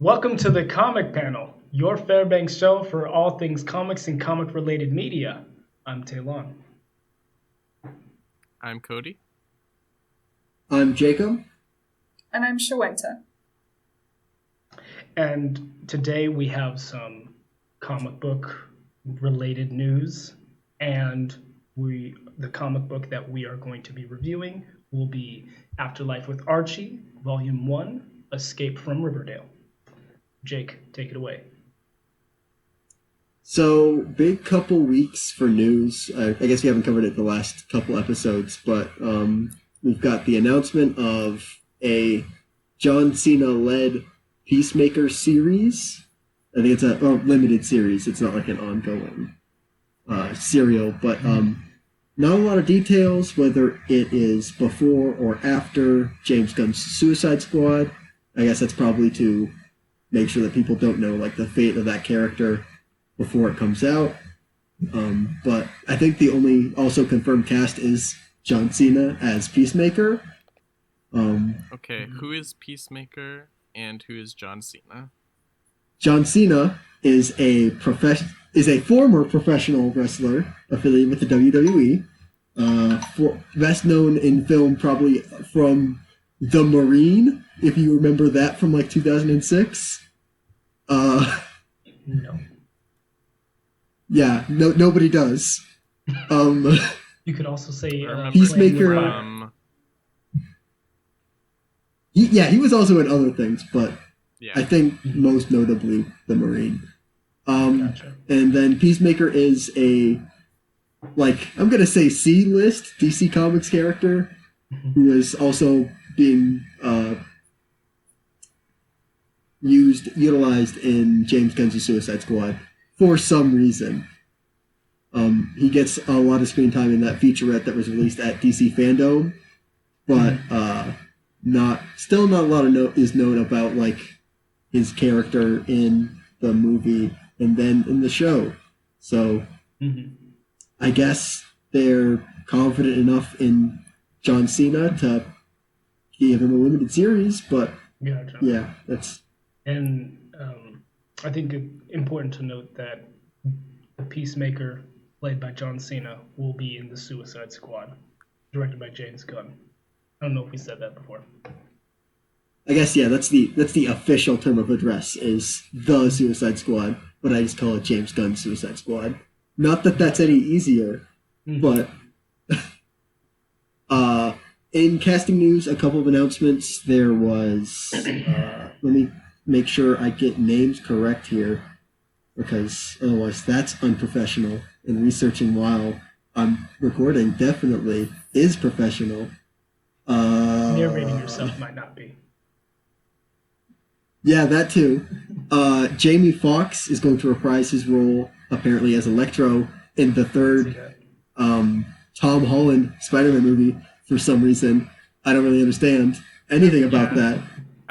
Welcome to the Comic Panel, your Fairbanks show for all things comics and comic-related media. I'm Taylon. I'm Cody. I'm Jacob. And I'm Shawenta. And today we have some comic book related news, and the comic book that we are going to be reviewing will be Afterlife with Archie, Volume 1, Escape from Riverdale. Jake, take it away. So, big couple weeks for news. I guess we haven't covered it the last couple episodes, but we've got the announcement of a John Cena-led Peacemaker series. I think it's a limited series. It's not like an ongoing serial, but not a lot of details, whether it is before or after James Gunn's Suicide Squad. I guess that's probably to make sure that people don't know like the fate of that character before it comes out. But I think the only also confirmed cast is John Cena as Peacemaker. Okay, who is Peacemaker and who is John Cena? John Cena is a former professional wrestler affiliated with the WWE. Best known in film probably from The Marine, if you remember that from like 2006. No. Yeah, nobody does. You could also say Peacemaker. He was also in other things, but yeah. I think most notably The Marine. Gotcha. And then Peacemaker is a, I'm going to say C-list DC Comics character who is also being utilized in James Gunn's Suicide Squad for some reason. He gets a lot of screen time in that featurette that was released at DC Fandom, but not a lot is known about his character in the movie and then in the show. So I guess they're confident enough in John Cena to give him a limited series, but yeah, that's... And I think it's important to note that the Peacemaker, played by John Cena, will be in the Suicide Squad, directed by James Gunn. I don't know if we said that before. I guess, yeah, that's the official term of address, is the Suicide Squad, but I just call it James Gunn's Suicide Squad. Not that that's any easier, but... in casting news, a couple of announcements. There was... let me make sure I get names correct here, because otherwise that's unprofessional, and researching while I'm recording definitely is professional. Narrating yourself might not be. Yeah, that too. Jamie Foxx is going to reprise his role, apparently, as Electro in the third Tom Holland Spiderman movie for some reason. I don't really understand anything about that.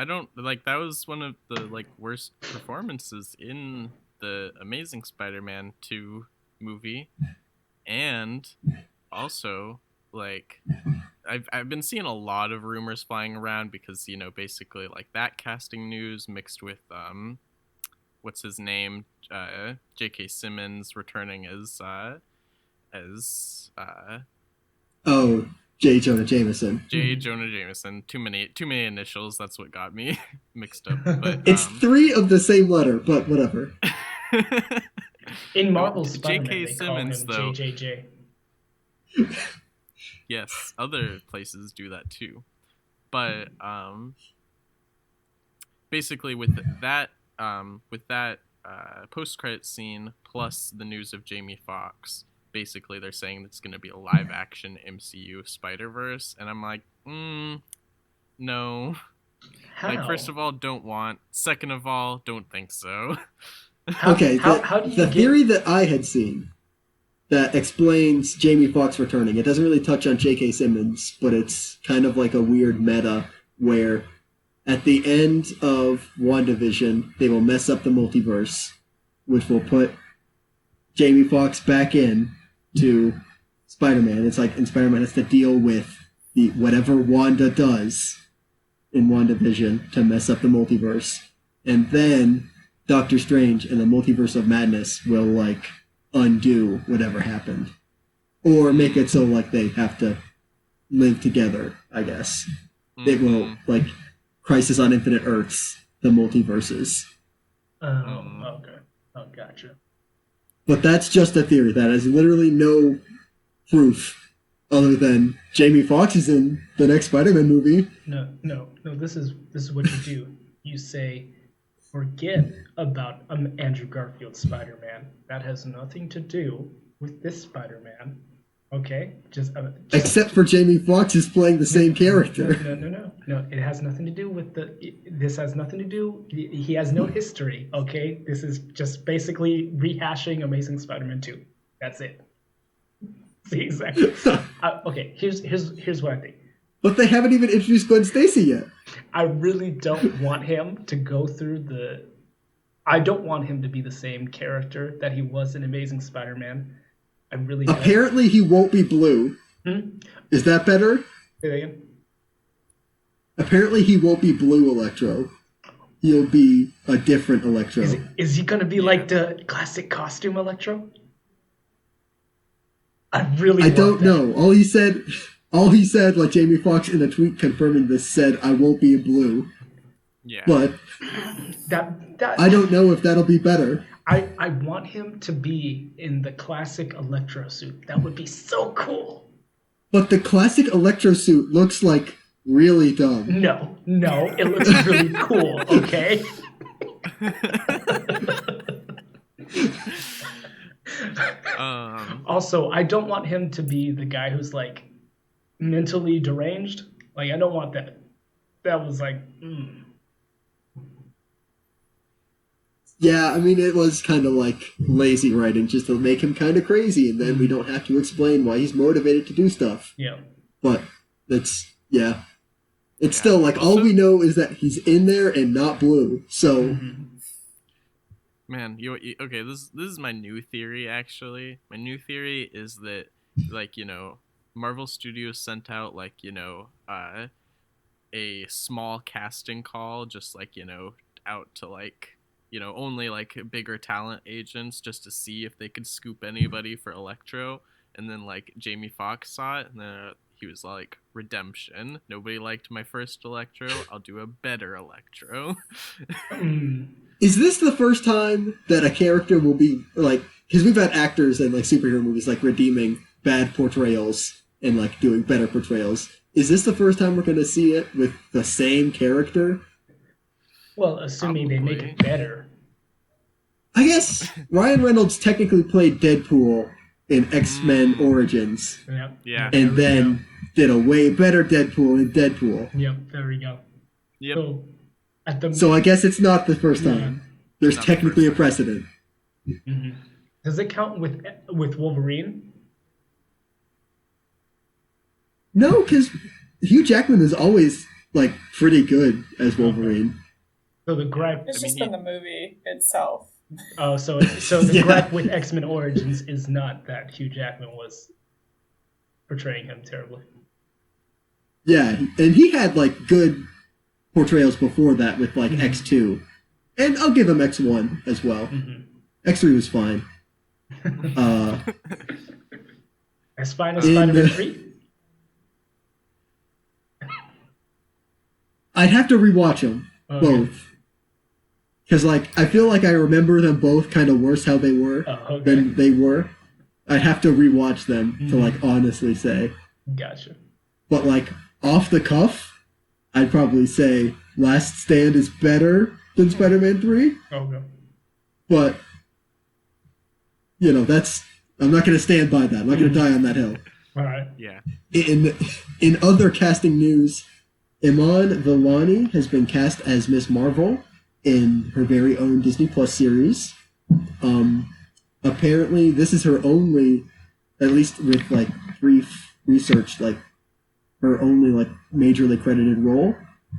I don't, that was one of the, worst performances in the Amazing Spider-Man 2 movie. And also, I've been seeing a lot of rumors flying around because, basically, that casting news mixed with, what's his name? J.K. Simmons returning as J. Jonah Jameson. J. Jonah Jameson. Too many initials. That's what got me mixed up. But it's three of the same letter, but whatever. In Marvel's Spider-Man, J.K. they Simmons, call him though. JJJ. Yes, other places do that too. But basically, with that post-credit scene plus the news of Jamie Foxx. Basically, they're saying it's going to be a live-action MCU of Spider-Verse, and I'm like, no. How? First of all, don't want. Second of all, don't think so. How do you the theory that I had seen that explains Jamie Foxx returning, it doesn't really touch on J.K. Simmons, but it's kind of like a weird meta where at the end of WandaVision, they will mess up the multiverse, which will put Jamie Foxx back in to Spider-Man. It's in Spider-Man has to deal with whatever Wanda does in WandaVision to mess up the multiverse. and then Doctor Strange and the Multiverse of Madness will like undo whatever happened, or make it so like they have to live together. I guess it will like Crisis on Infinite Earths, the multiverses. Oh, okay. Oh, gotcha. But that's just a theory. That has literally no proof other than Jamie Foxx is in the next Spider-Man movie. No. This is what you do. You say, forget about Andrew Garfield's Spider-Man. That has nothing to do with this Spider-Man. Okay, just except for Jamie Foxx is playing the same character. No. It has nothing to do with this has nothing to do. He has no history. Okay, this is just basically rehashing Amazing Spider-Man 2. That's it. See, exactly. Okay, here's what I think. But they haven't even introduced Gwen Stacy yet. I really don't want him to go through I don't want him to be the same character that he was in Amazing Spider-Man. I really don't. Apparently he won't be blue. Is that better? Say that again? Apparently he won't be blue Electro. He'll be a different Electro. Is he going to be like the classic costume Electro? I don't know. All he said, like Jamie Foxx in a tweet confirming this, said, "I won't be blue." Yeah. But that I don't know if that'll be better. I want him to be in the classic Electro suit. That would be so cool. But the classic Electro suit looks like really dumb. No, it looks really cool, okay? Also, I don't want him to be the guy who's like mentally deranged. Like, I don't want that. That was like, Yeah, I mean, it was kind of like lazy writing just to make him kind of crazy, and then we don't have to explain why he's motivated to do stuff. Yeah. But it's still like all we know is that he's in there and not blue. So, man, okay? This is my new theory. Actually, my new theory is that Marvel Studios sent out a small casting call, just out to only bigger talent agents, just to see if they could scoop anybody for Electro. And then Jamie Foxx saw it, and then he was like, redemption. Nobody liked my first Electro. I'll do a better Electro. Is this the first time that a character will be because we've had actors in superhero movies redeeming bad portrayals and doing better portrayals. Is this the first time we're going to see it with the same character? Well, assuming they make it better. I guess Ryan Reynolds technically played Deadpool in X-Men Origins. Yep. Yeah. And then did a way better Deadpool in Deadpool. Yep, there we go. Yep. So I guess it's not the first time. There's technically a precedent. Mm-hmm. Does it count with Wolverine? No, because Hugh Jackman is always pretty good as Wolverine. So the gripe. It's just been the movie itself. Oh, so the gripe with X-Men Origins is not that Hugh Jackman was portraying him terribly. Yeah, and he had good portrayals before that with X2, and I'll give him X1 as well. X3 was fine. As fine as Spider-Man 3. I'd have to rewatch them both. Because, I feel like I remember them both kind of worse how they were than they were. I'd have to rewatch them to, honestly say. Gotcha. But, off the cuff, I'd probably say Last Stand is better than Spider-Man 3. Okay. But, that's... I'm not going to stand by that. I'm not going to die on that hill. All right. Yeah. In other casting news, Iman Vellani has been cast as Miss Marvel in her very own Disney Plus series. Apparently, this is her only, at least with brief research, her only majorly credited role.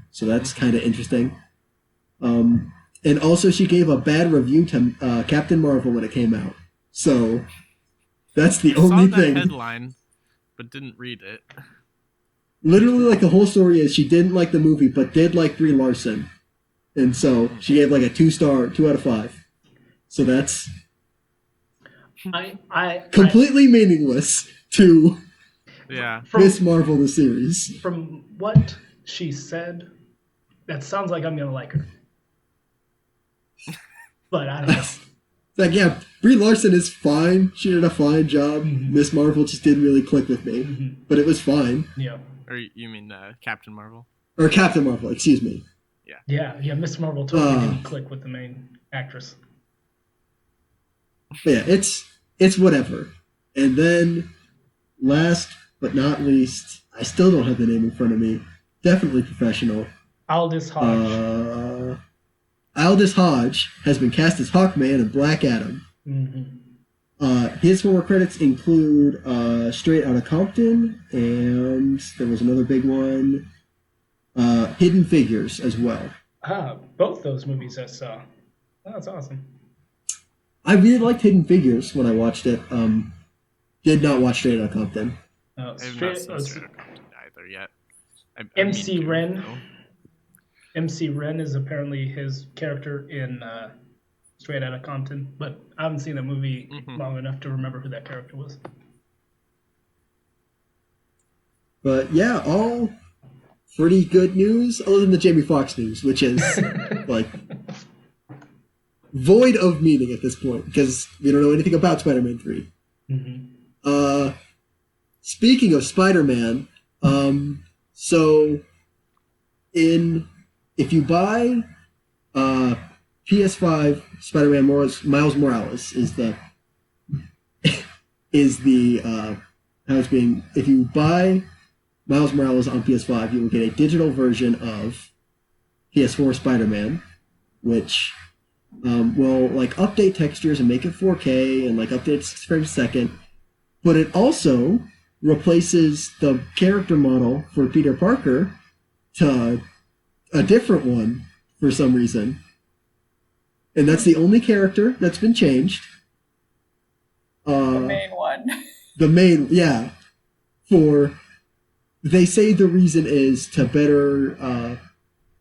So that's kind of interesting. And also, she gave a bad review to Captain Marvel when it came out. So that's the only saw that thing. Headline, but didn't read it. Literally, the whole story is she didn't like the movie, but did like Brie Larson. And so she gave like a 2-star, 2 out of 5. So that's completely meaningless to Yeah. Miss Marvel the series. From what she said, that sounds like I'm gonna like her. But I don't know. Like, yeah, Brie Larson is fine. She did a fine job. Miss Marvel just didn't really click with me, but it was fine. Yeah. Or you mean Captain Marvel? Or Captain Marvel, excuse me. Yeah. Miss Marvel totally didn't click with the main actress. But yeah, it's whatever. And then, last but not least, I still don't have the name in front of me. Definitely professional. Aldous Hodge. Aldous Hodge has been cast as Hawkman and Black Adam. His former credits include Straight Outta Compton, and there was another big one, Hidden Figures as well. Both those movies I saw. That's awesome. I really liked Hidden Figures when I watched it. Did not watch Straight Outta Compton. I have not seen Straight Outta Compton either yet. MC Ren. MC Ren is apparently his character in Straight Outta Compton, but I haven't seen the movie long enough to remember who that character was. But yeah, all pretty good news, other than the Jamie Foxx news, which is like void of meaning at this point because we don't know anything about Spider-Man 3. Speaking of Spider-Man, so if you buy PS5, Spider-Man Miles Morales is the how it's being. If you buy Miles Morales on PS5, you will get a digital version of PS4 Spider-Man, which will like update textures and make it 4K and like update 6 frames a second. But it also replaces the character model for Peter Parker to a different one for some reason. And that's the only character that's been changed. The main one. The main, yeah. They say the reason is to better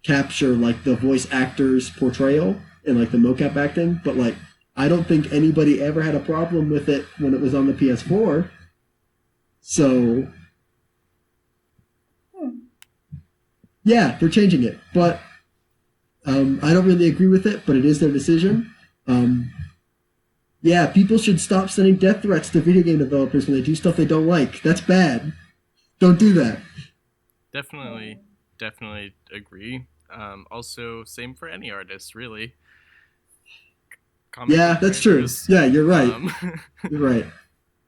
capture like the voice actor's portrayal and like the mocap acting, but like I don't think anybody ever had a problem with it when it was on the PS4. So yeah, they're changing it, but I don't really agree with it, but it is their decision. Yeah, people should stop sending death threats to video game developers when they do stuff they don't like. That's bad. Don't do that. Definitely agree. Also, same for any artist, really. Yeah, that's true. Yeah, you're right. You're right.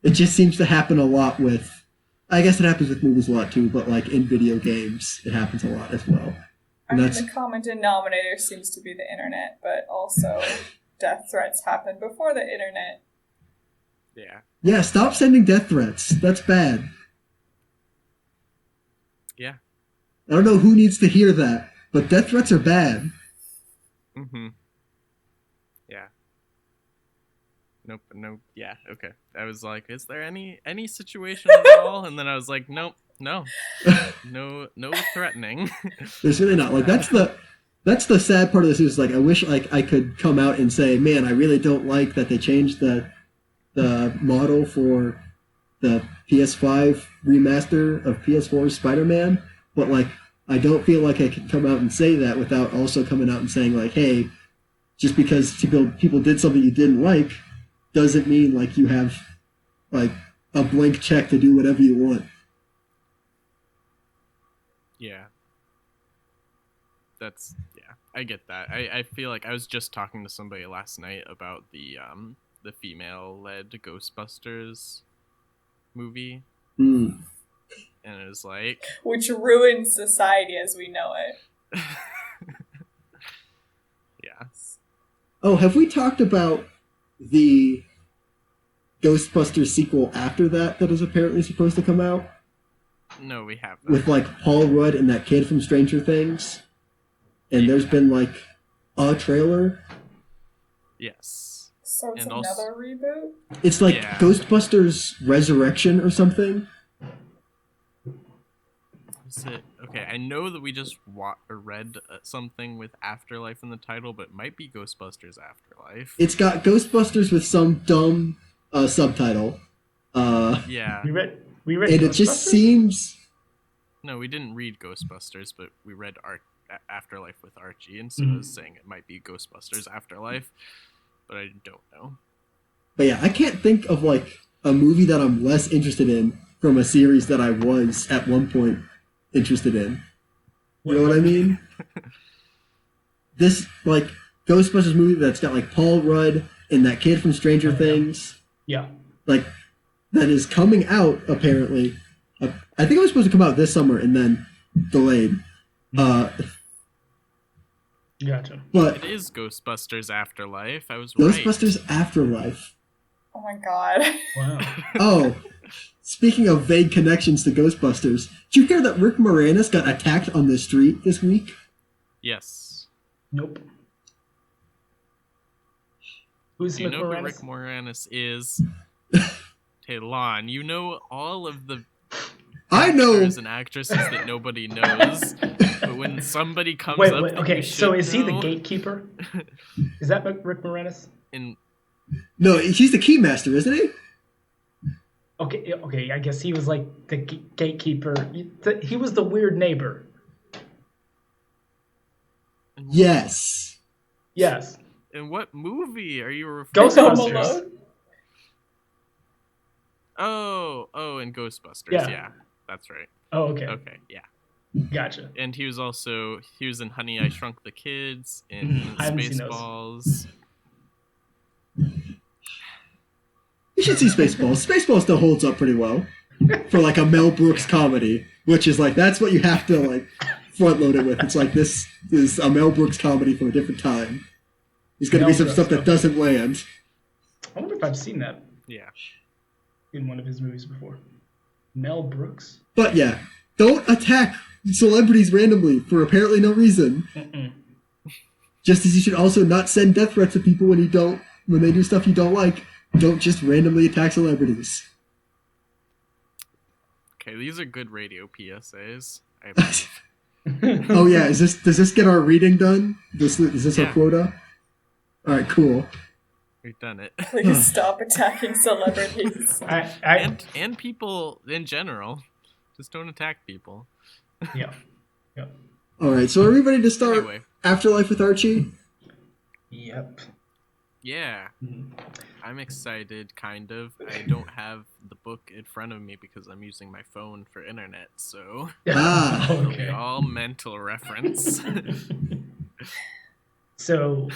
It just seems to happen a lot with... I guess it happens with movies a lot too, but like in video games, it happens a lot as well. The common denominator seems to be the internet, but also death threats happened before the internet. Yeah. Yeah, stop sending death threats. That's bad. Yeah. I don't know who needs to hear that, but death threats are bad. Yeah. Nope. Yeah. Okay. I was like, is there any situation at all? And then I was like, nope, no threatening. There's really not. Like that's the sad part of this is like I wish like I could come out and say, man, I really don't like that they changed the model for the PS5 remaster of PS4 Spider-Man, but like I don't feel like I can come out and say that without also coming out and saying like, hey, just because people did something you didn't like doesn't mean like you have like a blank check to do whatever you want. Yeah. I get that. I feel like I was just talking to somebody last night about the female-led Ghostbusters movie. And it was like... Which ruined society as we know it. Yeah. Oh, have we talked about the Ghostbusters sequel after that is apparently supposed to come out? No, we haven't. With like Paul Rudd and that kid from Stranger Things. And there's been like a trailer. Yes. So it's another reboot? It's like Ghostbusters Resurrection or something. Was it okay? I know that we just read something with Afterlife in the title, but it might be Ghostbusters Afterlife. It's got Ghostbusters with some dumb subtitle. Yeah. We read And Ghostbusters? it just seems... No, we didn't read Ghostbusters, but we read Afterlife with Archie, and so I was saying it might be Ghostbusters Afterlife, but I don't know. But yeah, I can't think of like a movie that I'm less interested in from a series that I was at one point interested in. You know what I mean? This like Ghostbusters movie that's got like Paul Rudd and that kid from Stranger Things. Yeah. Like that is coming out apparently. I think it was supposed to come out this summer and then delayed. Gotcha. But It is Ghostbusters Afterlife. I was Ghostbusters Afterlife. Oh my god. Wow. Oh, speaking of vague connections to Ghostbusters, did you hear that Rick Moranis got attacked on the street this week? Yes. Nope. Who's Do you Rick know who Moranis? Rick Moranis is? Taylon, you know all of the I know. actors and actresses that nobody knows. But when somebody comes Wait, up, that okay. you So should is he the know- gatekeeper? Is that Rick Moranis? In No, he's the keymaster, isn't he? Okay. I guess he was like the gatekeeper. He was the weird neighbor. Yes. Yes. In what movie are you referring Ghostbusters. Oh, in Ghostbusters. Yeah. Yeah, that's right. Oh, okay. Okay, yeah. Gotcha. And he was in Honey, I Shrunk the Kids, in I haven't seen those. Spaceballs. You should see Spaceballs. Spaceballs still holds up pretty well for like a Mel Brooks comedy, which is like that's what you have to like front load it with. It's like this is a Mel Brooks comedy from a different time. There's going to be Mel some Brooks, stuff that okay. doesn't land. I wonder if I've seen that Yeah. in one of his movies before. Mel Brooks. But yeah, don't attack celebrities randomly for apparently no reason. Mm-mm. Just as you should also not send death threats to people when they do stuff you don't like. Don't just randomly attack celebrities. Okay, these are good radio PSAs. I believe. Oh yeah, does this get our reading done? Is this our Yeah. quota? All right, cool. We've done it. Please stop attacking celebrities. And people in general. Just don't attack people. Yeah. All right, so are we ready to start Anyway, Afterlife with Archie? Yep. yeah. Mhm. I'm excited, kind of. I don't have the book in front of me because I'm using my phone for internet, so Ah. it'll be Okay. all mental reference. So,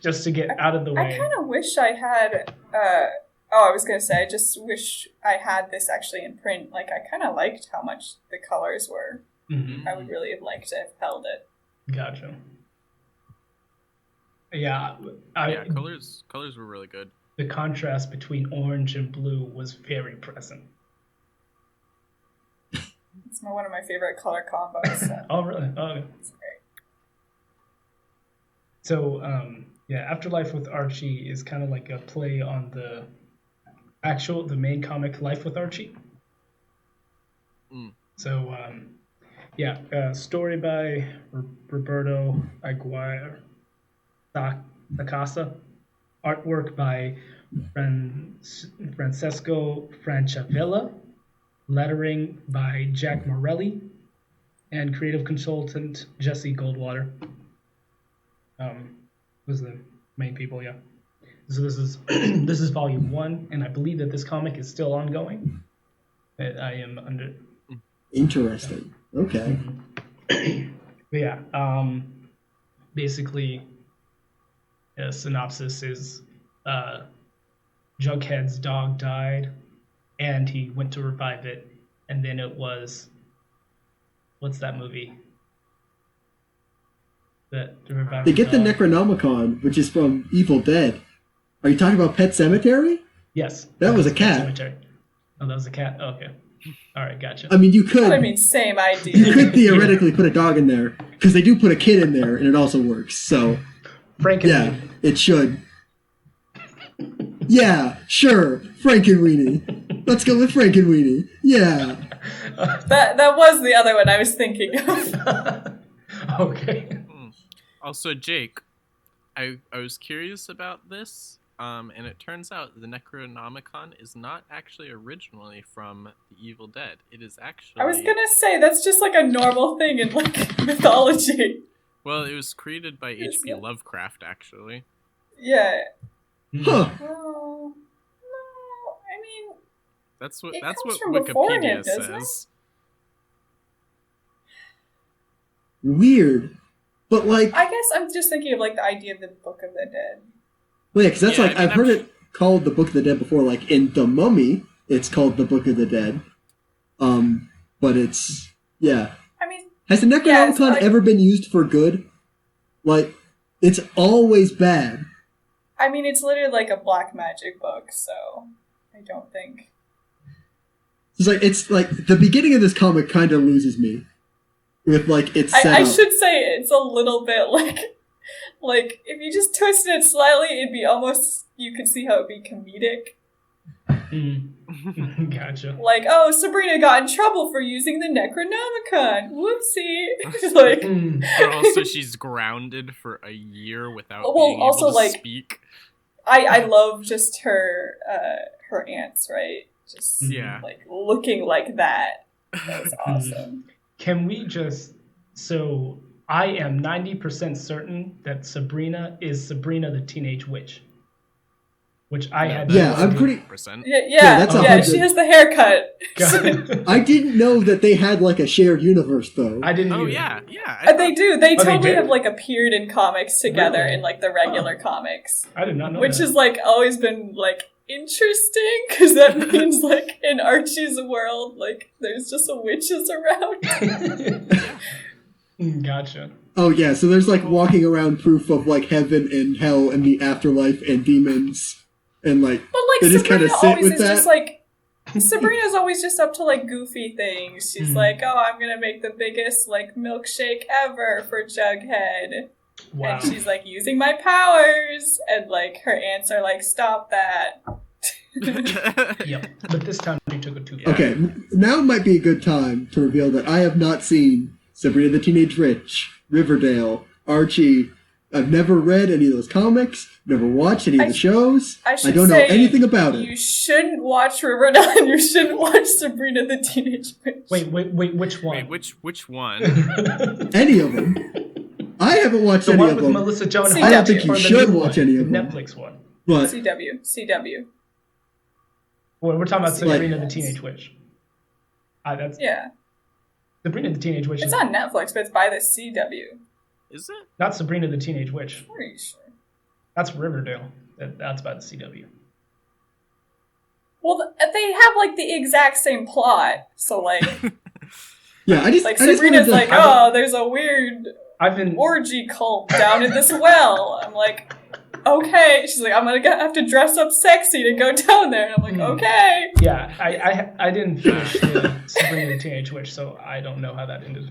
just to get out of the I way. kind of wish I had. I was gonna say, I just wish I had this actually in print. Like, I kind of liked how much the colors were. Mhm. I would really have liked to have held it. Gotcha. Yeah, Yeah, colors were really good. the contrast between orange and blue was very present. It's one of my favorite color combos. So Oh, really? Oh, okay. it's great. So, Afterlife with Archie is kind of like a play on the main comic Life with Archie. Mm. So, story by Roberto Aguirre Sacasa, artwork by Francesco Francavilla, lettering by Jack Morelli, and creative consultant Jesse Goldwater. Was the main people, yeah. So this is this is volume 1, and I believe that this comic is still ongoing. That I am under. Interesting. Okay. But yeah, basically, a synopsis is Jughead's dog died, and he went to revive it, and then it was, what's that movie? To revive They get the dog. Necronomicon, which is from Evil Dead. Are you talking about Pet Cemetery? Yes. That was a Pet cat. Cemetery. Oh, that was a cat? Oh, okay. All right, gotcha. I mean, you could Same you idea. could theoretically put a dog in there because they do put a kid in there, and it also works. So yeah, Frankenweenie. it should. Yeah, sure, Frankenweenie. Let's go with Frankenweenie. Yeah. That was the other one I was thinking of. Okay. Also, Jake, I was curious about this, and it turns out the Necronomicon is not actually originally from The Evil Dead. It is actually... I was gonna say, that's just like a normal thing in like mythology. Well, it was created by H.P. Lovecraft, actually. Yeah. Huh. Well, no, I mean... That's what It that's comes what from before him, Wikipedia doesn't it? says. Weird. But like, I guess I'm just thinking of like the idea of the Book of the Dead. well, yeah, because that's Yeah, like, I mean, I've heard it called the Book of the Dead before, like in The Mummy, it's called the Book of the Dead. But it's, yeah. I mean, Has the Necronomicon like- ever been used for good? Like, it's always bad. it's literally like a black magic book, so I don't think. It's like the beginning of this comic kind of loses me. With like its setup. I should say it's a little bit like if you just twisted it slightly, it'd be almost, you could see how it'd be comedic. Gotcha. Like, oh, Sabrina got in trouble for using the Necronomicon. Whoopsie. Like, But also, she's grounded for a year without Well, being also, able to like- speak. I love just her ants, right? Just Yeah. like looking like that. That was awesome. Can we just... So, I am 90% certain that Sabrina is Sabrina the Teenage Witch. Which I had... Yeah, I'm pretty... Percent. Yeah, that's yeah, 100. she has the haircut. I didn't know that they had like a shared universe though. I didn't Oh either. yeah. And they do. They Oh, they totally did? have like appeared in comics together Really? in like the regular comics, I did not know which that. has like always been like interesting because that means like in Archie's world, like there's just witches around. Gotcha. Oh yeah, so there's like walking around proof of like heaven and hell and the afterlife and demons and like But they like just Sabrina kind of sit always with is that. just like Sabrina's always just up to like goofy things. She's Mhm. like, oh, I'm gonna make the biggest like milkshake ever for Jughead. Wow. And she's like using my powers, and like her aunts are like, stop that. Yep. But this time you took it too far. Okay, now might be a good time to reveal that I have not seen Sabrina the Teenage Witch, Riverdale, Archie. I've never read any of those comics, never watched any of the shows. I I should don't know say anything about You it. shouldn't watch Riverdale, and you shouldn't watch Sabrina the Teenage Witch. Wait, which one? Wait, which one? Any of them. I haven't watched The any one of with them. Melissa Joan I Hart, don't think you or the should new watch one, any of the them. Netflix one. But CW. Well, we're talking about Like- Sabrina the Teenage Witch. That's Yeah. Sabrina the Teenage Witch. It's Is on Netflix, but it's by the CW. Is it? not Sabrina the Teenage Witch. Pretty sure. That's Riverdale. That's by the CW. Well, they have like the exact same plot, so like, yeah, I just Sabrina's wanted to- like, oh, there's a weird I've been orgy cult down in this well. I'm like, okay. She's like, I'm gonna have to dress up sexy to go down there. And I'm like, okay. yeah. I didn't finish Sabrina the Teenage Witch, so I don't know how that ended.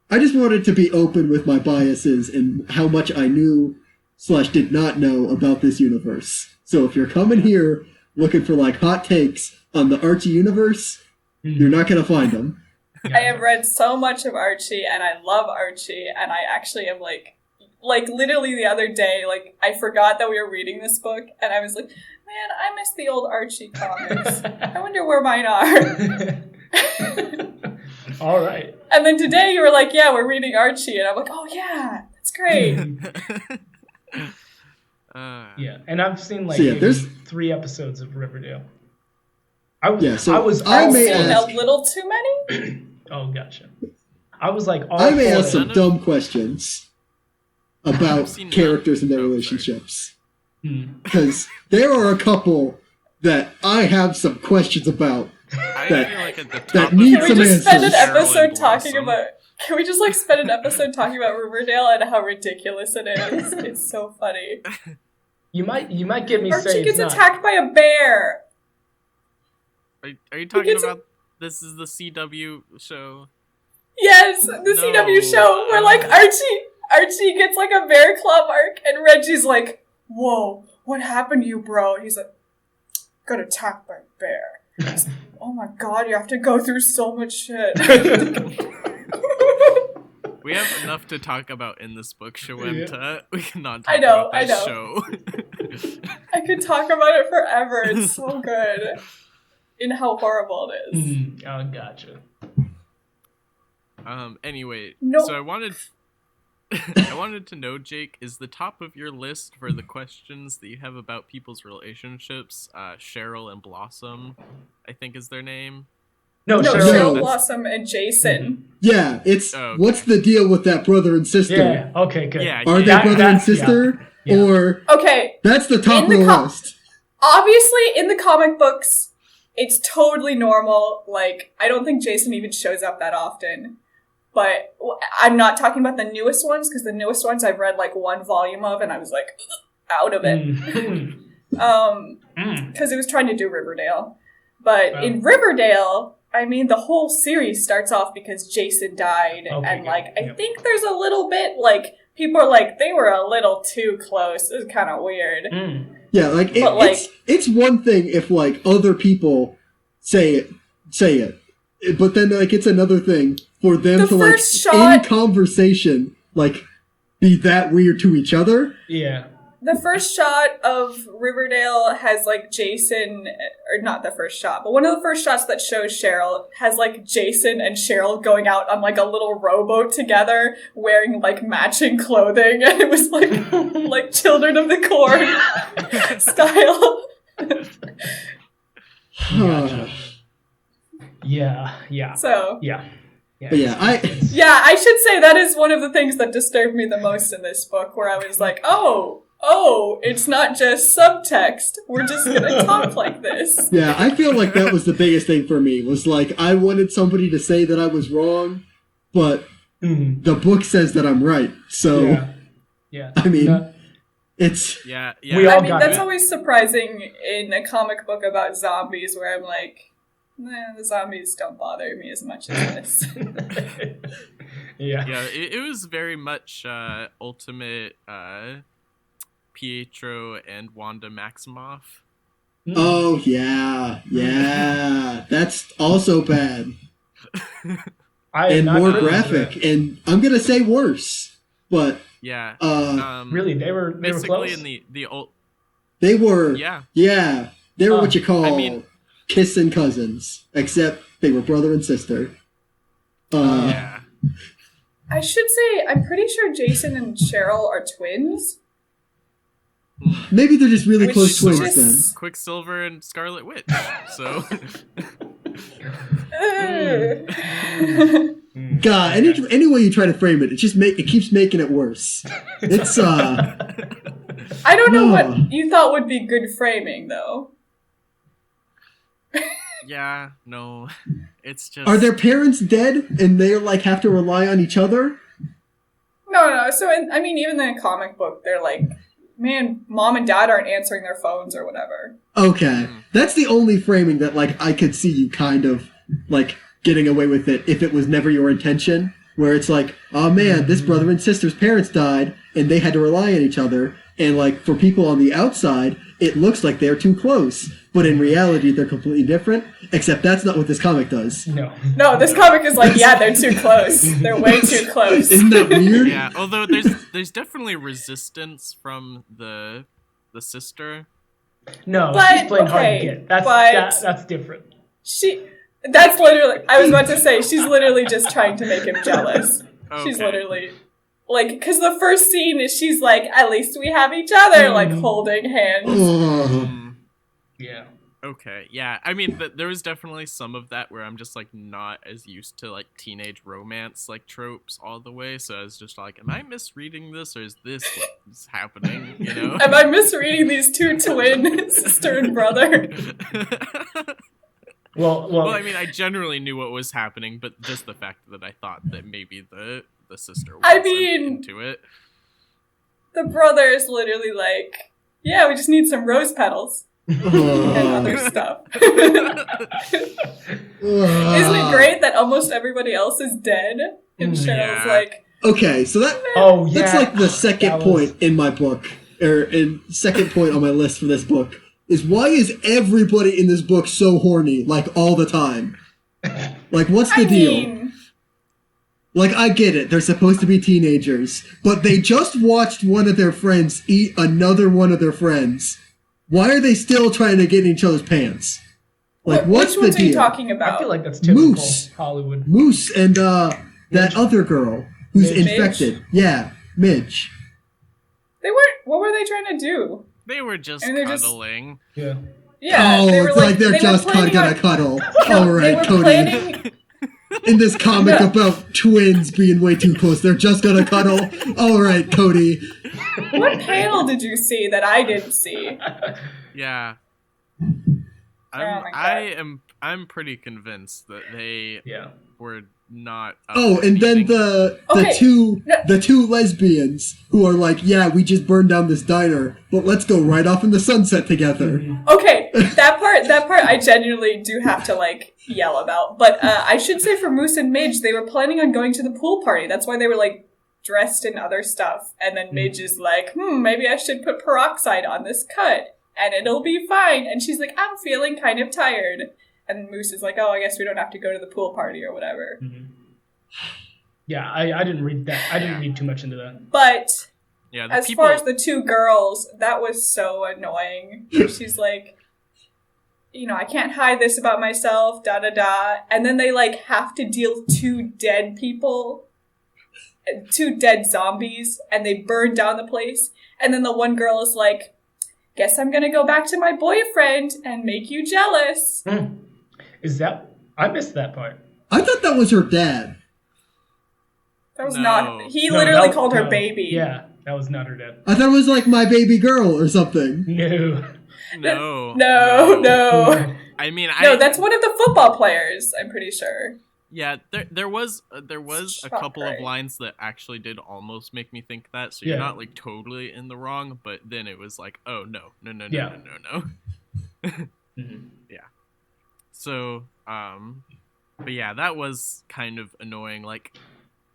I just wanted to be open with my biases and how much I knew / did not know about this universe. So if you're coming here looking for like hot takes on the Archie universe, you're not gonna find them. I have read so much of Archie, and I love Archie, and I actually am like literally the other day, like I forgot that we were reading this book, and I was like, man, I miss the old Archie comics. I wonder where mine are. All right. And then today you were like, yeah, we're reading Archie, and I'm like, oh yeah, that's great. Yeah, and I've seen like So, yeah, maybe there's- 3 episodes of Riverdale. I was Yeah, so I was I all may for Seen it. ask- a little too many? Oh, gotcha. I was like all I may for ask it. some dumb questions about I've seen characters and their none. Oh, sorry. relationships. Hmm. Because there are a couple that I have some questions about. I That- feel like at the that top needs Can of we some just spend an answers. episode Carolyn talking Blossom. about? Can we just like spend an episode talking about Riverdale and how ridiculous it is? It's so funny. You might get me Archie saying gets it's not. attacked by a bear. Are you talking gets a- about this is the CW show? Yes, the CW show where like Archie gets like a bear claw mark, and Reggie's like, "Whoa, what happened to you, bro?" And he's like, "Got attacked by a bear." oh my god, you have to go through so much shit. We have enough to talk about in this book, Shawenta. We cannot talk I know. about this show. I could talk about it forever. It's so good. In how horrible it is. Oh, gotcha. Anyway, No. so I wanted to know, Jake, is the top of your list for the questions that you have about people's relationships, Cheryl and Blossom, I think is their name? No, No, Cheryl. Cheryl No. Blossom and Jason. Yeah, it's Oh, okay. what's the deal with that brother and sister? Yeah, okay, good. Yeah, Are they That- brother that- and sister? yeah. Or Okay, that's the top In of the the co- list. obviously in the comic books, it's totally normal. Like, I don't think Jason even shows up that often. But I'm not talking about the newest ones, because the newest ones I've read like one volume of, and I was like, out of it. Because it was trying to do Riverdale. But in Riverdale, I mean, the whole series starts off because Jason died, Okay, and like, good. I Yep. think there's a little bit, like, people are like, they were a little too close. It was kind of weird. Yeah, like, But, like- it's one thing if like other people say it, but then like it's another thing for them The to like first shot- in conversation like be that weird to each other. Yeah. The first shot of Riverdale has like Jason, or not the first shot, but one of the first shots that shows Cheryl has like Jason and Cheryl going out on like a little rowboat together, wearing like matching clothing, and it was like Children of the Corn style. Gotcha. Yeah. So Yeah. But yeah, I I should say that is one of the things that disturbed me the most in this book, where I was like, oh, it's not just subtext. We're just gonna talk like this. yeah, I feel like that was the biggest thing for me was like I wanted somebody to say that I was wrong, but the book says that I'm right. So Yeah. I mean, No, it's Yeah. We all I mean, got that's it. always surprising in a comic book about zombies, where I'm like, nah, the zombies don't bother me as much as this. yeah. Yeah, it was very much ultimate Pietro and Wanda Maximoff. oh yeah, that's also bad. I am And not more privy to graphic, that. and I'm gonna say worse. But Yeah. Really, they were basically close. in the old. they were, Yeah. they were what you call I mean- kissing cousins, except they were brother and sister. Yeah. I should say, I'm pretty sure Jason and Cheryl are twins. Maybe they're just really Which close twins just- then. Quicksilver and Scarlet Witch. So. God, any way you try to frame it, it keeps making it worse. It's I don't know what you thought would be good framing, though. Yeah. No. It's just. are their parents dead and they like have to rely on each other? No. So, I mean, even in the comic book, they're like, man, mom and dad aren't answering their phones or whatever. Okay, that's the only framing that like I could see you kind of like getting away with it if it was never your intention. Where it's like, oh man, this brother and sister's parents died and they had to rely on each other, and like for people on the outside, it looks like they're too close, but in reality they're completely different. Except that's not what this comic does. No, this comic is like, yeah, they're too close. They're way too close. Isn't that weird? Yeah. Although there's definitely resistance from the sister. No, But, she's playing hard to okay, get. That's but- that's different. That's literally, I was about to say, she's literally just trying to make him jealous. She's Okay. literally, like, because the first scene is she's like, at least we have each other, like, holding hands. Oh. Yeah. Okay, yeah. I mean, there was definitely some of that where I'm just like not as used to like teenage romance like tropes all the way. So I was just like, am I misreading this, or is this what's happening? You know? Am I misreading these two twin sister and brother? Well, I mean, I generally knew what was happening, but just the fact that I thought that maybe the sister I wasn't mean- into it. The brother is literally like, yeah, we just need some rose petals and other stuff. Isn't it great that almost everybody else is dead? And Cheryl's Yeah. like, Okay, so that's yeah. like the second That was- point in my book, or in second point on my list for this book, is why is everybody in this book so horny, like, all the time? Like, what's the deal? mean, Like, I get it, they're supposed to be teenagers, but they just watched one of their friends eat another one of their friends. Why are they still trying to get in each other's pants? Like, what's which ones the are you deal? talking about? I feel like that's typical Moose. Hollywood. Moose and, that other girl who's Midge? infected. Yeah, Midge. They weren't. What were they trying to do? They were just And they're just- cuddling. Yeah. Yeah, Oh, they were it's like they're they were just planning gonna on- cuddle. No, All they right, were Cody. planning. In this comic No. about twins being way too close, they're just gonna cuddle. All right, Cody. What panel did you see that I didn't see? Yeah. Oh my God. I'm pretty convinced that they Yeah. were not. up Oh, to and then anything. Okay. the two lesbians who are like, yeah, we just burned down this diner, but let's go right off in the sunset together. Mm-hmm. Okay, that part I genuinely do have to like yell about. But I should say for Moose and Midge, they were planning on going to the pool party. That's why they were like dressed in other stuff. And then Midge is like, maybe I should put peroxide on this cut and it'll be fine. And she's like, I'm feeling kind of tired. And Moose is like, oh, I guess we don't have to go to the pool party or whatever. Mm-hmm. Yeah, I didn't read that. I didn't read too much into that. But Yeah, the as people, far as the two girls, that was so annoying. She's like, I can't hide this about myself, da da da. And then they like have to deal with two dead people, two dead zombies, and they burn down the place. And then the one girl is like, guess I'm gonna go back to my boyfriend and make you jealous. Is that? I missed that part. I thought that was her dad. That was No. not. He No, literally that- called her no. baby. Yeah, that was not her dad. I thought it was like my baby girl or something. No. No. I mean, No, that's one of the football players, I'm pretty sure. Yeah, there was a couple of Shocker. lines that actually did almost make me think that. So Yeah. you're not like totally in the wrong, but then it was like, oh no. Yeah. Mm-hmm. Yeah. So, but yeah, that was kind of annoying. Like,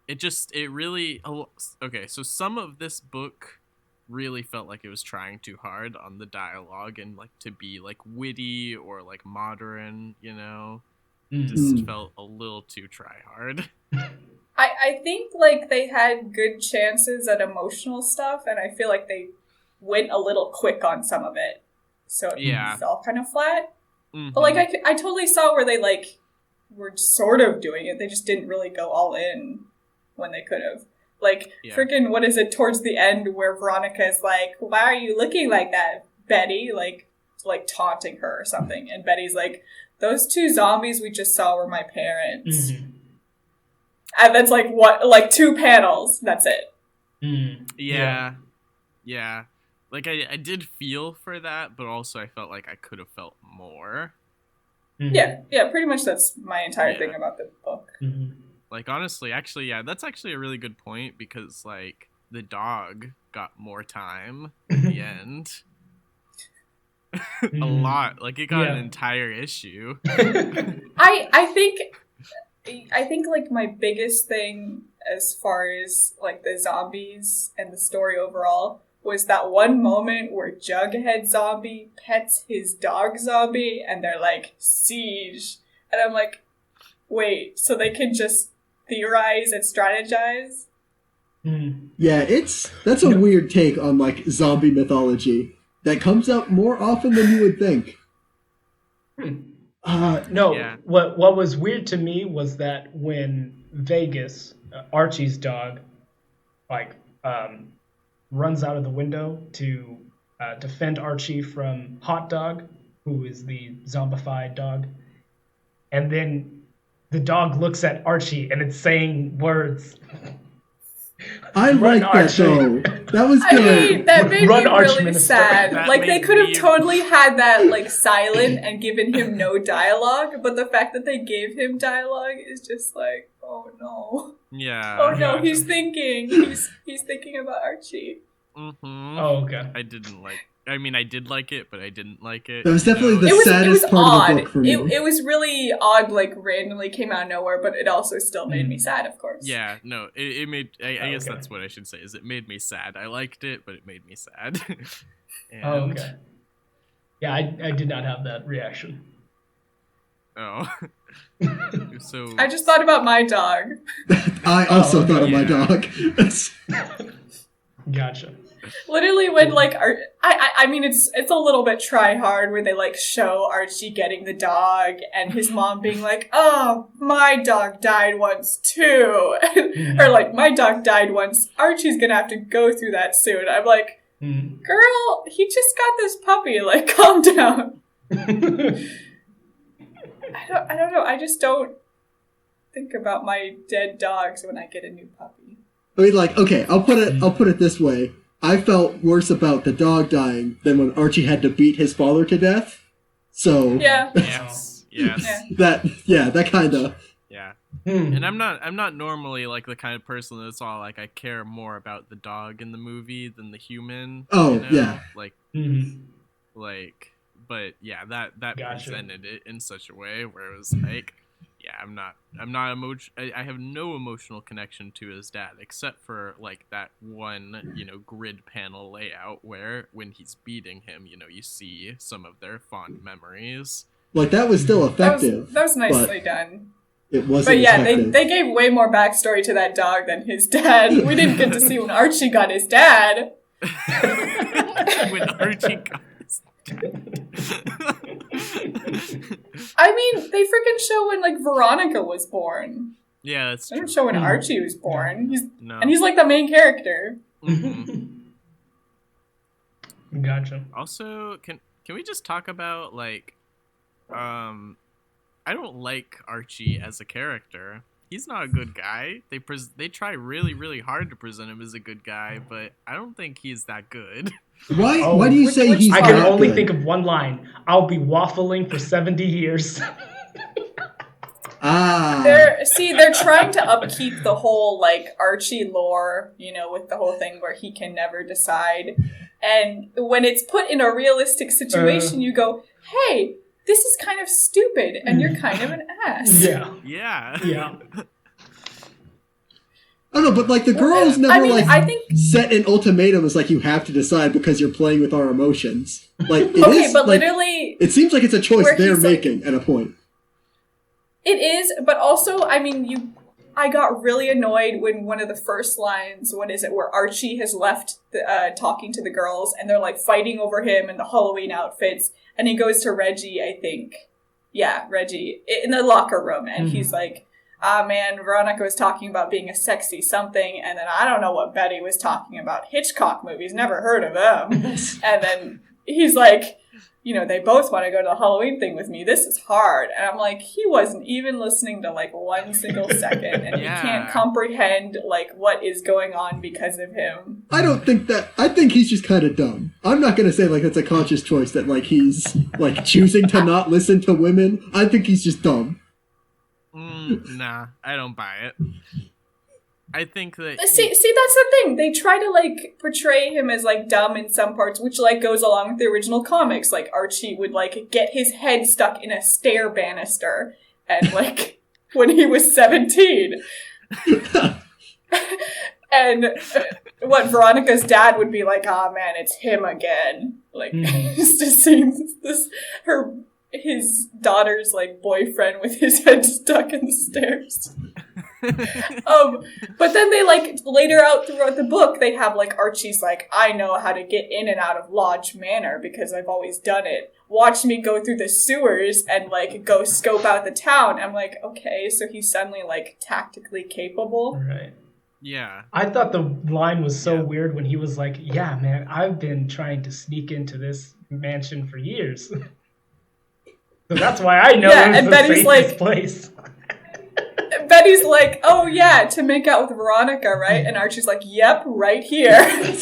it really. Okay, so some of this book really felt like it was trying too hard on the dialogue and like to be like witty or like modern, just felt a little too try hard. I think like they had good chances at emotional stuff, and I feel like they went a little quick on some of it, so it Yeah. felt kind of flat. Mhm. But like I totally saw where they like were sort of doing it. They just didn't really go all in when they could have. Like Yeah. freaking what is it towards the end where Veronica is like, "Why are you looking like that, Betty?" Like taunting her or something, and Betty's like, "Those two zombies we just saw were my parents." Mm-hmm. And that's like what, like 2 panels. That's it. Yeah. Like I did feel for that, but also I felt like I could have felt more. Mm-hmm. Yeah. Pretty much that's my entire Yeah. thing about the book. Mm-hmm. Like honestly, actually, yeah, that's actually a really good point because like the dog got more time at the end. A lot. Like it got an entire issue. I think like my biggest thing as far as like the zombies and the story overall was that one moment where Jughead zombie pets his dog zombie and they're like siege, and I'm like, wait, so they can just theorize and strategize? Yeah, that's a weird take on like zombie mythology that comes up more often than you would think. No, Yeah. what was weird to me was that when Vegas, Archie's dog, like runs out of the window to defend Archie from Hot Dog, who is the zombified dog, and then the dog looks at Archie and it's saying words. I Run, like that Archie. though. That was I good. mean, that made Run, me Archie really Minister. sad. That Like, they made could have me- totally had that, like, silent and given him no dialogue, but the fact that they gave him dialogue is just like, oh no. Yeah. Oh no, Yeah. he's thinking. He's thinking about Archie. Mm-hmm. Oh, okay. I did like it, but I didn't like it. That was definitely the It was saddest part odd. of the book for me. It was really odd, like, randomly came out of nowhere, but it also still made me sad, of course. Yeah, no, it made. I guess Okay. that's what I should say. Is it made me sad? I liked it, but it made me sad. And, Oh, okay. Yeah, I did not have that reaction. Oh. So I just thought about my dog. I also thought of my Yeah. dog. Gotcha. Literally, when like I mean, it's a little bit try hard where they like show Archie getting the dog and his mom being like, "Oh, my dog died once too," or like, "My dog died once. Archie's gonna have to go through that soon." I'm like, "Girl, he just got this puppy. Like, calm down." I don't know. I just don't think about my dead dogs when I get a new puppy. I mean, like, okay, I'll put it this way. I felt worse about the dog dying than when Archie had to beat his father to death. So Yeah. yes. Yeah. that kind of. Yeah. And I'm not normally like the kind of person that's all like I care more about the dog in the movie than the human. Oh, you know? yeah. Like but yeah, that Gotcha. presented it in such a way where it was like, yeah, I'm not I have no emotional connection to his dad except for like that one, grid panel layout where when he's beating him, you see some of their fond memories. Like, that was still effective. That was nicely done. It wasn't But yeah, effective. they gave way more backstory to that dog than his dad. We didn't get to see when Archie got his dad. When Archie got his I mean, they freaking show when like Veronica was born. Yeah, that's They true. don't show when Archie was born. No. He's like the main character. Mhm. Gotcha. Also, can we just talk about like, I don't like Archie as a character. He's not a good guy. They try really, really hard to present him as a good guy, but I don't think he's that good. Why do you say he's I not can only good? think of one line. I'll be waffling for 70 years. They're trying to upkeep the whole like Archie lore, with the whole thing where he can never decide. And when it's put in a realistic situation, you go, "Hey, this is kind of stupid, and you're kind of an ass." Yeah. Yeah. Yeah. I don't know, but like the girls never I think set an ultimatum as like you have to decide because you're playing with our emotions. Like it okay, is, but like, literally, it seems like it's a choice where they're he's, like- making at a point. it is. But also, I mean, I got really annoyed when one of the first lines, what is it, where Archie has left talking to the girls, and they're like fighting over him and the Halloween outfits, and he goes to Reggie, I think. Yeah, Reggie, in the locker room, and he's like, "Ah, man, Veronica was talking about being a sexy something, and then I don't know what Betty was talking about. Hitchcock movies, never heard of them." And then he's like, "They both want to go to the Halloween thing with me. This is hard." And I'm like, he wasn't even listening to like one single second, and Yeah. he can't comprehend like what is going on because of him. I don't think that. I think he's just kind of dumb. I'm not gonna say like it's a conscious choice that like he's like choosing to not listen to women. I think he's just dumb. Nah, I don't buy it. I think that See, that's the thing. They try to like portray him as like dumb in some parts, which like goes along with the original comics. Like Archie would like get his head stuck in a stair banister, and like when he was 17, and what Veronica's dad would be like, "Ah, man, it's him again." Like just seeing his daughter's like boyfriend with his head stuck in the stairs. But then they like later out throughout the book they have like Archie's like, "I know how to get in and out of Lodge Manor because I've always done it. Watch me go through the sewers and like go scope out the town." I'm like, okay, so he's suddenly like tactically capable. Right. yeah. I thought the line was so weird when he was like, "Yeah, man, I've been trying to sneak into this mansion for years." So that's why I know Yeah, it's and the Betty's safest like- place. Betty's like, "Oh yeah, to make out with Veronica, right?" And Archie's like, "Yep, right here."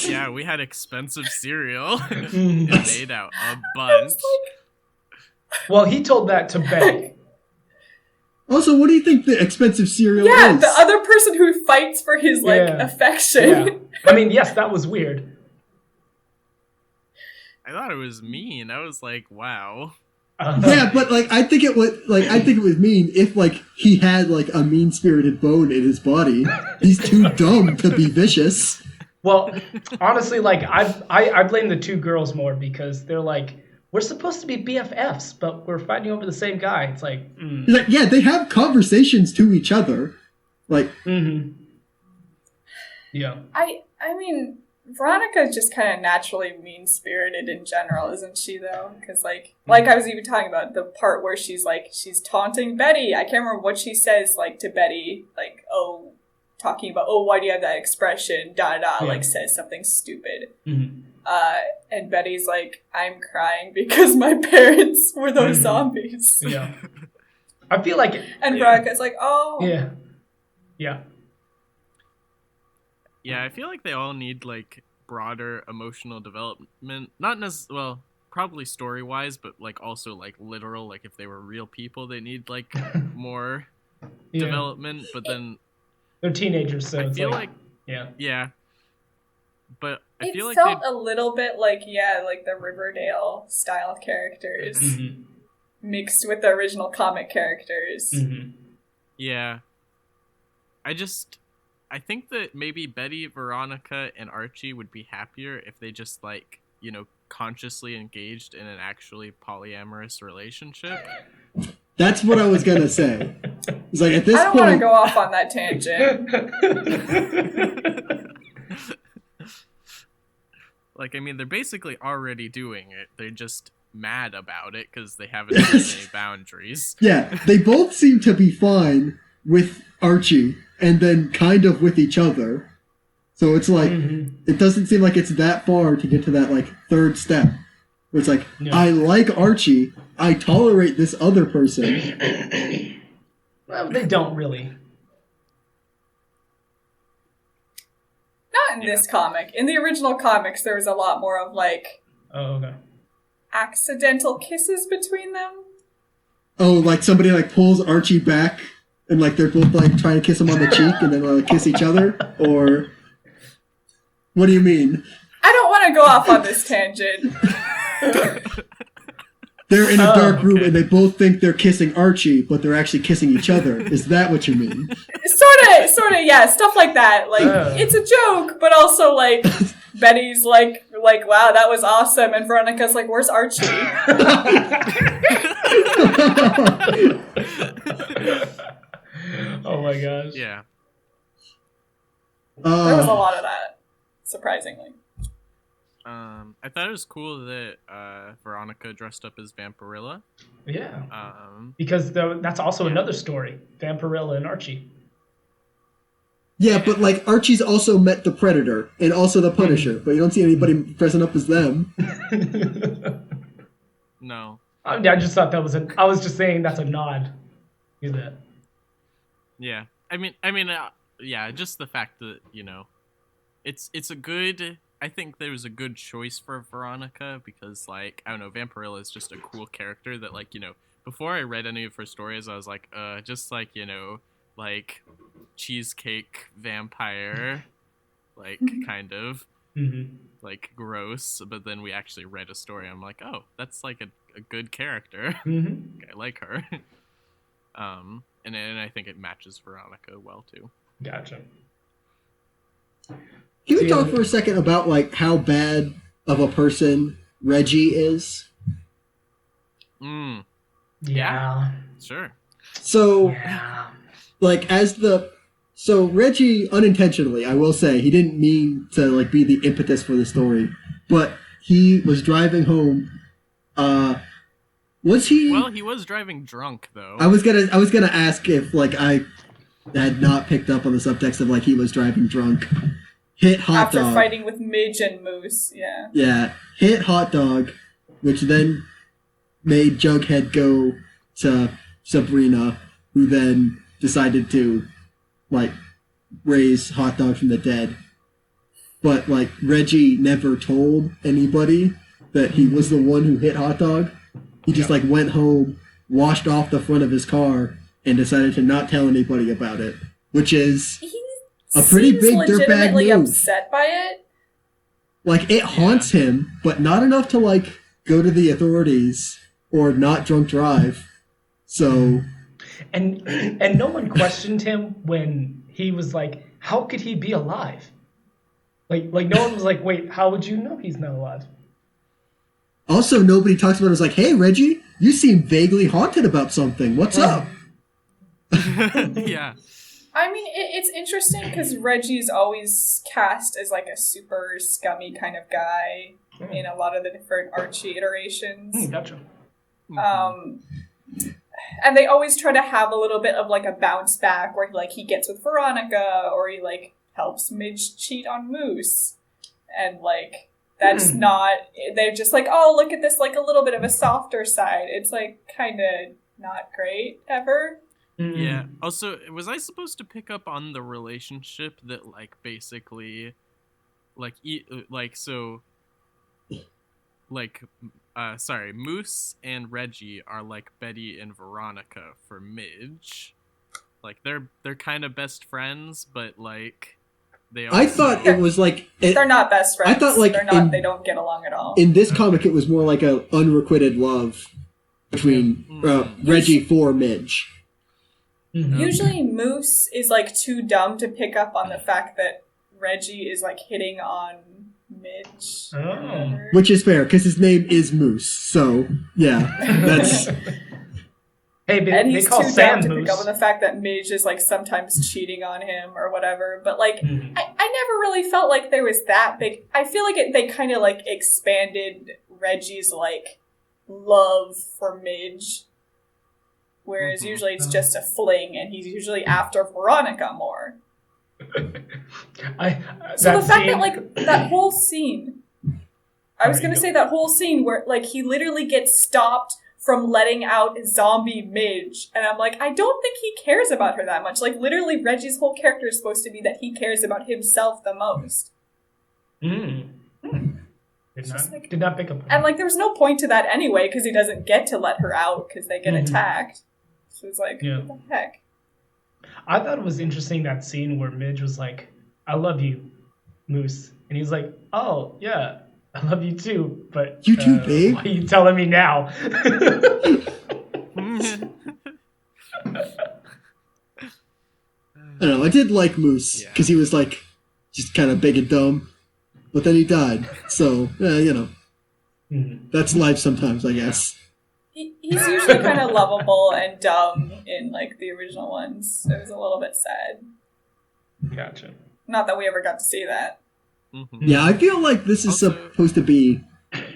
Yeah, we had expensive cereal. It made out a bunch. Well, he told that to Betty. Also, what do you think the expensive cereal Yeah, is? the other person who fights for his like Yeah. affection. Yeah. I mean, yes, that was weird. I thought it was mean. I was like, wow. Yeah, but like I think it was mean if like he had like a mean-spirited bone in his body. He's too dumb to be vicious. Well, honestly, like I blame the two girls more because they're like we're supposed to be BFFs, but we're fighting over the same guy. It's like, He's like, yeah, they have conversations to each other. Like, yeah. I mean, Veronica is just kind of naturally mean-spirited in general, isn't she, though? Because, like I was even talking about the part where she's taunting Betty. I can't remember what she says, like, to Betty, like, talking about, why do you have that expression, like, says something stupid. And Betty's like, I'm crying because my parents were those zombies. Yeah. I feel like... And Veronica's like, oh. Yeah. Yeah. Yeah, I feel like they all need, like, broader emotional development. Not necessarily, well, probably story-wise, but, like, also, like, literal. Like, if they were real people, they need, like, more development. But then... They're teenagers, so I it's feel like... Yeah. Yeah. But I feel like it felt a little bit like, like the Riverdale style characters mixed with the original comic characters. Yeah. I think that maybe Betty, Veronica, and Archie would be happier if they just, like, you know, consciously engaged in an actually polyamorous relationship. that's what I was gonna say. It's like, at this point... I don't want to go off on that tangent. Like, I mean, they're basically already doing it. They're just mad about it because they haven't set any boundaries. Yeah, they both seem to be fine with Archie and then kind of with each other. So it's like, it doesn't seem like it's that far to get to that, like, third step. Where it's like, I like Archie, I tolerate this other person. Well, they don't really. Not in this comic. In the original comics, there was a lot more of, like... Oh, okay. Accidental kisses between them. Oh, like somebody, like, pulls Archie back and, like, they're both, like, trying to kiss him on the cheek and then, like, kiss each other? Or... What do you mean? I don't want to go off on this tangent. They're in a dark room and they both think they're kissing Archie, but they're actually kissing each other. Is that what you mean? Sort of, yeah, stuff like that. Like, it's a joke, but also, like, Betty's like, wow, that was awesome, and Veronica's like, where's Archie? Oh my gosh. Yeah. There was a lot of that, surprisingly. I thought it was cool that Veronica dressed up as Vampirilla. Yeah. Because that's also another story. Vampirilla and Archie. Yeah, but, like, Archie's also met the Predator and also the Punisher, but you don't see anybody dressing up as them. No. I just thought that was I was just saying that's a nod. Do that. Yeah. I mean, yeah, just the fact that, you know, it's a good... I think there was a good choice for Veronica because, like, I don't know, Vampirilla is just a cool character that, like, you know, before I read any of her stories, I was like, just like, you know, like, cheesecake vampire, like, kind of, like, gross. But then we actually read a story. I'm like, oh, that's, like, a good character. I like her. And I think it matches Veronica well, too. Gotcha. Can we talk for a second about, like, how bad of a person Reggie is? Yeah. Sure. So, like, so Reggie, unintentionally, I will say, he didn't mean to, like, be the impetus for the story, but he was driving home, was he? Well, he was driving drunk, though. I was gonna ask if, like, I had not picked up on the subtext of, like, he was driving drunk. Hit hot dog. After fighting with Midge and Moose, yeah. Yeah, hit hot dog, which then made Jughead go to Sabrina, who then decided to, like, raise hot dog from the dead. But, like, Reggie never told anybody that he was the one who hit hot dog. He just, like, went home, washed off the front of his car, and decided to not tell anybody about it, which is... a pretty big dirtbag move. Upset by it. Like, it haunts him, but not enough to, like, go to the authorities or not drunk drive. So, and no one questioned him when he was like, "How could he be alive?" Like no one was like, "Wait, how would you know he's not alive?" Also, nobody talks about it. It's like, hey, Reggie, you seem vaguely haunted about something. What's up? Yeah. I mean, it's interesting because Reggie's always cast as like a super scummy kind of guy in a lot of the different Archie iterations. Gotcha. And they always try to have a little bit of like a bounce back where like he gets with Veronica or he like helps Midge cheat on Moose. And like that's not, they're just like, oh, look at this, like a little bit of a softer side. It's like kind of not great ever. Yeah. Also, was I supposed to pick up on the relationship that like basically like Moose and Reggie are like Betty and Veronica for Midge. Like they're kind of best friends, but like they are. I thought it was like they're not best friends. I thought like they don't get along at all. In this comic, it was more like a unrequited love between Reggie for Midge. Usually Moose is like too dumb to pick up on the fact that Reggie is like hitting on Midge. Oh. Which is fair, because his name is Moose, so yeah, that's... Hey, and they he's call too Sam dumb to Moose. pick up on the fact that Midge is like sometimes cheating on him or whatever, but like, I never really felt like there was that big... I feel like they kind of like expanded Reggie's like love for Midge. Whereas usually it's just a fling, and he's usually after Veronica more. So the fact that, like, that whole scene... I was going to say that whole scene where, like, he literally gets stopped from letting out zombie Midge. And I'm like, I don't think he cares about her that much. Like, literally, Reggie's whole character is supposed to be that he cares about himself the most. Did not pick up on And, like, there was no point to that anyway, because he doesn't get to let her out, because they get attacked. So it's like, what the heck? I thought it was interesting, that scene where Midge was like, I love you, Moose. And he's like, oh, yeah, I love you too, but... You too, babe? Why are you telling me now? I don't know, I did like Moose, because he was like, just kind of big and dumb. But then he died, so, you know. That's life sometimes, I guess. He's usually kind of lovable and dumb in, like, the original ones. It was a little bit sad. Gotcha. Not that we ever got to see that. Yeah, I feel like this is supposed to be...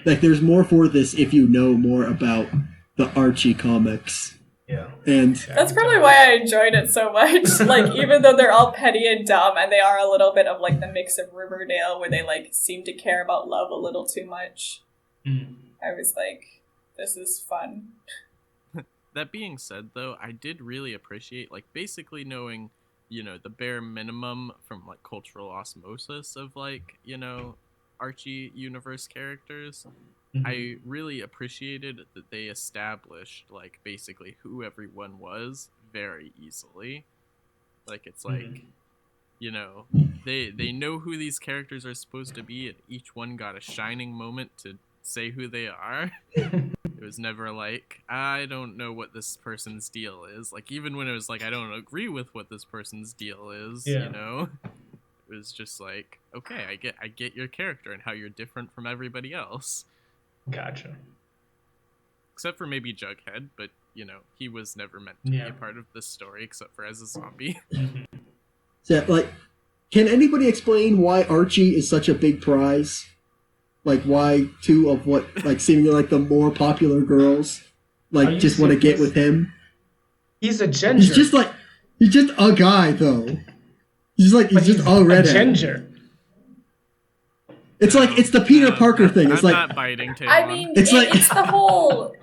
Like, there's more for this if you know more about the Archie comics. Yeah. And that's probably why I enjoyed it so much. Like, even though they're all petty and dumb, and they are a little bit of, like, the mix of Riverdale, where they, like, seem to care about love a little too much. I was like... This is fun. That being said, though, I did really appreciate, like, basically knowing, you know, the bare minimum from, like, cultural osmosis of, like, you know, Archie universe characters. I really appreciated that they established, like, basically who everyone was very easily. Like, it's like, you know, they know who these characters are supposed to be, and each one got a shining moment to say who they are. It was never like, I don't know what this person's deal is. Like, even when it was like, I don't agree with what this person's deal is, you know? It was just like, okay, I get your character and how you're different from everybody else. Gotcha. Except for maybe Jughead, but, you know, he was never meant to be a part of this story except for as a zombie. So, like, can anybody explain why Archie is such a big prize? Like, why two of what, like, seemingly like the more popular girls, like, just want to get with him? He's a ginger. He's just a guy, though. He's just all redhead. A ginger. It's like, it's the Peter Parker thing. It's I'm like, not biting, Taylor. I mean, it's the whole...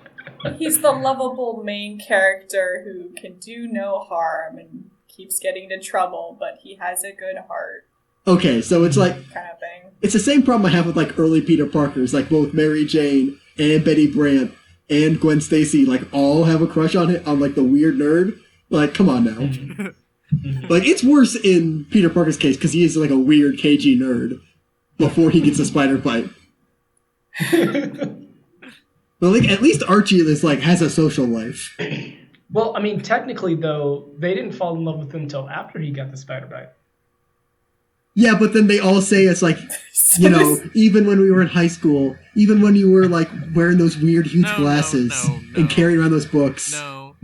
He's the lovable main character who can do no harm and keeps getting into trouble, but he has a good heart. Okay, so it's like... Kind of thing. It's the same problem I have with, like, early Peter Parkers. Like, both Mary Jane and Betty Brant and Gwen Stacy, like, all have a crush on it, on, like, the weird nerd. Like, come on now. Like, it's worse in Peter Parker's case, because he is, like, a weird, cagey nerd before he gets a spider bite. But, like, at least Archie is, like, has a social life. Well, I mean, technically, though, they didn't fall in love with him until after he got the spider bite. Yeah, but then they all say it's like, you know, even when we were in high school, even when you were like wearing those weird huge glasses and carrying around those books. No.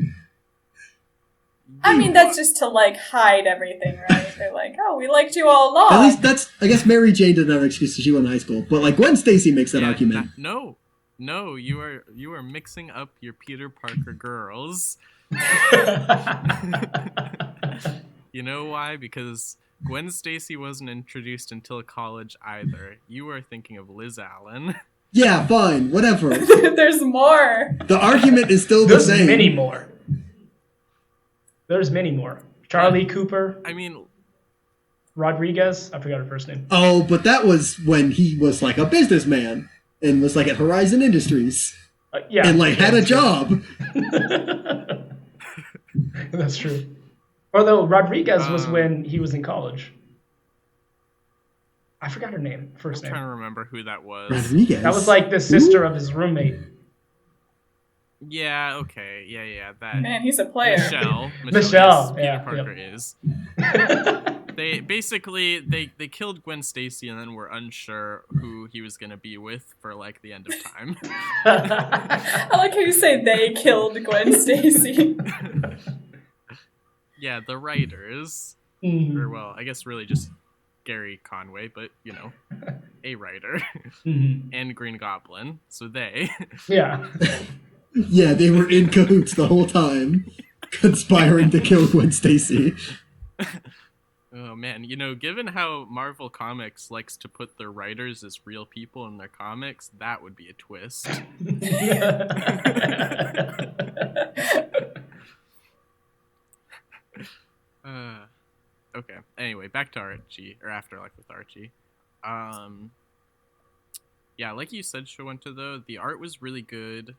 I mean, that's just to like hide everything, right? They're like, oh, we liked you all along. At least that's, I guess Mary Jane didn't have an excuse because she went to high school. But like Gwen Stacy makes that argument. No, you are mixing up your Peter Parker girls. You know why? Because Gwen Stacy wasn't introduced until college either. You are thinking of Liz Allen. Yeah, fine, whatever. There's more. The argument is still the same. There's many more. There's many more. Charlie Cooper. I mean, Rodriguez. I forgot her first name. Oh, but that was when he was like a businessman and was like at Horizon Industries. Yeah. And like had a job. That's true. Although Rodriguez was when he was in college. I forgot her name. First name. I'm trying to remember who that was. Rodriguez. That was like the sister of his roommate. Yeah, okay. Yeah, that. Man, he's a player. Michelle. Peter Yeah, Parker is. They basically they killed Gwen Stacy and then were unsure who he was gonna be with for like the end of time. I like how you say they killed Gwen Stacy. Yeah, the writers, or well, I guess really just Gary Conway, but you know, a writer, and Green Goblin. So they. Yeah. Yeah, they were in cahoots the whole time, conspiring to kill Gwen Stacy. Oh man, you know, given how Marvel Comics likes to put their writers as real people in their comics, that would be a twist. Okay. Anyway, back to Archie or Afterlife with Archie. Yeah, like you said, Shawenta, though, the art was really good.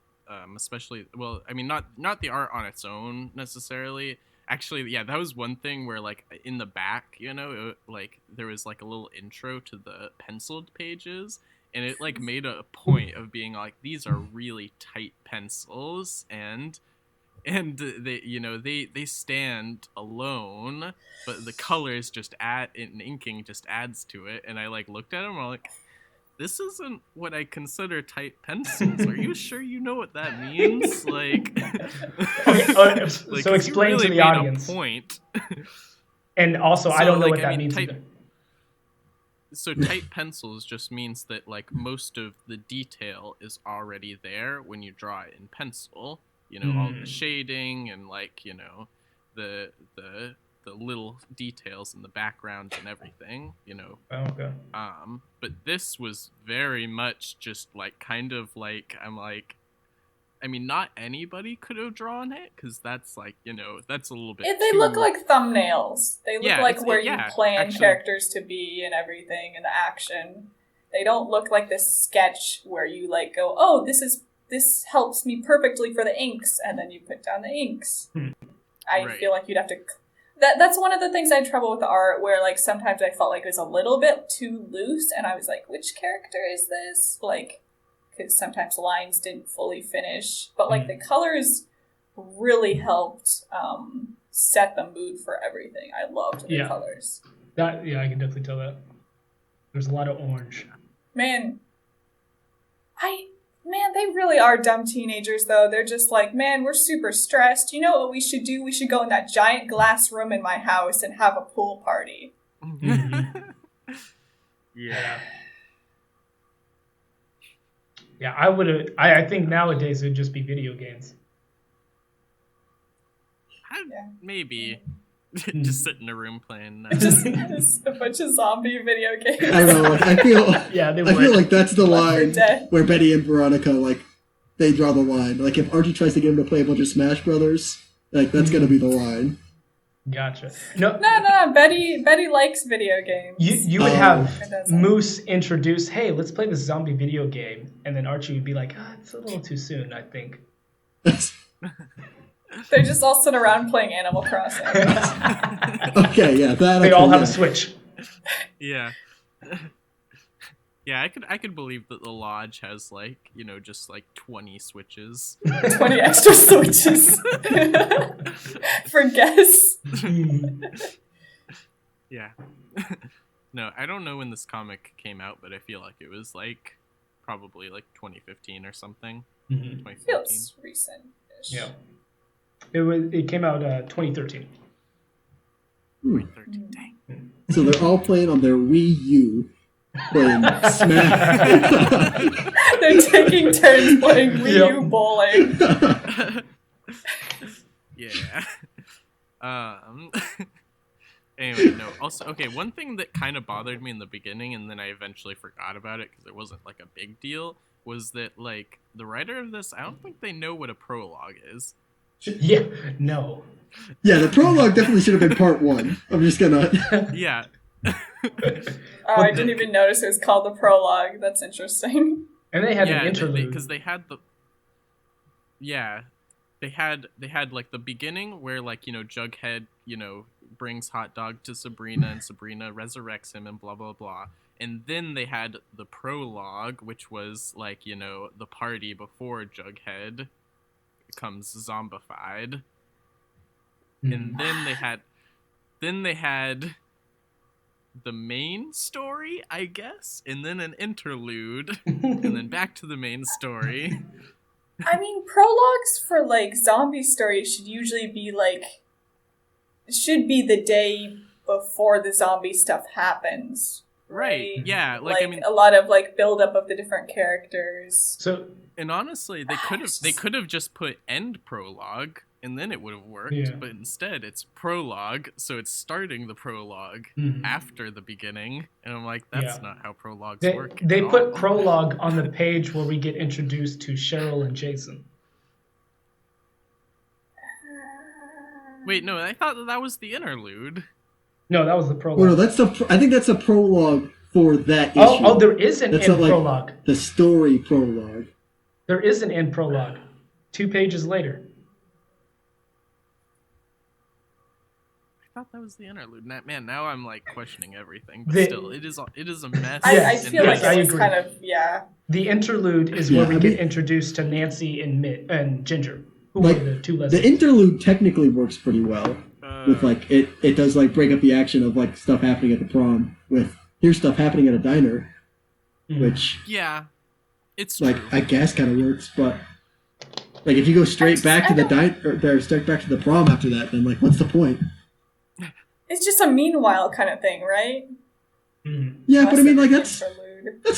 Especially, well, I mean, not the art on its own necessarily. Actually, yeah, that was one thing where, like, in the back, you know, like there was like a little intro to the penciled pages, and it like made a point of being like, these are really tight pencils, and they, you know, they stand alone, but the colors just add, and inking just adds to it. And I like looked at them, I'm like, this isn't what I consider tight pencils. Are you sure you know what that means? Like, like so explain really to the made audience. A point. And also, I don't know what that means either. So tight pencils just means that like most of the detail is already there when you draw it in pencil. You know, all the shading and like, you know, the little details in the background and everything, you know. Oh, okay. But this was very much just like kind of like, I'm like, I mean, not anybody could have drawn it, because that's like, you know, that's a little bit They look like thumbnails. They look like where you plan actually, characters to be and everything and the action. They don't look like this sketch where you like go, oh, this helps me perfectly for the inks, and then you put down the inks. I feel like you'd have to... That's one of the things I had trouble with the art, where like sometimes I felt like it was a little bit too loose, and I was like, which character is this? Like, because sometimes lines didn't fully finish. But like the colors really helped set the mood for everything. I loved the colors. I can definitely tell that. There's a lot of orange. Man, they really are dumb teenagers, though. They're just like, man, we're super stressed. You know what we should do? We should go in that giant glass room in my house and have a pool party. Yeah. Yeah, I would have. I think nowadays it would just be video games. Maybe. Just sit in a room playing. Just a bunch of zombie video games. I don't know. I feel like that's the line where Betty and Veronica, like, they draw the line. Like, if Archie tries to get him to play a bunch of Smash Brothers, like, that's gonna be the line. Gotcha. No. Betty likes video games. You would have Moose introduce, hey, let's play this zombie video game, and then Archie would be like, it's a little too soon, I think. They just all sit around playing Animal Crossing. Okay, yeah, they all have a Switch. Yeah. Yeah, I could believe that the lodge has like, you know, just like 20 switches. 20 extra switches. For guests. Yeah. No, I don't know when this comic came out, but I feel like it was like probably like 2015 or something. Mm-hmm. 2014. Feels recent-ish. Yeah. It came out 2013. 2013. Dang. So they're all playing on their Wii U, playing Smash. They're taking turns playing Wii U bowling. Yeah. Anyway, no. Also, okay, one thing that kind of bothered me in the beginning, and then I eventually forgot about it because it wasn't like a big deal, was that like the writer of this, I don't think they know what a prologue is. Yeah, no. Yeah, the prologue definitely should have been part 1. I'm just gonna. Yeah. Oh, I didn't even notice it was called the prologue. That's interesting. And they had an interlude. Because they had the. Yeah, they had like the beginning where like, you know, Jughead, you know, brings hot dog to Sabrina and Sabrina resurrects him and blah blah blah. And then they had the prologue, which was like, you know, the party before Jughead becomes zombified. And then they had the main story, I guess, and then an interlude, and then back to the main story. I mean, prologues for like zombie stories should usually be like the day before the zombie stuff happens. Right. Yeah. Like I mean, a lot of like build up of the different characters. So, and honestly, they could have just put end prologue and then it would have worked. Yeah. But instead, it's prologue, so it's starting the prologue after the beginning. And I'm like, that's not how prologues work. They put prologue on the page where we get introduced to Cheryl and Jason. Wait, no, I thought that was the interlude. No, that was the prologue. Well, no, I think that's a prologue for that issue. Oh, there is an that's end not, prologue. like, the story prologue. There is an end prologue. 2 pages later. I thought that was the interlude. Man, now I'm like questioning everything. But still, it is a mess. I feel like I it was agree. kind of, yeah. The interlude is where we get introduced to Nancy and Ginger, who Like, are the two lesbians. the interlude technically works pretty well. With like it does like break up the action of like stuff happening at the prom with here's stuff happening at a diner, which it's like true. I guess kind of works, but like if you go straight back to the diner or straight back to the prom after that, then like what's the point? It's just a meanwhile kind of thing, right? Yeah, but I mean like that's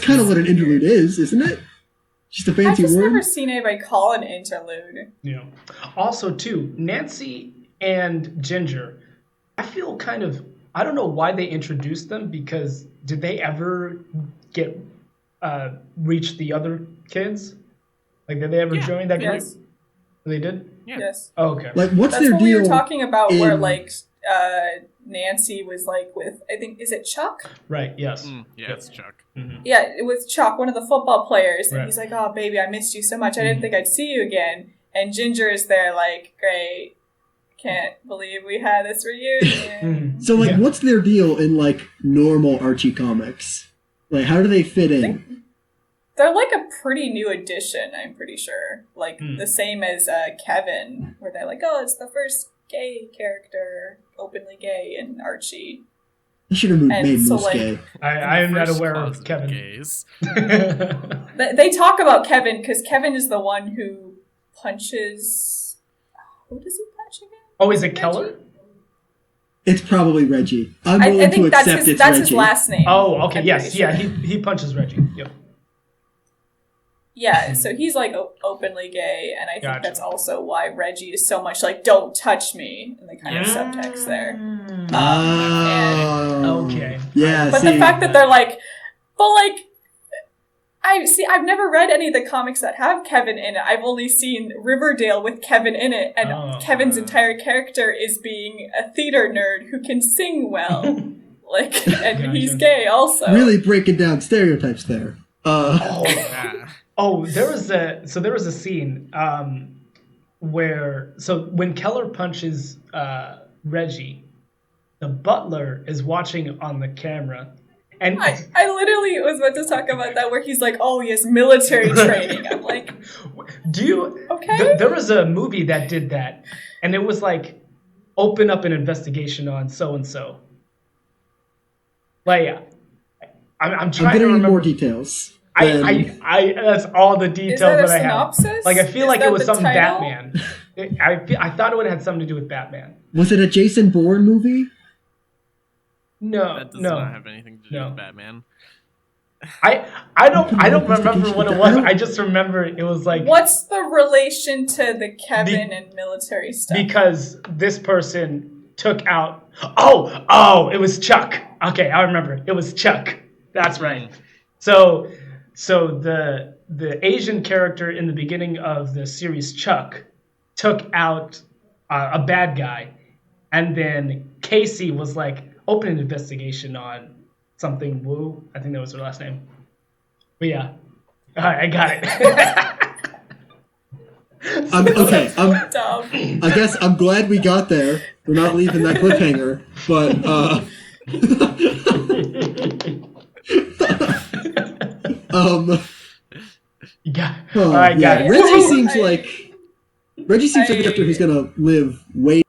kind of what an interlude is, isn't it? Just a fancy I've just word. never seen anybody call an interlude. Yeah. Also, too, Nancy and Ginger, I feel kind of, I don't know why they introduced them, because did they ever get reach the other kids? Like, did they ever join that group? Yes. They did? Yeah. Yes. Oh, okay. Like what's That's their what deal? we were talking about where in- like Nancy was like with, I think, is it Chuck? Right, yes. Yeah, it's Chuck. Mm-hmm. Yeah, with Chuck, one of the football players. And Right. he's like, oh, baby, I missed you so much. I didn't think I'd see you again. And Ginger is there like, great. Can't believe we had this reunion. So like what's their deal in like normal Archie comics? Like how do they fit in? They're like a pretty new addition, I'm pretty sure. Like the same as Kevin, where they're like, oh, it's the first gay character, openly gay in Archie. They should have made so, Moose like, gay. I am not First aware closet of Kevin. Gays. They talk about Kevin because Kevin is the one who punches. Who does he punch again? Oh, is it Keller? It's probably Reggie. I'm I willing to think accept that's it's his Reggie. last name. Oh, okay, I'm yes, pretty yeah, sure. he punches Reggie. Yep. Yeah, so he's like openly gay, and I think Gotcha. that's also why Reggie is so much like, don't touch me, and the kind of subtext there. Oh. Okay. Yeah, But see, the fact that they're like, but like, I've never read any of the comics that have Kevin in it. I've only seen Riverdale with Kevin in it, and Kevin's entire character is being a theater nerd who can sing well. Like, and he's gay also. really breaking down stereotypes there. There was a scene where when Keller punches Reggie, the butler is watching on the camera, and I literally was about to talk about that, where he's like, "Oh, he has military training." I'm like, do you? Okay. There was a movie that did that, and it was like, open up an investigation on so and so. Like, I'm I'm trying to gonna need remember more details. I that's all the details Is that a that I synopsis? have. Like, I feel Is like that it was the some title? Batman. I thought it would have had something to do with Batman. Was it a Jason Bourne movie? No, That does no, not have anything to do no. with Batman. I don't remember what it was. I just remember it was like What's the relation to the Kevin and military stuff? because this person took out. Oh, it was Chuck. Okay, I remember. It was Chuck. That's right. So the Asian character in the beginning of the series, Chuck, took out a bad guy, and then Casey was like, open an investigation on something Wu. I think that was her last name. But yeah, all right, I got it. Dumb. I guess I'm glad we got there. We're not leaving that cliffhanger, but Yeah. All right, got it. Reggie seems like the character who's gonna live way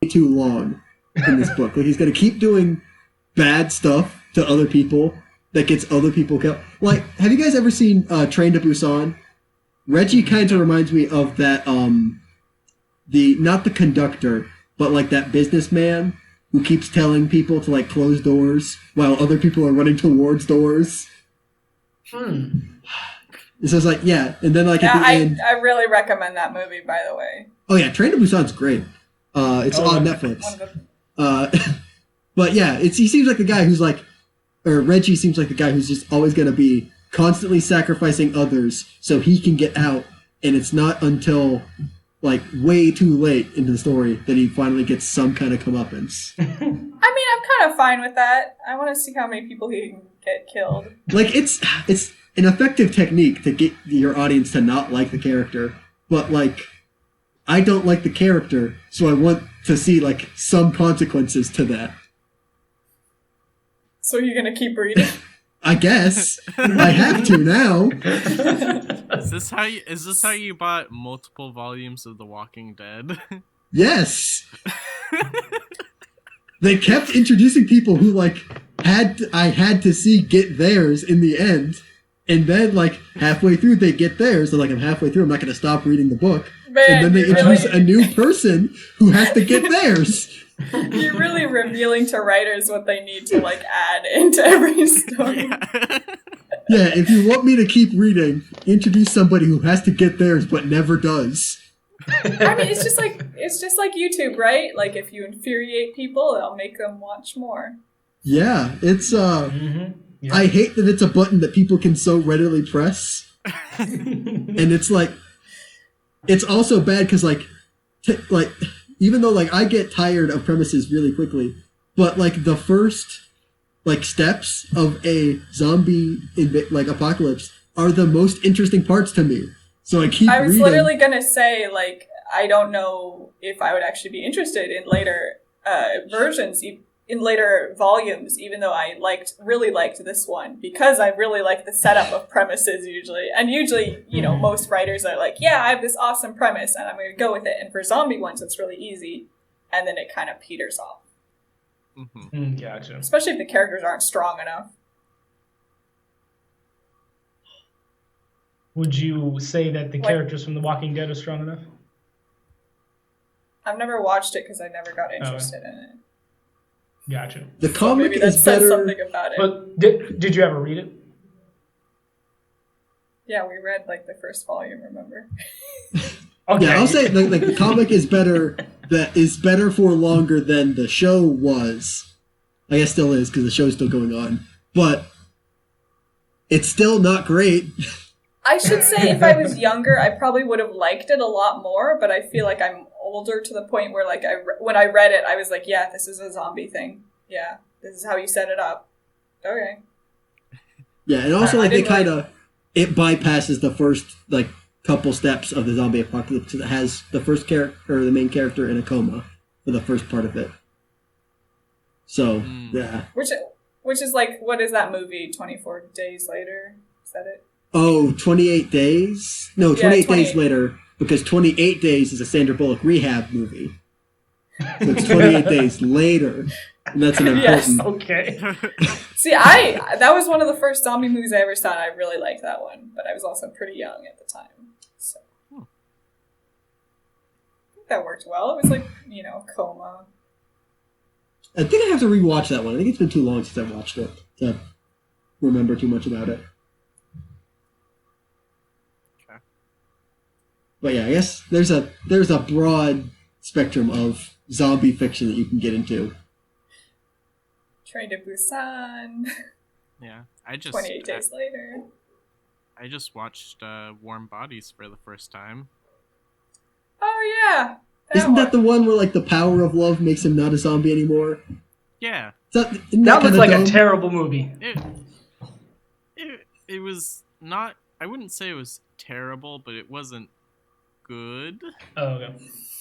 too long in this book. Like, he's gonna keep doing bad stuff to other people that gets other people killed. Like, have you guys ever seen Train to Busan? Reggie kind of reminds me of that not the conductor, but like that businessman who keeps telling people to like close doors while other people are running towards doors. So it's like, yeah, and then like at the end, I really recommend that movie, by the way. oh yeah, Train to Busan's great. It's on Netflix. But yeah, he seems like the guy who's like, or Reggie seems like the guy who's just always going to be constantly sacrificing others so he can get out, and it's not until like way too late into the story that he finally gets some kind of comeuppance. I mean, I'm kind of fine with that. I want to see how many people he can get killed. Like, it's an effective technique to get your audience to not like the character, but like, I don't like the character, so I want to see like some consequences to that. So you're gonna keep reading? I guess I have to now. Is this how you bought multiple volumes of The Walking Dead? Yes. They kept introducing people who like I had to see get theirs in the end, and then like halfway through they get theirs. They're like, I'm halfway through, I'm not going to stop reading the book. Man, and then they introduce a new person who has to get theirs. You're really revealing to writers what they need to like add into every story. Yeah, if you want me to keep reading, introduce somebody who has to get theirs but never does. I mean, it's just like YouTube, right? Like, if you infuriate people, it'll make them watch more. Yeah, it's Yeah. I hate that it's a button that people can so readily press. And it's like, it's also bad because like even though like I get tired of premises really quickly, but like the first like steps of a zombie like apocalypse are the most interesting parts to me. So I keep I was reading. literally gonna say, like, I don't know if I would actually be interested in later versions, in later volumes, even though I really liked this one, because I really like the setup of premises usually. And usually, you know, most writers are like, yeah, I have this awesome premise and I'm going to go with it. And for zombie ones, it's really easy. And then it kind of peters off. Gotcha. Especially if the characters aren't strong enough. Would you say that the characters from The Walking Dead are strong enough? I've never watched it because I never got interested in it. Gotcha. The comic maybe that is says better. something about it. But did you ever read it? Yeah, we read like the first volume, remember? Okay. Yeah, I'll say the comic is better. That is better for longer than the show was. I guess still is because the show's still going on, but it's still not great. I should say if I was younger, I probably would have liked it a lot more, but I feel like I'm older to the point where like when I read it, I was like, yeah, this is a zombie thing. Yeah, this is how you set it up. Okay. Yeah, and also like it bypasses the first like couple steps of the zombie apocalypse. It has the first character or the main character in a coma for the first part of it. So yeah. Which is like, what is that movie? 24 Days Later? Is that it? Oh, 28 Days? No, 28 Days Later, because 28 Days is a Sandra Bullock rehab movie. So it's 28 Days Later. And that's an Yes. important. Okay. See, that was one of the first zombie movies I ever saw, and I really liked that one. But I was also pretty young at the time, so I think that worked well. It was like, coma. I think I have to rewatch that one. I think it's been too long since I've watched it to remember too much about it. Okay. But yeah, I guess there's a broad spectrum of zombie fiction that you can get into. Train to Busan. Yeah, I just 28 Days Later. I just watched Warm Bodies for the first time. Oh yeah. Isn't that the one where like the power of love makes him not a zombie anymore? Yeah, Isn't That looks like dumb? a terrible movie. it was not. I wouldn't say it was terrible, but it wasn't good. Oh, okay.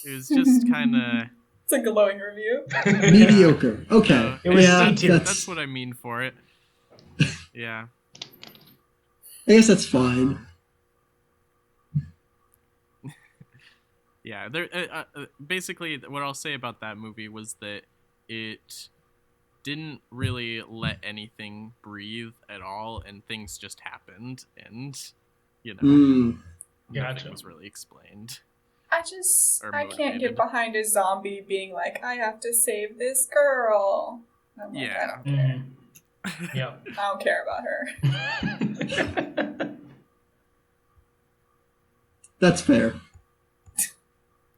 It was just kind of It's a glowing review. Mediocre. Okay. It was yeah, C tier. that's what I mean for it. Yeah. I guess that's fine. Yeah, there. Basically, what I'll say about that movie was that it didn't really let anything breathe at all, and things just happened, and nothing Gotcha. was really explained. I can't get motivated. behind a zombie being like, I have to save this girl. I'm like, Yeah. I don't care. Yeah. I don't care about her. That's fair.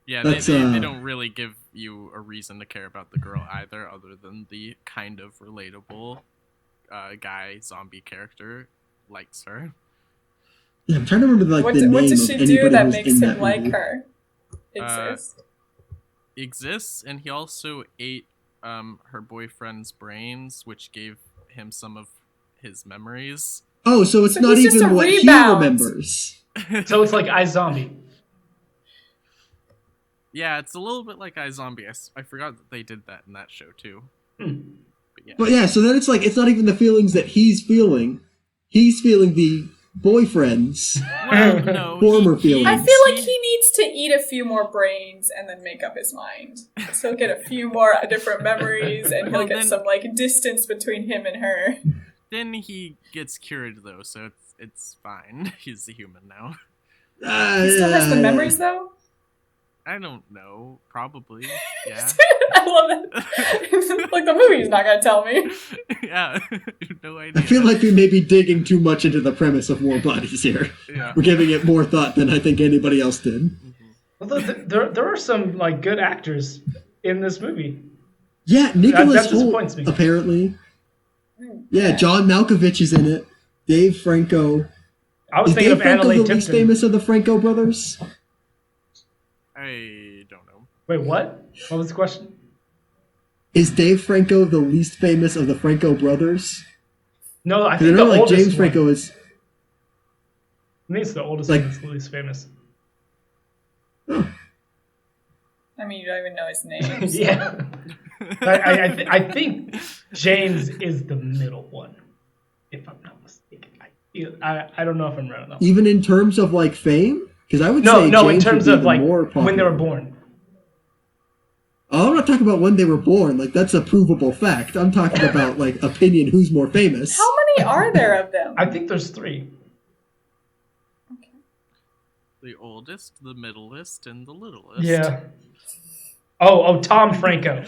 Yeah, That's, they don't really give you a reason to care about the girl either, other than the kind of relatable guy zombie character likes her. Yeah, I'm trying to remember What the name does of she do anybody that who's makes in him that like movie. her? Exist. Exists, and he also ate her boyfriend's brains, which gave him some of his memories. Oh, so it's So not he's just even a what rebound. he remembers. So it's like iZombie. Yeah, it's a little bit like iZombie. I forgot that they did that in that show too. Hmm. But yeah. But yeah, so then it's like it's not even the feelings that he's feeling. He's feeling the boyfriend's Well, no, former feelings. I feel like he needs to eat a few more brains and then make up his mind. So he'll get a few more different memories and he'll Well, get then- some distance between him and her. Then he gets cured though, so it's fine. He's a human now. He still has the memories though? I don't know. Probably. Yeah. I love it. Like the movie's not gonna tell me. Yeah. No idea. I feel like we may be digging too much into the premise of More Bodies here. Yeah. We're giving it more thought than I think anybody else did. Although there are some good actors in this movie. Yeah, Nicholas that Hoult, disappoints me. apparently. Yeah, John Malkovich is in it. Dave Franco. I was Is thinking Dave of Franco Annalee the least Tipton. famous of the Franco brothers? I don't know. Wait, what? What was the question? Is Dave Franco the least famous of the Franco brothers? No, I 'Cause think I know the like oldest James Franco one. is. I think it's the oldest Like- one that's the least famous. Oh, I mean, you don't even know his name. so- Yeah. I think James is the middle one, if I'm not mistaken. I don't know if I'm right on that. even in terms of like fame, because I would No, say no, in James would terms be of even like more when they were popular. born. Oh, I'm not talking about when they were born. Like that's a provable fact. I'm talking about like opinion. Who's more famous? How many are there of them? I think there's 3. The oldest, the middlest, and the littlest. Yeah. Oh, Tom Franco.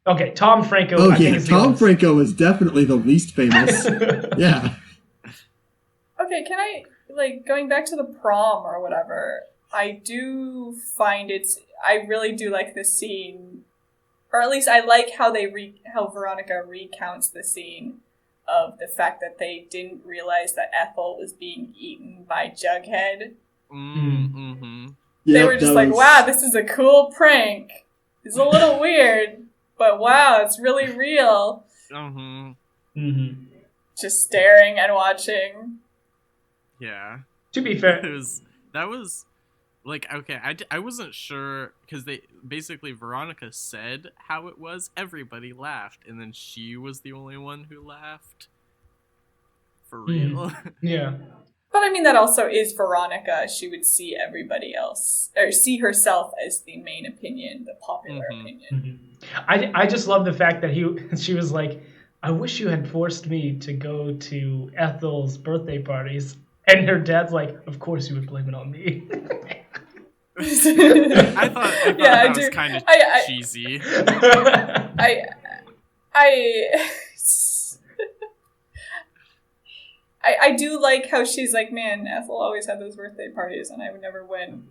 Okay, Tom Franco. Oh I think yeah, is the Tom oldest. Franco is definitely the least famous. Yeah. Okay, can I, going back to the prom or whatever, I do find I really do like this scene, or at least I like how how Veronica recounts the scene of the fact that they didn't realize that Ethel was being eaten by Jughead. Mm-hmm. They Yep, were just that like, was- wow, this is a cool prank. It's a little weird, but wow, it's really real. Mm-hmm. Mm-hmm. Just staring and watching. Yeah. To be fair, That was like, okay, I wasn't sure because they basically Veronica said how it was. Everybody laughed, and then she was the only one who laughed. For real. yeah. But I mean, that also is Veronica. She would see everybody else, or see herself as the main opinion, the popular opinion. I just love the fact that she was like, I wish you had forced me to go to Ethel's birthday parties. And her dad's like, of course you would blame it on me. I thought that was kind of cheesy. I do like how she's like, man, Ethel always had those birthday parties and I would never win.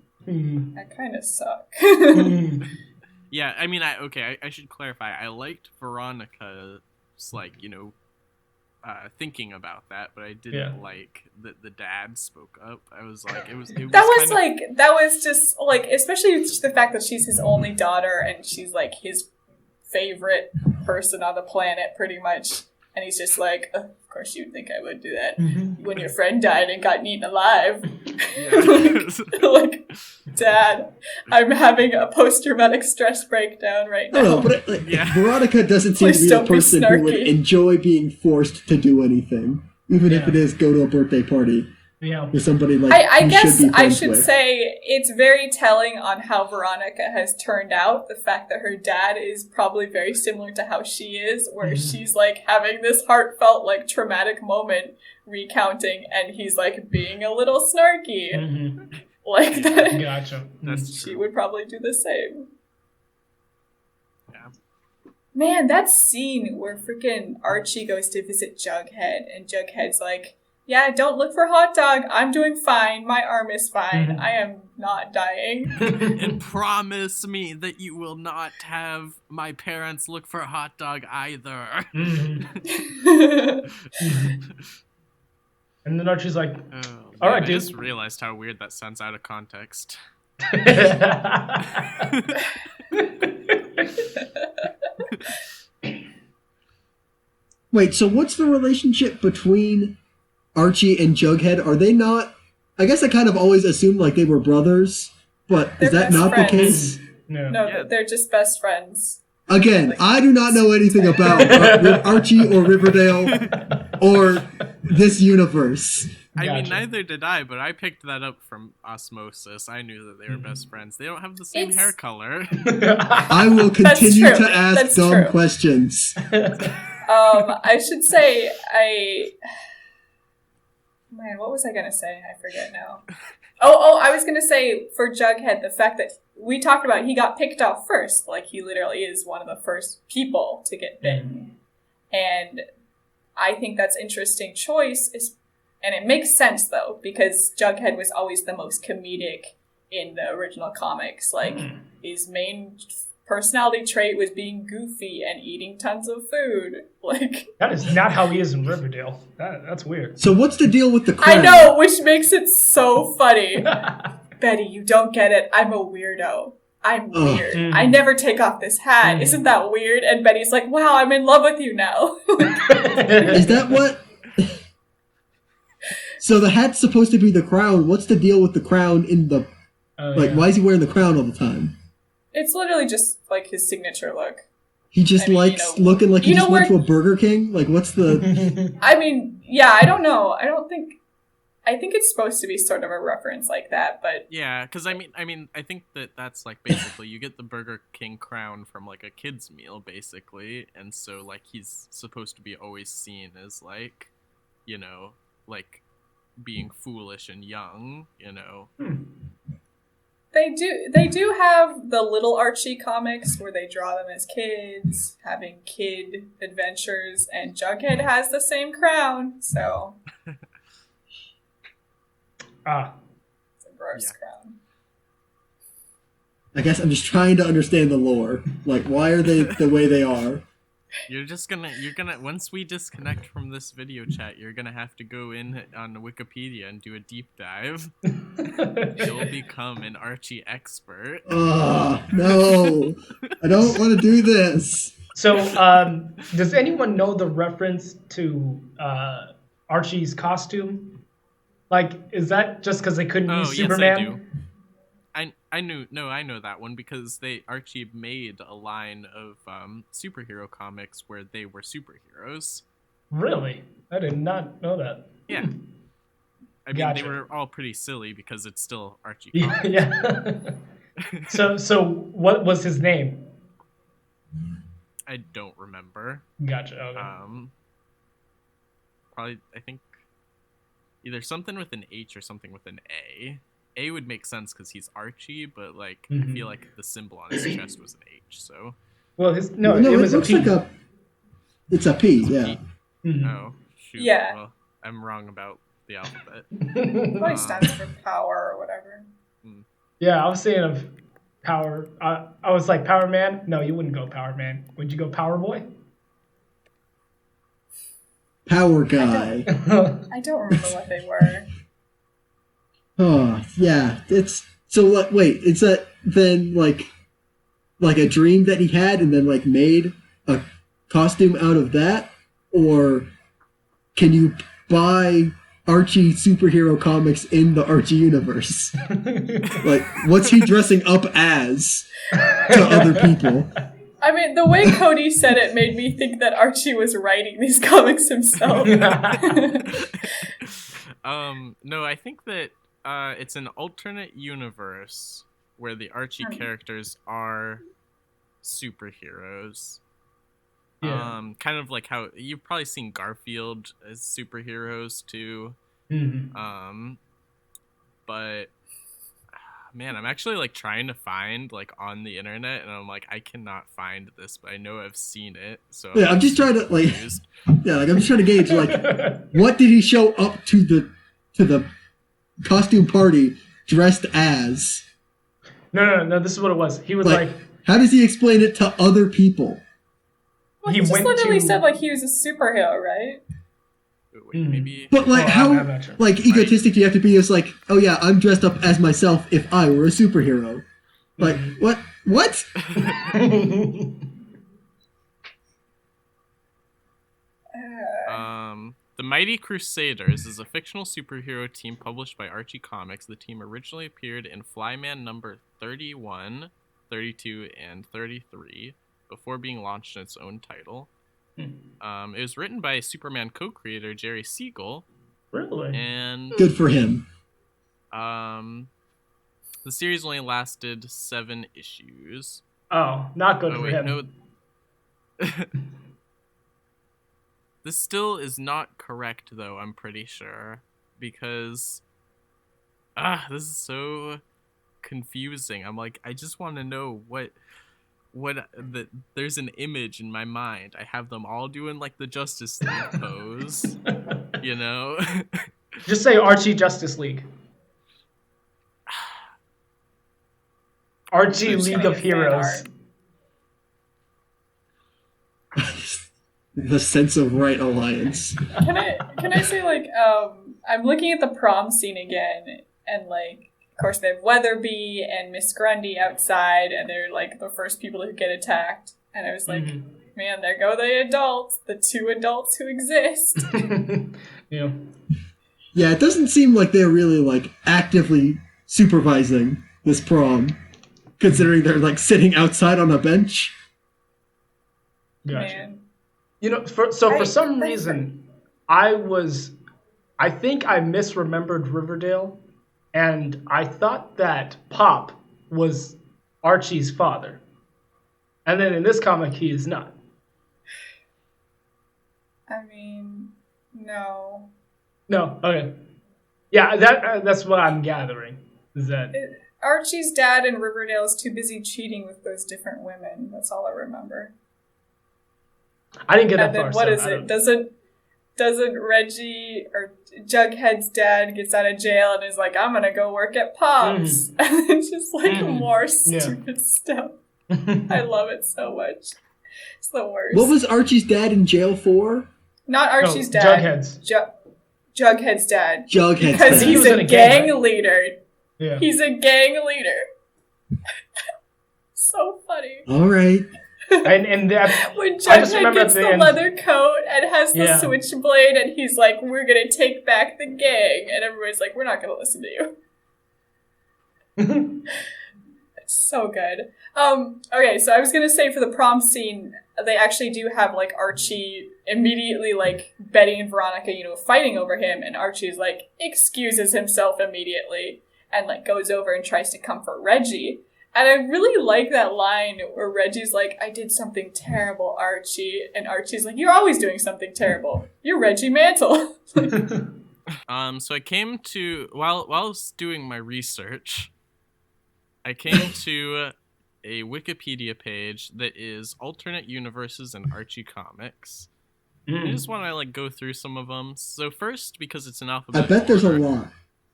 That kind of suck. Yeah, I mean, I should clarify. I liked Veronica's, like, thinking about that, but I didn't like that the dad spoke up. I was like, it was that was just like, especially the fact that she's his only daughter and she's like his favorite person on the planet, pretty much. And he's just like, of course you'd think I would do that when your friend died and got eaten alive. like, Dad, I'm having a post-traumatic stress breakdown right now. No, but Veronica doesn't seem to be the person who would enjoy being forced to do anything, even if it is go to a birthday party. Yeah. With somebody like I guess I should say it's very telling on how Veronica has turned out. The fact that her dad is probably very similar to how she is, where she's like having this heartfelt, like traumatic moment recounting, and he's like being a little snarky. Like that. Gotcha. She would probably do the same. Yeah. Man, that scene where freaking Archie goes to visit Jughead, and Jughead's like, yeah, don't look for hot dog. I'm doing fine. My arm is fine. I am not dying. And promise me that you will not have my parents look for hot dog either. And then Archie's like, all right, dude. I just realized how weird that sounds out of context. Wait, so what's the relationship between Archie and Jughead? Are they not... I guess I kind of always assumed like they were brothers, but is that not the case? No, they're just best friends. Again, I do not know anything about Archie or Riverdale or this universe. I mean, neither did I, but I picked that up from osmosis. I knew that they were best friends. They don't have the same hair color. I will continue to ask dumb questions. I should say, Man, what was I going to say? I forget now. I was going to say, for Jughead, the fact that we talked about he got picked off first. Like, he literally is one of the first people to get bitten. And I think that's interesting choice. And it makes sense, though, because Jughead was always the most comedic in the original comics. Like, his main personality trait was being goofy and eating tons of food. Like, that is not how he is in Riverdale. That's weird. So what's the deal with the crown? I know, which makes it so funny. Betty, you don't get it. I'm a weirdo. I'm weird. I never take off this hat. Isn't that weird? And Betty's like, wow, I'm in love with you now. Is that what... So the hat's supposed to be the crown. What's the deal with the crown in the... why is he wearing the crown all the time? It's literally just, like, his signature look. He just likes looking like he just went to a Burger King? Like, what's the... I mean, yeah, I don't know. I think it's supposed to be sort of a reference like that, but... Yeah, because I think that's, like, basically, you get the Burger King crown from, like, a kid's meal, basically, and so, like, he's supposed to be always seen as, like, like, being foolish and young, They do have the little Archie comics where they draw them as kids, having kid adventures, and Jughead has the same crown, so... It's a gross crown. I guess I'm just trying to understand the lore. Like, why are they the way they are? You're gonna once we disconnect from this video chat, you're gonna have to go in on Wikipedia and do a deep dive. You'll become an Archie expert. No, I don't want to do this. So, does anyone know the reference to Archie's costume? Like, is that just because they couldn't use Superman? Yes, I do. I know that one because Archie made a line of superhero comics where they were superheroes. Really? I did not know that. Yeah. I mean, Gotcha. they were all pretty silly because it's still Archie Yeah. Comics. Yeah. So what was his name? I don't remember. Gotcha. Okay. Probably, I think either something with an H or something with an A. A would make sense because he's Archie, but like I feel like the symbol on his chest was an H. So Well, it it was a looks P. like it's a P, yeah. Oh shoot! Yeah. Well, I'm wrong about the alphabet. Probably stands for power or whatever. Yeah, I was saying of Power. I was like Power Man. No, you wouldn't go Power Man. Would you go Power Boy? Power guy. I don't remember what they were. Oh, yeah. It's so like wait, is that then like a dream that he had and then like made a costume out of that? Or can you buy Archie superhero comics in the Archie universe? Like, what's he dressing up as to other people? I mean, the way Cody said it made me think that Archie was writing these comics himself. No, I think that it's an alternate universe where the Archie characters are superheroes. Yeah. Kind of like how you've probably seen Garfield as superheroes too. But man, I'm actually like trying to find like on the internet, and I'm like, I cannot find this, but I know I've seen it. So Yeah, I'm just trying to like, yeah, like I'm just trying to gauge like, what did he show up to the costume party dressed as? No. This is what it was. He was like how does he explain it to other people? Well, he just literally said like he was a superhero, right? Wait, maybe. But like, I'm not sure. like egotistic do you have to be? It's like, oh yeah, I'm dressed up as myself if I were a superhero. Like, what? What? The Mighty Crusaders is a fictional superhero team published by Archie Comics. The team originally appeared in Flyman number 31, 32, and 33 before being launched in its own title. It was written by Superman co-creator Jerry Siegel. Really? And good for him. The series only lasted 7 issues. Oh, not good for him. No. This still is not correct, though, I'm pretty sure. Because, this is so confusing. I'm like, I just want to know there's an image in my mind. I have them all doing, like, the Justice League pose, you know? Just say Archie Justice League. Archie League of Heroes. The sense of right alliance. Can I say like I'm looking at the prom scene again, and like of course they have Weatherby and Miss Grundy outside, and they're like the first people who get attacked, and I was like, man, there go the adults, the 2 adults who exist. Yeah. Yeah, it doesn't seem like they're really like actively supervising this prom, considering they're like sitting outside on a bench. Gotcha. Man. You know, for some reason, I think I misremembered Riverdale, and I thought that Pop was Archie's father. And then in this comic, he is not. I mean, no. No, okay. Yeah, that's what I'm gathering. Is that Archie's dad in Riverdale is too busy cheating with those different women. That's all I remember. I didn't get that and then far. what so is it? Doesn't Reggie or Jughead's dad gets out of jail and is like, I'm gonna go work at Pop's, and it's just like more stupid stuff. I love it so much. It's the worst. What was Archie's dad in jail for? Not Archie's dad. Jughead's. Jughead's dad. Jughead's because dad. he's a gang leader. Yeah. He's a gang leader. So funny. All right. And when Jughead gets the leather coat and has the switchblade, and he's like, "We're gonna take back the gang," and everybody's like, "We're not gonna listen to you." It's So good. Okay, so I was gonna say for the prom scene, they actually do have like Archie immediately like Betty and Veronica, fighting over him, and Archie's like excuses himself immediately and like goes over and tries to comfort Reggie. And I really like that line where Reggie's like, I did something terrible, Archie. And Archie's like, you're always doing something terrible. You're Reggie Mantle. So I came to, while I was doing my research, I came to a Wikipedia page that is alternate universes in Archie Comics. I just want to like go through some of them. So first, because it's an I alphabetical bet there's a order, lot.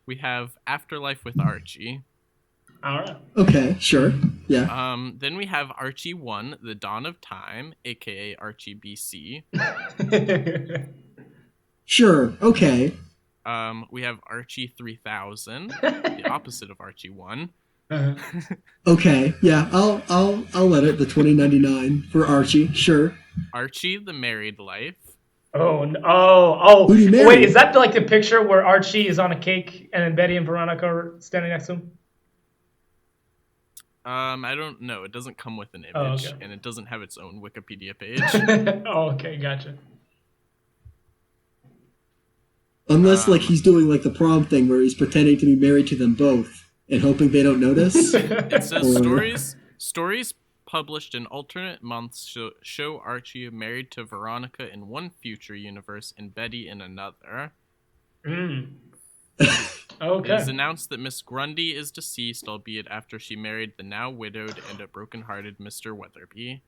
we have Afterlife with Archie. All right. Okay, sure. Yeah. Then we have Archie 1, The Dawn of Time, aka Archie BC. Sure. Okay. We have Archie 3000, the opposite of Archie 1. Okay. Yeah. I'll let it. The 2099 for Archie. Sure. Archie the Married Life. Oh. Who do you marry? Wait, is that like the picture where Archie is on a cake and then Betty and Veronica are standing next to him? I don't know. It doesn't come with an image, okay. and it doesn't have its own Wikipedia page. Okay, gotcha. Unless like he's doing like the prom thing where he's pretending to be married to them both and hoping they don't notice. It says Or- stories published in alternate months show Archie married to Veronica in one future universe and Betty in another. Okay. It is announced that Miss Grundy is deceased, albeit after she married the now widowed and a broken-hearted Mr. Weatherby.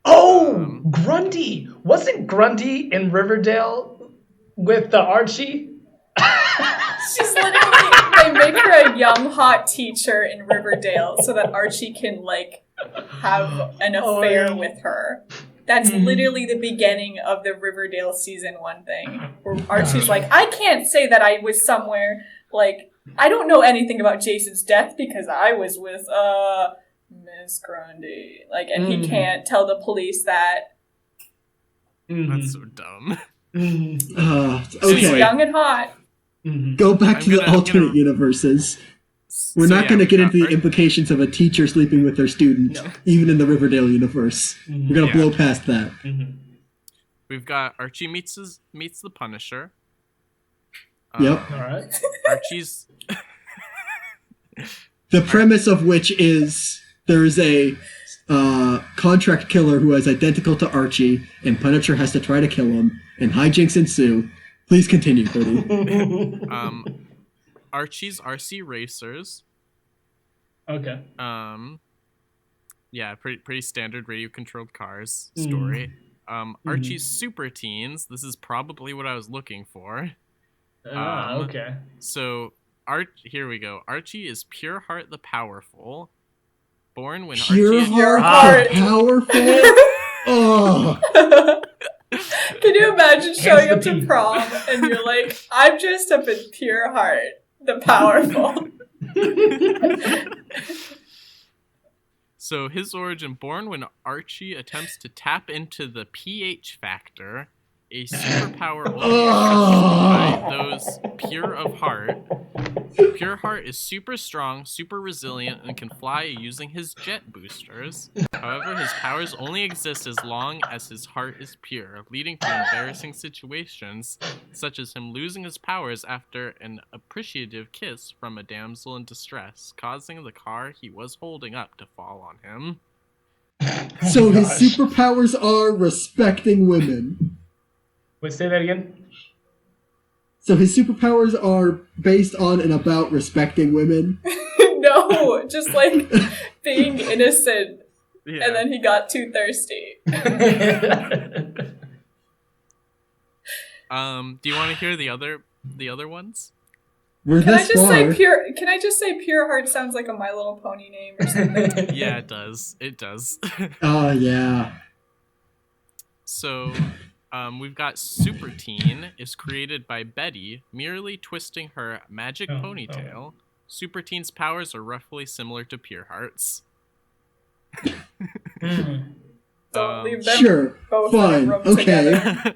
Oh, Grundy! Wasn't Grundy in Riverdale with the Archie? She's literally, they make her a young, hot teacher in Riverdale so that Archie can, like, have an affair with her. That's literally the beginning of the Riverdale season 1 thing. Where Archie's like, I can't say that I was somewhere, like, I don't know anything about Jason's death because I was with, Miss Grundy. Like, and he can't tell the police that. That's so dumb. She's Okay. young and hot. Go back to the I'm alternate gonna- universes. We're not going to get into the implications of a teacher sleeping with their student, even in the Riverdale universe. We're going to blow past that. We've got Archie meets the Punisher. Yep. All right. Archie's... The premise of which is there is a contract killer who is identical to Archie, and Punisher has to try to kill him, and hijinks ensue. Please continue, Cody. Archie's RC Racers. Okay. Yeah, pretty standard radio-controlled cars story. Archie's Super Teens. This is probably what I was looking for. Okay. So, here we go. Archie is Pure Heart the Powerful. Born when Pure Archie... heart, powerful. Oh. Can you imagine showing up the to P. prom and you're like, I'm dressed up in Pure Heart, the powerful. So his origin, born when Archie attempts to tap into the pH factor, a superpower only possessed by those pure of heart. Pure Heart is super strong, super resilient, and can fly using his jet boosters. However, his powers only exist as long as his heart is pure, leading to embarrassing situations, such as him losing his powers after an appreciative kiss from a damsel in distress, causing the car he was holding up to fall on him. So his superpowers are respecting women. Wait, say that again? So his superpowers are based on and about respecting women. No, just like being innocent. Yeah. And then he got too thirsty. Do you want to hear the other ones? We're Can I this just far. say pure? Can I just say Pure Heart sounds like a My Little Pony name or something? Yeah, it does. It does. Oh, yeah. So, we've got Super Teen is created by Betty merely twisting her magic ponytail. Super Teen's powers are roughly similar to Pure Heart's. Don't leave them Sure. both in a Fine. room Okay. together.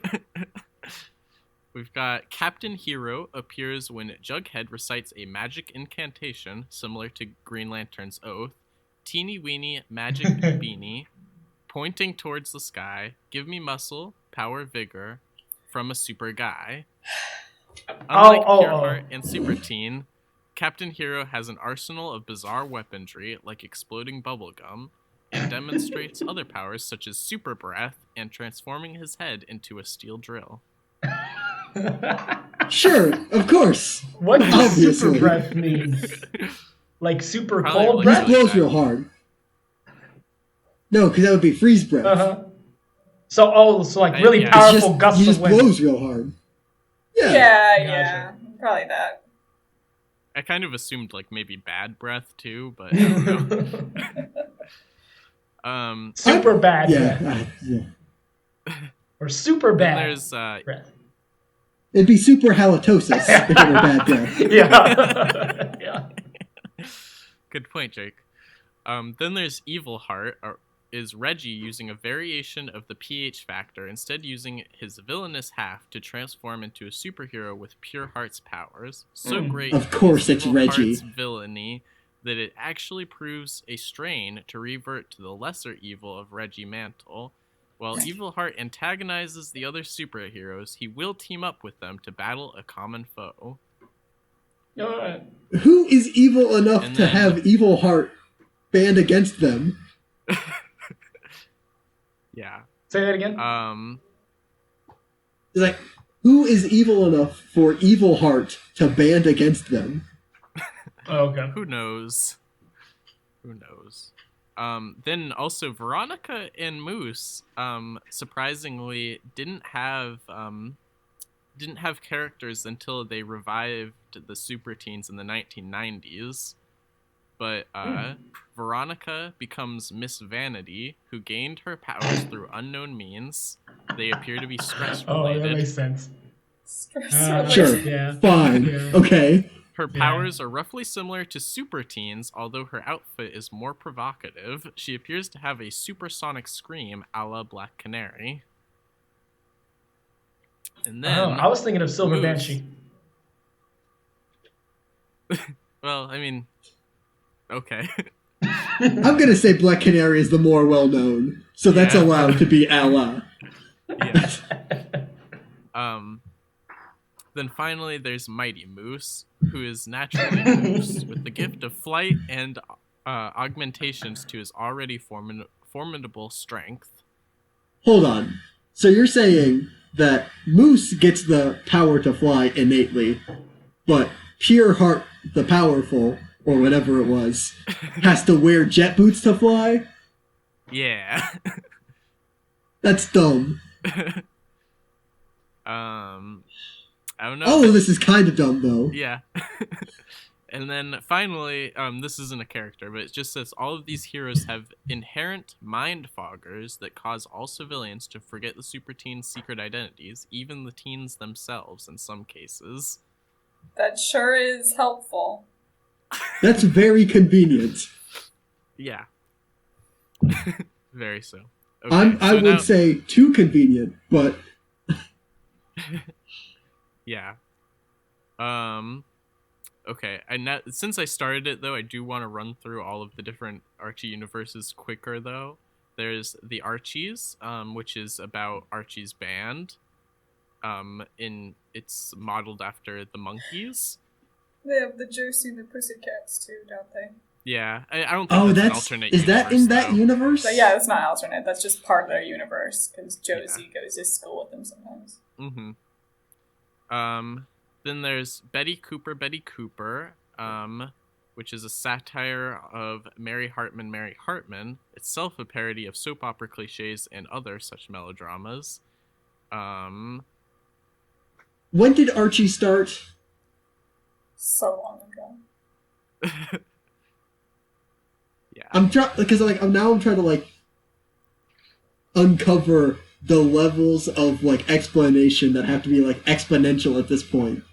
We've got Captain Hero appears when Jughead recites a magic incantation similar to Green Lantern's oath. teeny weeny magic beanie, pointing towards the sky, give me muscle, power, vigor, from a super guy. Unlike Pureheart and Super Teen, Captain Hero has an arsenal of bizarre weaponry like exploding bubblegum, and demonstrates other powers such as super breath and transforming his head into a steel drill. Sure, of course. What does Obviously. super breath mean? Like super Probably cold like breath? This blows real hard. No, because that would be freeze breath. Uh-huh. So like really Yeah. powerful gusts He just of wind. blows real hard. Yeah. Yeah, probably that. I kind of assumed like maybe bad breath too, but I don't know. Super bad Yeah. breath. Yeah. Or super Then bad there's breath. It'd be super halitosis if it were bad breath. Yeah. Yeah. good point, Jake. Then there's Evil Heart, is Reggie using a variation of the pH factor, instead using his villainous half to transform into a superhero with Pureheart's powers. So great Of course is it's Evil Reggie. Heart's villainy that it actually proves a strain to revert to the lesser evil of Reggie Mantle. While Evil Heart antagonizes the other superheroes, he will team up with them to battle a common foe. Alright. Who is evil enough And to then- have Evil Heart band against them? Yeah. Say that again? It's like, who is evil enough for Evil Heart to band against them? Oh, okay. Who knows? Who knows? Then also Veronica and Moose, surprisingly didn't have characters until they revived the Super Teens in the 1990s. But Veronica becomes Miss Vanity, who gained her powers through unknown means. They appear to be stress Oh, that related. makes sense. Stress Sure. related. Yeah. Fine. Yeah. Okay. Her powers are roughly similar to Super Teens, although her outfit is more provocative. She appears to have a supersonic scream a la Black Canary. And then, Oh, I was thinking of Silver Moose. Banshee. well, I mean, okay. I'm going to say Black Canary is the more well-known, so that's Yeah. allowed to be Allah. Yeah. Then finally, there's Mighty Moose, who is naturally Moose, with the gift of flight and augmentations to his already formidable strength. Hold on. So you're saying that Moose gets the power to fly innately, but Pureheart the Powerful, or whatever it was, has to wear jet boots to fly? Yeah. That's dumb. I don't know. All of this is kind of dumb, though. Yeah. And then finally, this isn't a character, but it just says all of these heroes have inherent mind foggers that cause all civilians to forget the super teens' secret identities, even the teens themselves in some cases. That sure is helpful. That's very convenient. Yeah. Very so. Okay, I would now- say too convenient, but Yeah. Okay. Since I started it though, I do want to run through all of the different Archie universes quicker though. There's the Archies, which is about Archie's band. It's modeled after the Monkees. They have the Josie and the Pussycats too, don't they? Yeah, I don't think that's an alternate is that universe, in that though. universe? But yeah, it's not alternate. That's just part of their universe because Josie goes to school with them sometimes. Mm-hmm. Then there's Betty Cooper, which is a satire of Mary Hartman, itself a parody of soap opera cliches and other such melodramas. When did Archie start? So long ago. Yeah. I'm trying because I'm trying to like uncover the levels of like explanation that have to be like exponential at this point.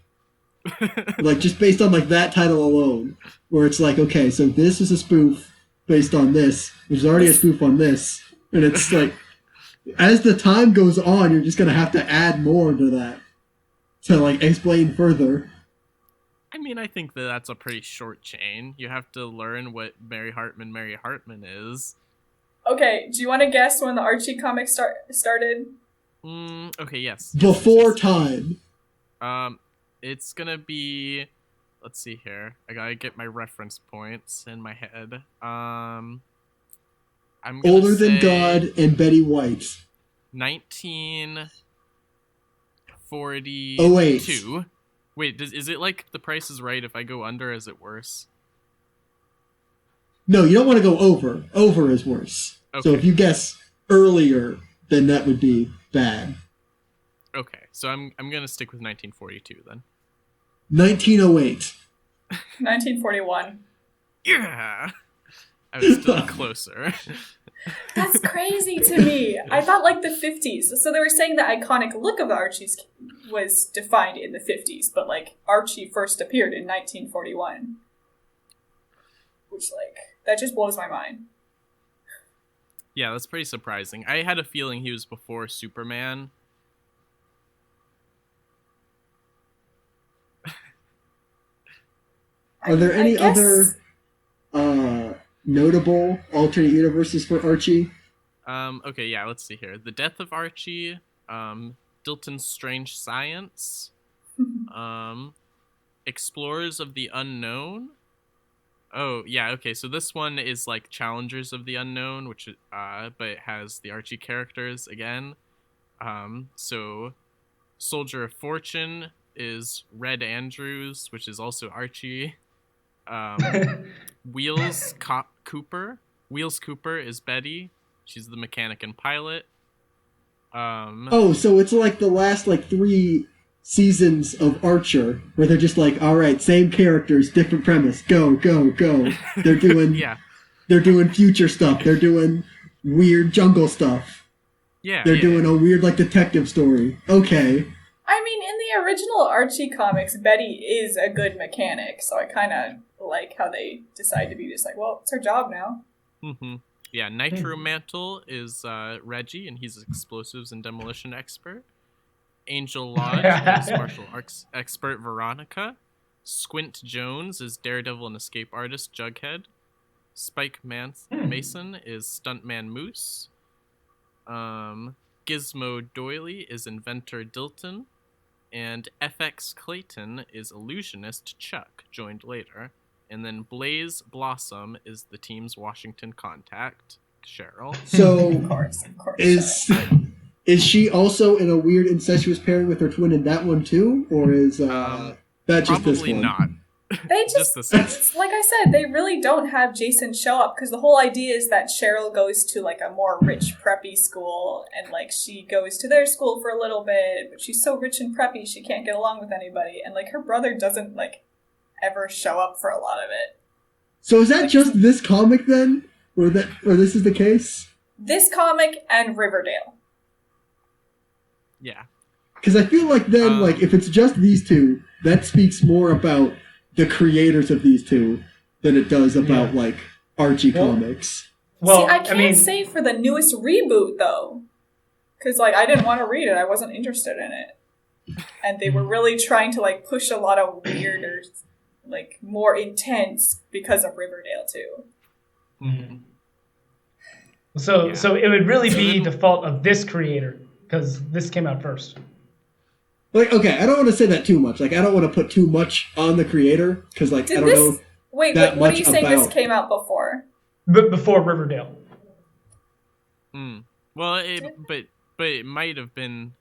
Like just based on like that title alone, where it's like, okay, so this is a spoof based on this, which is already a spoof on this, and it's like as the time goes on, you're just gonna have to add more to that to like explain further. I mean, I think that that's a pretty short chain. You have to learn what Mary Hartman is. Okay, do you want to guess when the Archie Comics started? Okay, yes. Before time. It's gonna be... Let's see here. I gotta get my reference points in my head. I'm gonna Older say than God and Betty White. 1942. Oh, wait. Wait, is it like The Price is Right? If I go under, is it worse? No, you don't want to go over. Over is worse. Okay. So if you guess earlier, then that would be bad. Okay, so I'm gonna stick with 1942 then. 1908. 1941. Yeah! I was still closer. That's crazy to me. I thought like the 50s. So they were saying the iconic look of the Archies was defined in the 50s, but like Archie first appeared in 1941. Which like, that just blows my mind. Yeah, that's pretty surprising. I had a feeling he was before Superman. Are there any other notable alternate universes for Archie? Okay, yeah, let's see here. The Death of Archie, Dilton's Strange Science, Explorers of the Unknown. Oh, yeah, okay, so this one is like Challengers of the Unknown, which but it has the Archie characters again. So Soldier of Fortune is Red Andrews, which is also Archie. Wheels Cooper is Betty. She's the mechanic and pilot. Oh, so it's like the last 3 seasons of Archer, where they're just like, all right, same characters, different premise, go, go, go. They're doing They're doing future stuff. They're doing weird jungle stuff. Yeah. They're doing a weird detective story. Okay. I mean, in the original Archie comics, Betty is a good mechanic, so I kind of like how they decide to be just like, well, it's her job now. Mm-hmm. Yeah, Nitro Mantle is Reggie, and he's an explosives and demolition expert. Angel Lodge is martial arts expert Veronica. Squint Jones is daredevil and escape artist Jughead. Spike Mason is stuntman Moose. Gizmo Doily is inventor Dilton. And FX Clayton is illusionist Chuck, joined later. And then Blaze Blossom is the team's Washington contact, Cheryl. So, Of course. is she also in a weird incestuous pairing with her twin in that one too? Or is that just this one? Probably not. They just like I said, they really don't have Jason show up because the whole idea is that Cheryl goes to a more rich preppy school and she goes to their school for a little bit, but she's so rich and preppy she can't get along with anybody, and her brother doesn't ever show up for a lot of it. So is that just this comic then, or this is the case? This comic and Riverdale. Yeah. Because I feel then if it's just these two, that speaks more about the creators of these two than it does about Archie Comics. Well, see, I can't say for the newest reboot though, because I didn't want to read it. I wasn't interested in it, and they were really trying to push a lot of weirder, more intense because of Riverdale too. Mm-hmm. So it would really be the fault of this creator because this came out first. Okay, I don't want to say that too much. I don't want to put too much on the creator because I don't know. Wait, that what much are you saying? about... This came out before? Before Riverdale. Well, but it might have been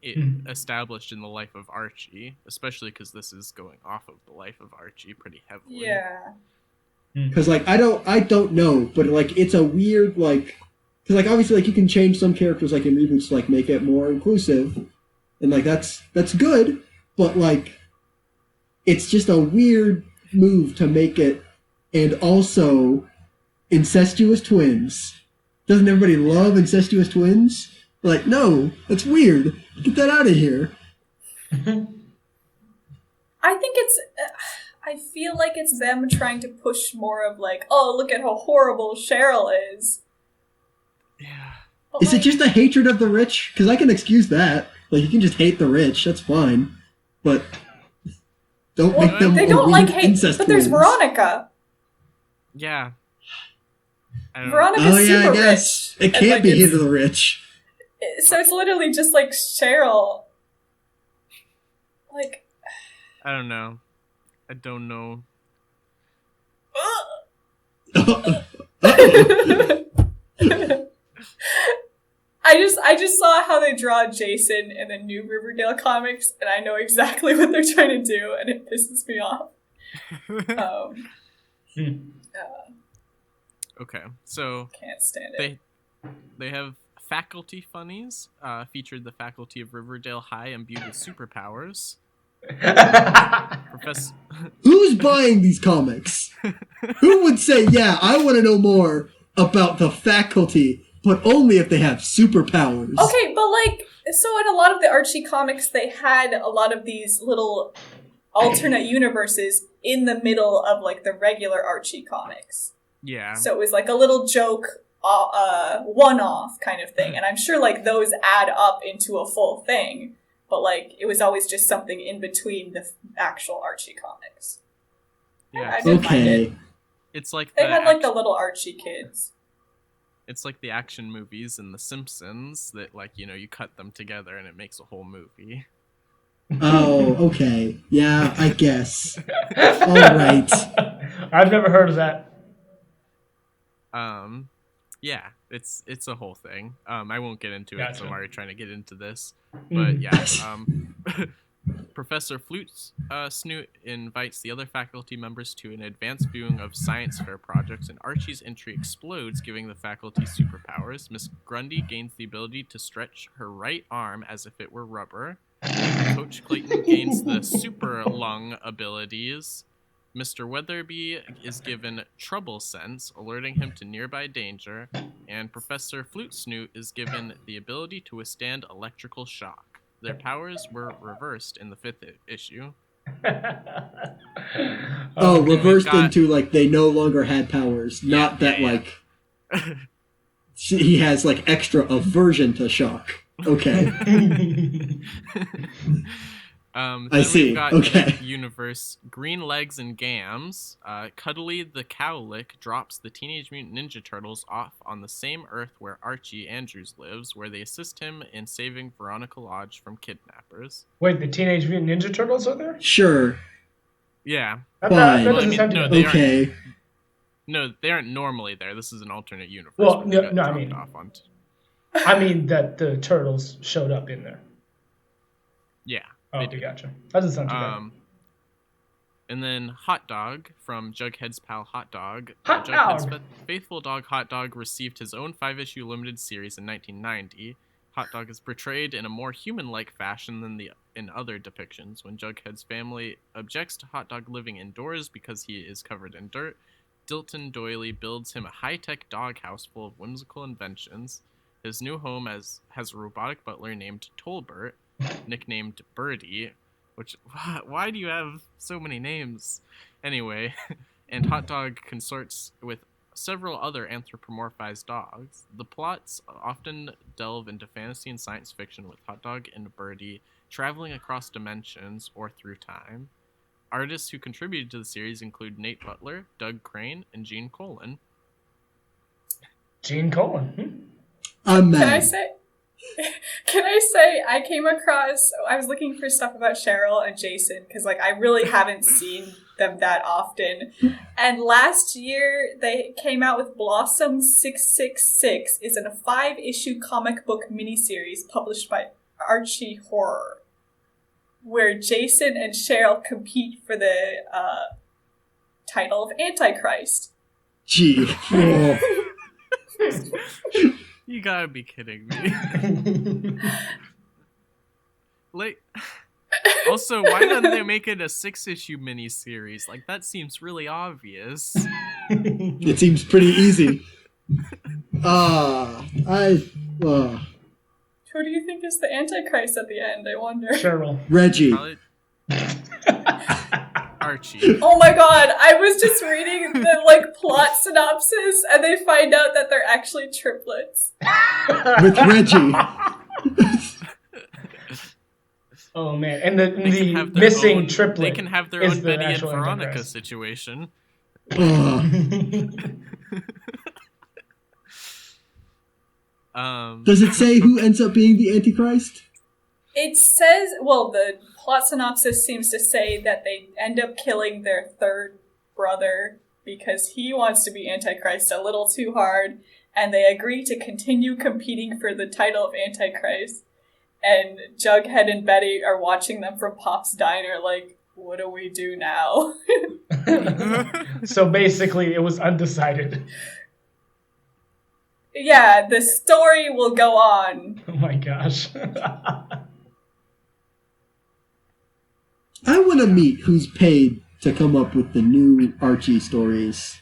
established in the life of Archie, especially because this is going off of the life of Archie pretty heavily. Yeah. Because I don't know, but it's a weird because obviously you can change some characters in reboots to make it more inclusive. And that's good, but it's just a weird move to make it, and also incestuous twins. Doesn't everybody love incestuous twins? No, that's weird. Get that out of here. I think I feel like it's them trying to push more of oh, look at how horrible Cheryl is. Yeah. But Is it just a hatred of the rich? Because I can excuse that. You can just hate the rich. That's fine. But Don't make them They a don't weird like hate, incest but there's twins. Veronica. Yeah. I don't know. Veronica's Oh yeah, super I guess rich. it and, can't like, be it's- hit to the rich. So it's literally just like Cheryl. Like, I don't know. I don't know. I just saw how they draw Jason in the new Riverdale comics, and I know exactly what they're trying to do, and it pisses me off. Okay, so Can't stand it. they have faculty funnies. Featured the faculty of Riverdale High imbued with superpowers. Professor. Who's buying these comics? Who would say, yeah, I want to know more about the faculty, but only if they have superpowers? Okay, but like, so in a lot of the Archie comics, they had a lot of these little alternate universes in the middle of like the regular Archie comics. Yeah. So it was like a little joke, one-off kind of thing. And I'm sure like those add up into a full thing. But like, it was always just something in between the actual Archie comics. Yeah. I didn't mind it. Okay. It's like They the had like the action- little Archie kids. It's like the action movies in The Simpsons that, like, you know, you cut them together and it makes a whole movie. Oh, okay. Yeah, I guess. All right. I've never heard of that. Yeah, it's a whole thing. I won't get into it because I'm Gotcha. already trying to get into this. Mhm. But yeah, Professor Flute Snoot invites the other faculty members to an advanced viewing of science fair projects, and Archie's entry explodes, giving the faculty superpowers. Miss Grundy gains the ability to stretch her right arm as if it were rubber. Coach Clayton gains the super lung abilities. Mr. Weatherby is given trouble sense, alerting him to nearby danger, and Professor Flute Snoot is given the ability to withstand electrical shock. Their powers were reversed in the 5th issue. Oh, Okay. reversed got- into, like, they no longer had powers. Not that, yeah. like, he has, like, extra aversion to shock. Okay. Then I see. We've got Okay. universe Green Legs and Gams. Cuddly the Cowlick drops the Teenage Mutant Ninja Turtles off on the same Earth where Archie Andrews lives, where they assist him in saving Veronica Lodge from kidnappers. Wait, the Teenage Mutant Ninja Turtles are there? Sure. Yeah. That Fine. doesn't Well, I mean, sound no, too they bad. Okay. No, they aren't normally there. This is an alternate universe. Well, where they no, got I dropped mean- off on I mean that the turtles showed up in there. yeah. Oh, they okay, did. gotcha. Doesn't sound too bad. And then Hot Dog from Jughead's pal Hot Dog. Hot Jughead's Dog! faithful dog Hot Dog received his own 5-issue limited series in 1990. Hot Dog is portrayed in a more human-like fashion than in other depictions. When Jughead's family objects to Hot Dog living indoors because he is covered in dirt, Dilton Doily builds him a high-tech doghouse full of whimsical inventions. His new home has a robotic butler named Tolbert, nicknamed Birdie, which, why do you have so many names? Anyway, and Hot Dog consorts with several other anthropomorphized dogs. The plots often delve into fantasy and science fiction, with Hot Dog and Birdie traveling across dimensions or through time. Artists who contributed to the series include Nate Butler, Doug Crane, and Gene Colan. Gene Colan. I'm Can I mad. say? I came across. I was looking for stuff about Cheryl and Jason because, like, I really haven't seen them that often. And last year they came out with Blossom 666. It's a 5-issue comic book miniseries published by Archie Horror, where Jason and Cheryl compete for the title of Antichrist. Gee. Oh. You gotta be kidding me. Like, also, why don't they make it a 6-issue miniseries? Like, that seems really obvious. It seems pretty easy. Who do you think is the Antichrist at the end? I wonder. Cheryl. Reggie. Probably Archie. Oh my god, I was just reading the like plot synopsis and they find out that they're actually triplets. With Reggie. Oh man, and They can the have their missing own, triplet. They can have their is own the Betty and actual Veronica Antichrist. situation. Does it say who ends up being the Antichrist? It says, well, the plot synopsis seems to say that they end up killing their third brother because he wants to be Antichrist a little too hard, and they agree to continue competing for the title of Antichrist. And Jughead and Betty are watching them from Pop's Diner like, what do we do now? So basically, it was undecided. Yeah, the story will go on. Oh my gosh. I want to meet who's paid to come up with the new Archie stories.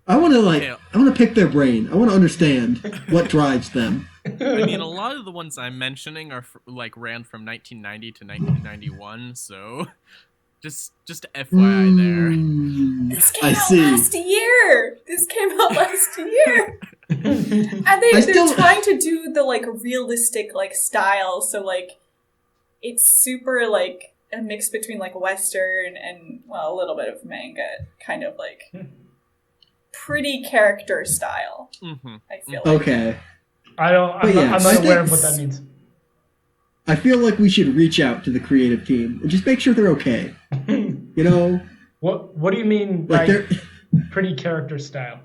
I want to pick their brain. I want to understand what drives them. I mean, a lot of the ones I'm mentioning are ran from 1990 to 1991, so just FYI there. This came out last year. This came out last year. And they're trying to do the like realistic like style, so like it's super like a mix between like Western and well a little bit of manga, kind of like pretty character style. Mm-hmm. I feel like. Okay. I'm not aware of what that means. I feel like we should reach out to the creative team and just make sure they're okay. You know? What do you mean like by pretty character style?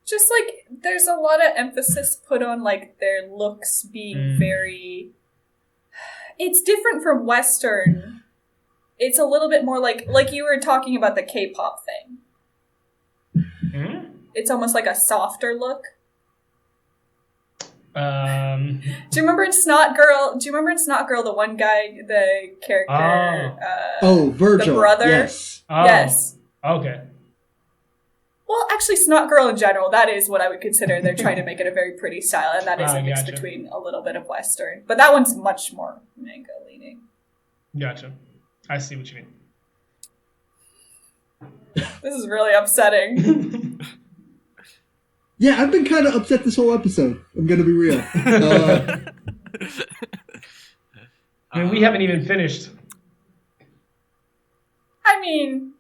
Just like there's a lot of emphasis put on like their looks being very. It's different from Western. It's a little bit more like you were talking about the K-pop thing. It's almost like a softer look. Do you remember in Snot Girl? The one guy, the character? Virgil. The brother. Yes. Yes. Okay. Well, actually, Snot Girl in general, that is what I would consider. They're trying to make it a very pretty style, and that is a mix between a little bit of Western. But that one's much more manga leaning. Gotcha. I see what you mean. This is really upsetting. Yeah, I've been kind of upset this whole episode. I'm going to be real. I mean, we haven't even finished. I mean,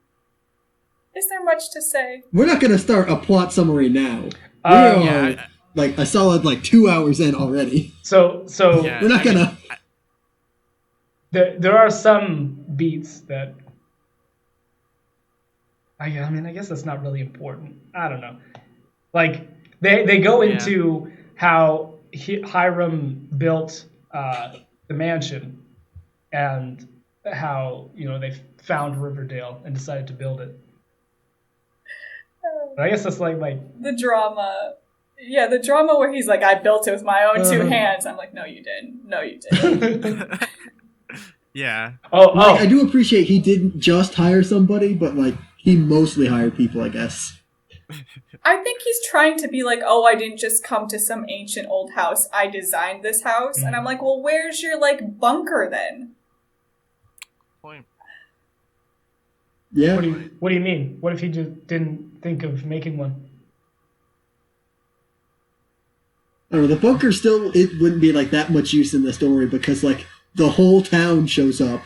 is there much to say? We're not going to start a plot summary now. We are like a solid 2 hours in already. So yeah, we're not going to... There are some beats that... I guess that's not really important. I don't know. Like, they go into how Hiram built the mansion and how, they found Riverdale and decided to build it. But I guess that's like... The drama. Yeah, the drama where he's like, I built it with my own two hands. I'm like, no, you didn't. No, you didn't. Yeah. I do appreciate he didn't just hire somebody, but he mostly hired people, I guess. I think he's trying to be like, oh, I didn't just come to some ancient old house. I designed this house. And I'm like, well, where's your bunker then? Point. Yeah. What do you mean? What if he just didn't think of making one? I don't know, the bunker still, it wouldn't be that much use in the story because the whole town shows up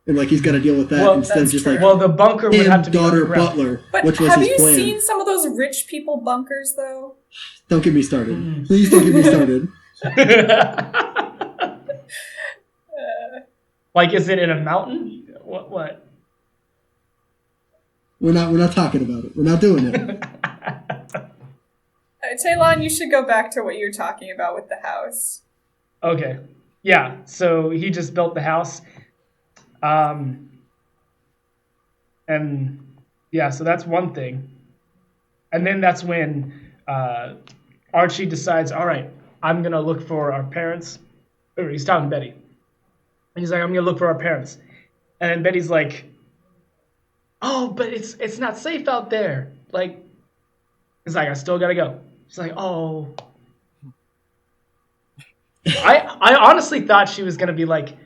and he's got to deal with that instead of just the bunker would have to be daughter underground. Butler, but which was have his you plan. seen some of those rich people bunkers though? Don't get me started. Please don't get me started. Is it in a mountain? What? We're not talking about it. We're not doing it. Taylon, you should go back to what you were talking about with the house. Okay. Yeah, so he just built the house. And yeah, so that's one thing. And then that's when Archie decides, all right, I'm going to look for our parents. Or he's talking to Betty. And he's like, I'm going to look for our parents. And then Betty's like, oh, but it's not safe out there. He's like, I still got to go. She's like, oh. I honestly thought she was going to be like,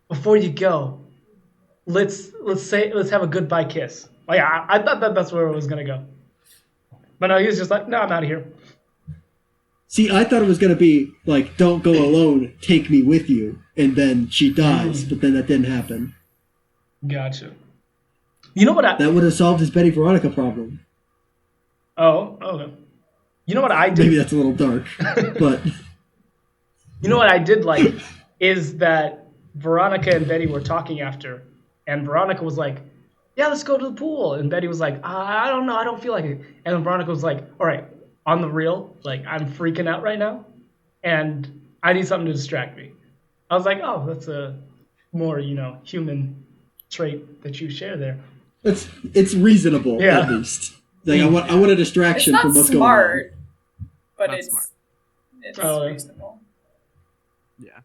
before you go, let's have a goodbye kiss. I thought that's where it was going to go. But no, he was just like, no, I'm out of here. See, I thought it was going to be like, don't go alone, take me with you. And then she dies, but then that didn't happen. Gotcha. You know what that would have solved his Betty Veronica problem. Oh, okay. You know what I did? Maybe that's a little dark, but... You know what I did like is that Veronica and Betty were talking after, and Veronica was like, yeah, let's go to the pool. And Betty was like, I don't know, I don't feel like it. And then Veronica was like, all right, on the real, like, I'm freaking out right now, and I need something to distract me. I was like, oh, that's a more, human trait that you share there. It's reasonable, at least. Like, I want a distraction from what's smart, going on. But not it's smart. It's reasonable. Yeah.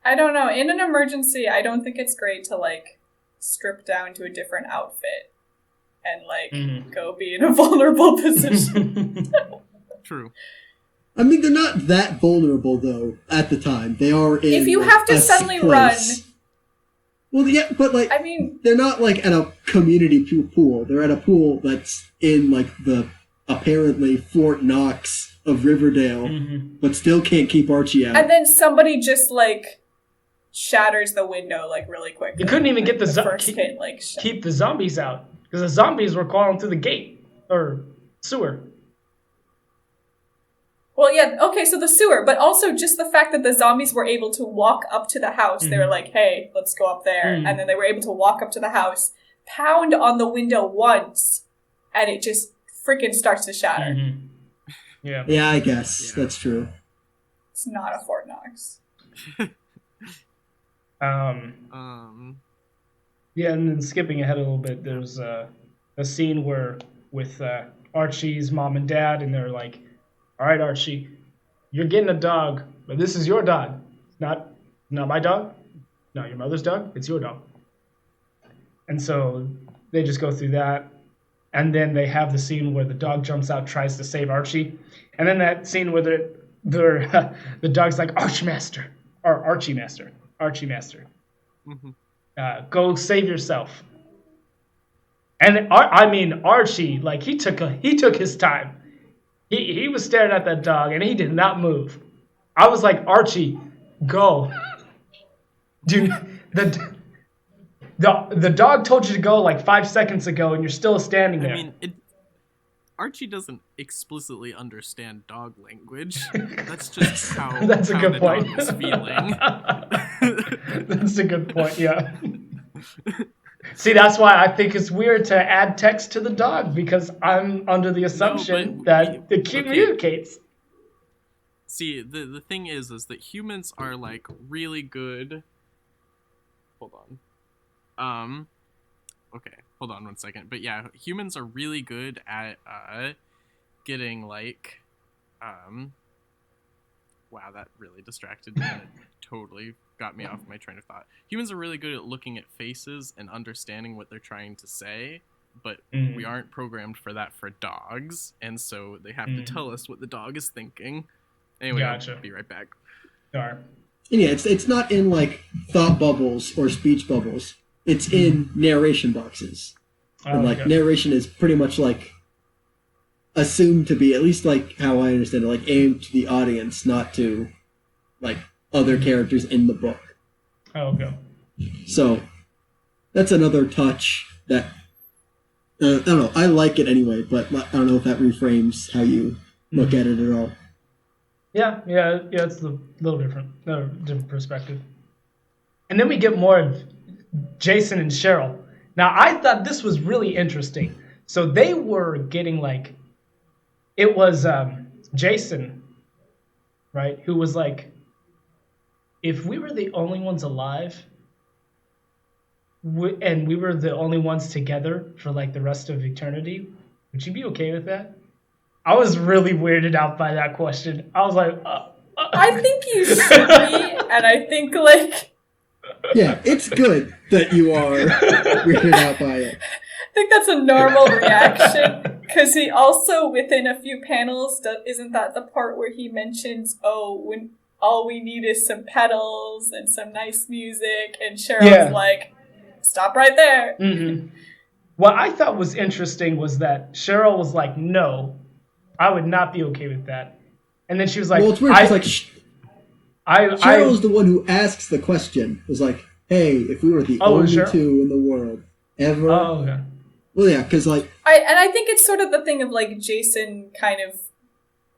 I don't know. In an emergency, I don't think it's great to, like, strip down to a different outfit and, like, go be in a vulnerable position. True. I mean, they're not that vulnerable, though, at the time. They are in if you have to suddenly run... Well, yeah, but, like, I mean... They're not, like, at a community pool. They're at a pool that's in, like, the, apparently, Fort Knox of Riverdale, but still can't keep Archie out. And then somebody just, like, shatters the window, like, really quick. You couldn't even get keep the zombies out, because the zombies were crawling through the gate, or sewer. Well, yeah, okay, so the sewer, but also just the fact that the zombies were able to walk up to the house. They were like, hey, let's go up there. And then they were able to walk up to the house, pound on the window once, and it just freaking starts to shatter. Yeah, I guess. Yeah. That's true. It's not a Fort Knox. Yeah, and then skipping ahead a little bit, there's a scene with Archie's mom and dad, and they're like, all right, Archie, you're getting a dog, but this is your dog. Not my dog. Not your mother's dog. It's your dog. And so they just go through that. And then they have the scene where the dog jumps out, tries to save Archie. And then that scene where the dog's like, Archie Master. Go save yourself. And Archie, like, he took his time. He was staring at that dog, and he did not move. I was like, Archie, go. Dude, the dog told you to go like 5 seconds ago, and you're still standing there. I mean, Archie doesn't explicitly understand dog language. That's just how, That's a good point. Dog is feeling. That's a good point, yeah. See, that's why I think it's weird to add text to the dog, because I'm under the assumption that it communicates. Okay. See, the thing is that humans are, like, really good... Hold on. Okay, hold on 1 second. But yeah, humans are really good at getting, like... Wow, that really distracted me. It totally got me off my train of thought. Humans are really good at looking at faces and understanding what they're trying to say, but we aren't programmed for that for dogs, and so they have to tell us what the dog is thinking. Anyway, Gotcha. I'll be right back. Sure. Yeah, it's not in, like, thought bubbles or speech bubbles. It's in narration boxes. And, like, narration is pretty much, like, assumed to be, at least, like, how I understand it, like, aimed to the audience, not to, like, other characters in the book. Oh, okay. So, that's another touch that, I don't know, I like it anyway, but I don't know if that reframes how you look at it at all. Yeah, it's a little different perspective. And then we get more of Jason and Cheryl. Now, I thought this was really interesting. So they were getting, like, it was Jason, right, who was like, if we were the only ones alive, and we were the only ones together for, like, the rest of eternity, would you be okay with that? I was really weirded out by that question. I was like, I think you should be, and I think, like... Yeah, it's good that you are weirded out by it. I think that's a normal reaction, because he also, within a few panels, isn't that the part where he mentions, when all we need is some pedals and some nice music, and Cheryl's like, stop right there. Mm-hmm. What I thought was interesting was that Cheryl was like, no, I would not be okay with that. And then she was like, well, it's weird. It's like Cheryl's I the one who asks the question. It was like, "Hey, if we were the Oh, only sure. two in the world ever." Oh, okay. Well, yeah, because like I think it's sort of the thing of like Jason kind of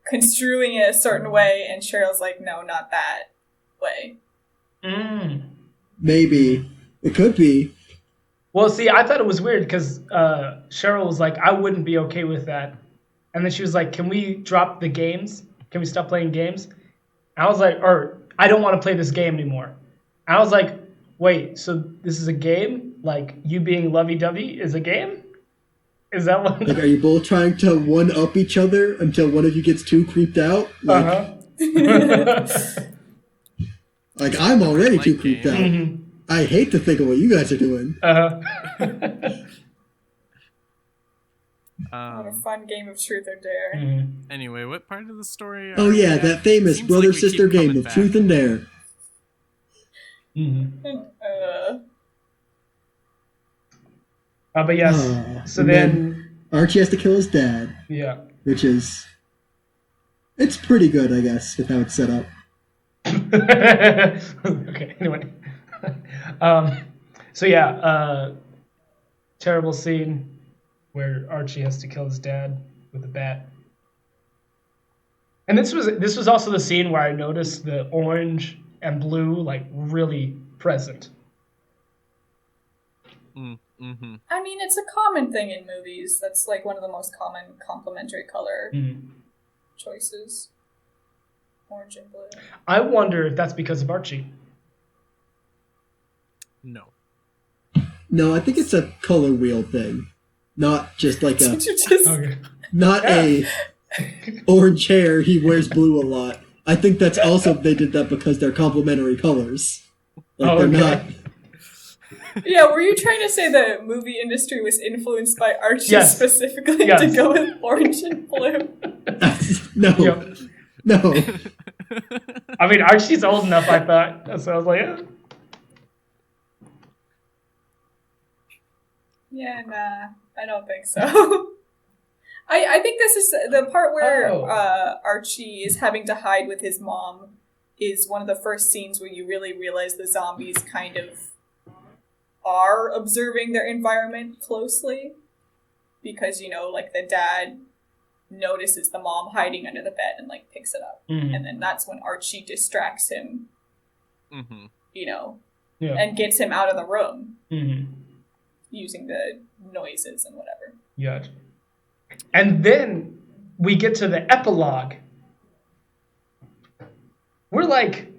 construing it a certain way, and Cheryl's like, no, not that way. maybe it could be. Well, see, I thought it was weird because Cheryl was like, I wouldn't be okay with that. And then she was like, can we drop the games? Can we stop playing games? And I was like, or I don't want to play this game anymore. And I was like, wait, so this is a game? Like you being lovey-dovey is a game? Is that what? Like, are you both trying to one-up each other until one of you gets too creeped out? Like, like I'm already too creeped out. Mm-hmm. I hate to think of what you guys are doing. What a fun game of truth or dare. Anyway, what part of the story? Oh yeah, that famous Seems brother-sister like we keep game coming of back. truth and dare. But yes, so and then Archie has to kill his dad, yeah. which is it's pretty good, I guess, with how it's set up. Okay, anyway. So yeah, terrible scene where Archie has to kill his dad with a bat. And this was also the scene where I noticed the orange and blue like really present. Mm-hmm. I mean, it's a common thing in movies. That's like one of the most common complementary color choices. Orange and blue. I wonder if that's because of Archie. No. No, I think it's a color wheel thing, not just like a Okay. not a orange hair. He wears blue a lot. I think that's also they did that because they're complementary colors. Like they're not. Yeah, were you trying to say the movie industry was influenced by Archie Yes. specifically Yes. to go with orange and blue? No, Yep. no. I mean, Archie's old enough, I thought. So I was like, yeah. Yeah, nah, I don't think so. I think this is the part where Archie is having to hide with his mom is one of the first scenes where you really realize the zombies kind of are observing their environment closely. Because, you know, like the dad notices the mom hiding under the bed and like picks it up. And then that's when Archie distracts him, you know, and gets him out of the room using the noises and whatever. Gotcha. And then we get to the epilogue. We're like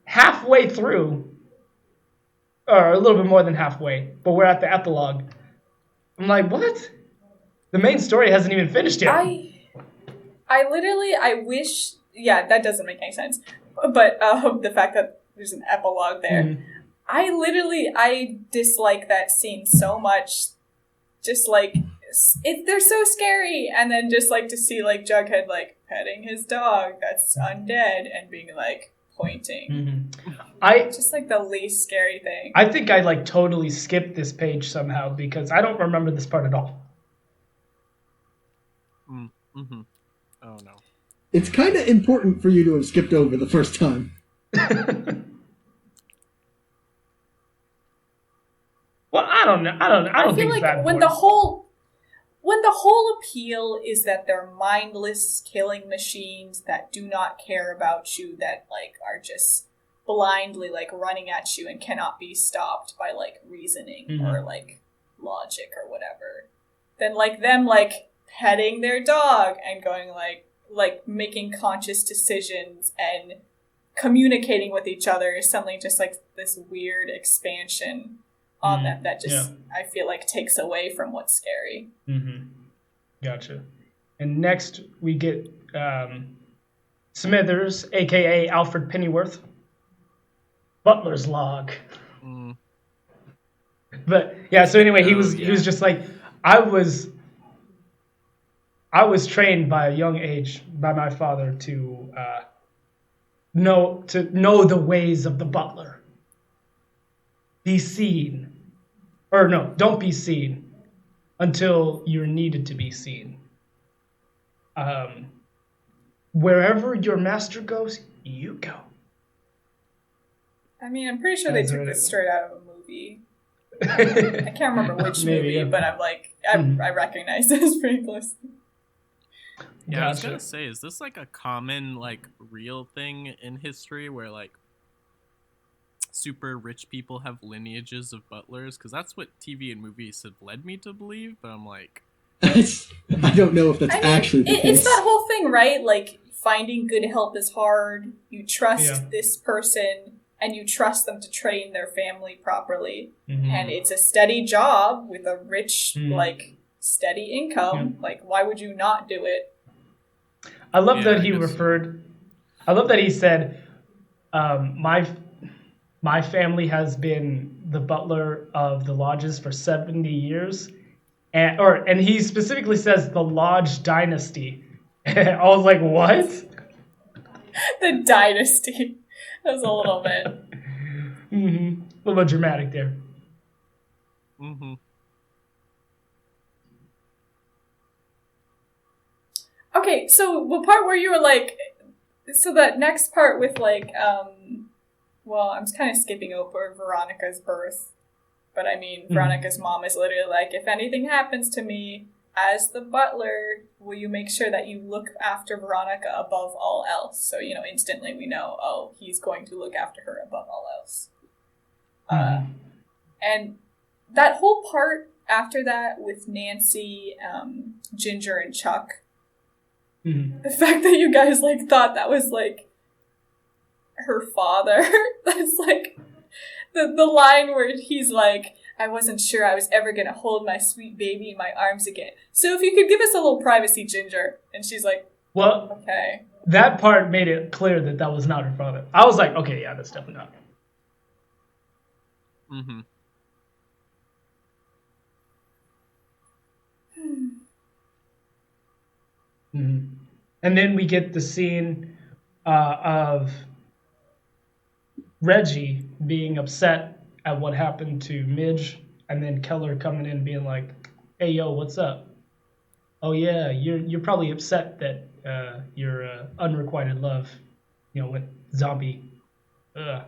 halfway through, or a little bit more than halfway, but we're at the epilogue. I'm like, what? The main story hasn't even finished yet. I wish, yeah, that doesn't make any sense. But the fact that there's an epilogue there, I dislike that scene so much. Just like, they're so scary. And then just like to see like Jughead like petting his dog that's undead and being like pointing. Just like the least scary thing. I think I like totally skipped this page somehow because I don't remember this part at all. Oh no. It's kind of important for you to have skipped over the first time. Well, I don't know. I don't feel think like it's that when the whole appeal is that they're mindless killing machines that do not care about you, that like are just blindly like running at you and cannot be stopped by like reasoning or like logic or whatever, then like them like petting their dog and going like making conscious decisions and communicating with each other is something just like this weird expansion on them that just I feel like takes away from what's scary. Gotcha. And next we get Smithers, aka Alfred Pennyworth. Butler's log. But yeah, so anyway, he was just like I was trained by a young age by my father to know the ways of the butler. Be seen. Or no, don't be seen until you're needed to be seen. wherever your master goes, you go. I mean, I'm pretty sure they That's took right. this straight out of a movie. I can't remember which Maybe, movie, yeah. but I'm like, I recognize this pretty closely. Yeah, I was Gotcha. gonna say, is this like a common, like, real thing in history where, like, super rich people have lineages of butlers? Because that's what TV and movies have led me to believe, but I'm like, I don't know if that's I mean, actually the case. it's that whole thing, right? Like, finding good help is hard. You trust Yeah. this person, and you trust them to train their family properly. Mhm. And it's a steady job with a rich, Mm. like, steady income. Like, why would you not do it? I love Yeah, that I he guess. referred. I love that he said, "My family has been the butler of the lodges for 70 years," and he specifically says the Lodge dynasty. I was like, "What?" The dynasty. That was a little bit. Mm-hmm. A little bit dramatic there. mm-hmm. Okay, so the part where you were like, so that next part with like, well, I'm kind of skipping over Veronica's birth, but I mean, Veronica's mom is literally like, if anything happens to me as the butler, will you make sure that you look after Veronica above all else? So, you know, instantly we know, oh, he's going to look after her above all else. And that whole part after that with Nancy, Ginger, and Chuck, Mhm. the fact that you guys like thought that was like her father, that's like the line where he's like, I wasn't sure I was ever gonna hold my sweet baby in my arms again. So if you could give us a little privacy, Ginger. And she's like, Well, okay. that part made it clear that that was not her father. I was like, okay, yeah, that's definitely not. Mm-hmm. Mhm. And then we get the scene of Reggie being upset at what happened to Midge, and then Keller coming in being like, "Hey, yo, what's up? Oh yeah, you're probably upset that your unrequited love, went zombie. Ugh.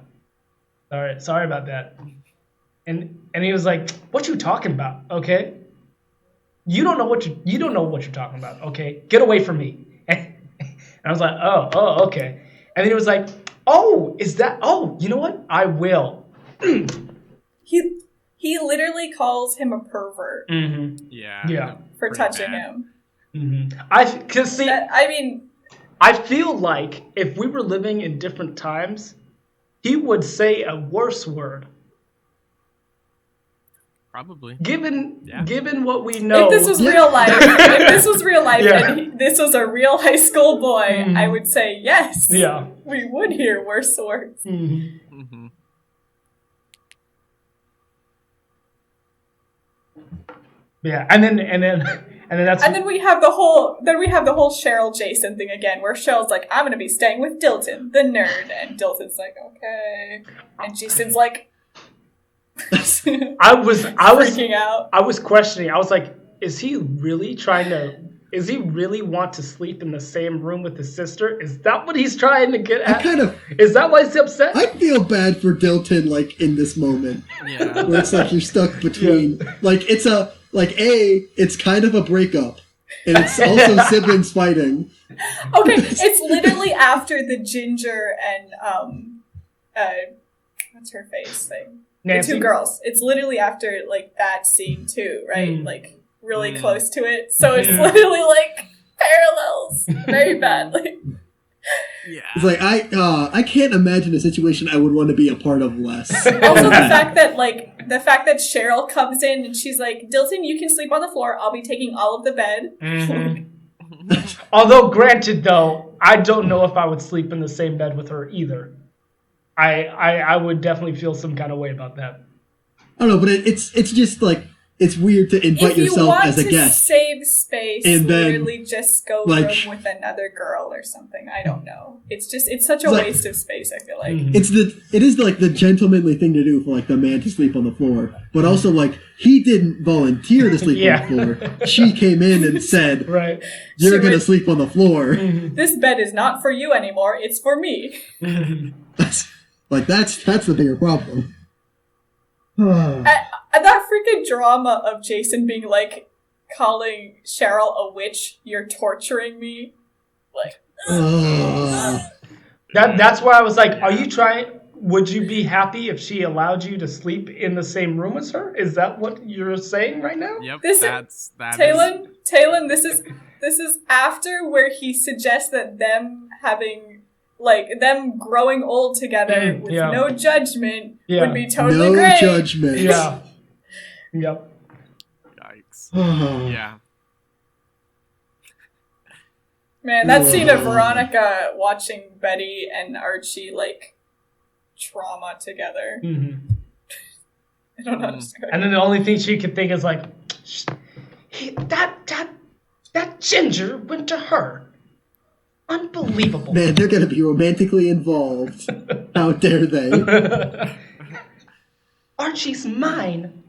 All right, sorry about that." And he was like, "What you talking about? Okay, you don't know what you're talking about. Okay, get away from me." And I was like, oh, okay. And then he was like, "Oh, is that? Oh, you know what? I will." He literally calls him a pervert Mm-hmm. Yeah. Yeah. for Pretty touching bad. him. Mm-hmm. Cause see, I mean, I feel like if we were living in different times, he would say a worse word. Probably. Given what we know, if this was real life, Yeah. and this was a real high school boy, Mhm. I would say yes. yeah. We would hear worse words. Mm-hmm. Mm-hmm. Yeah, and then that's And then we have the whole Cheryl Jason thing again, where Cheryl's like, "I'm gonna be staying with Dilton, the nerd," and Dilton's like, "Okay," and Jason's like, I was freaking out. I was questioning. I was like, is he really want to sleep in the same room with his sister? Is that what he's trying to get at? Is that why he's upset? I feel bad for Dilton, like, in this moment. Yeah. Where it's like you're stuck between, like, it's kind of a breakup. And it's also siblings fighting. Okay, it's literally after the Ginger and, what's her face thing? Nancy? The two girls. It's literally after, like, that scene, too, right? Like, really close to it. So it's literally, like, parallels very badly. Yeah. It's like, I can't imagine a situation I would want to be a part of less. Also, the fact that Cheryl comes in and she's like, "Dilton, you can sleep on the floor. I'll be taking all of the bed." Mm-hmm. Although, granted, though, I don't know if I would sleep in the same bed with her either. I would definitely feel some kind of way about that. I don't know, but it's just like, it's weird to invite yourself as a guest. If you want to save space, and then, literally just go like, room with another girl or something. I don't know. It's such a waste of space, I feel like. It is like the gentlemanly thing to do for like the man to sleep on the floor, but also like he didn't volunteer to sleep on the floor. She came in and said, right, "You're going to sleep on the floor. This bed is not for you anymore. It's for me." That's the bigger problem. And that freaking drama of Jason being like, calling Cheryl a witch, "You're torturing me." Like, that's where I was like, are you trying, would you be happy if she allowed you to sleep in the same room as her? Is that what you're saying right now? Yep, Talon, this is after where he suggests that them growing old together with no judgment would be totally great. No judgment. Yeah. Yep. Yikes. Yeah. Man, that scene of Veronica watching Betty and Archie like trauma together. I don't know how to describe it. And then the only thing she could think is like, that ginger went to her. Unbelievable. Man, they're going to be romantically involved. How dare they? Archie's mine.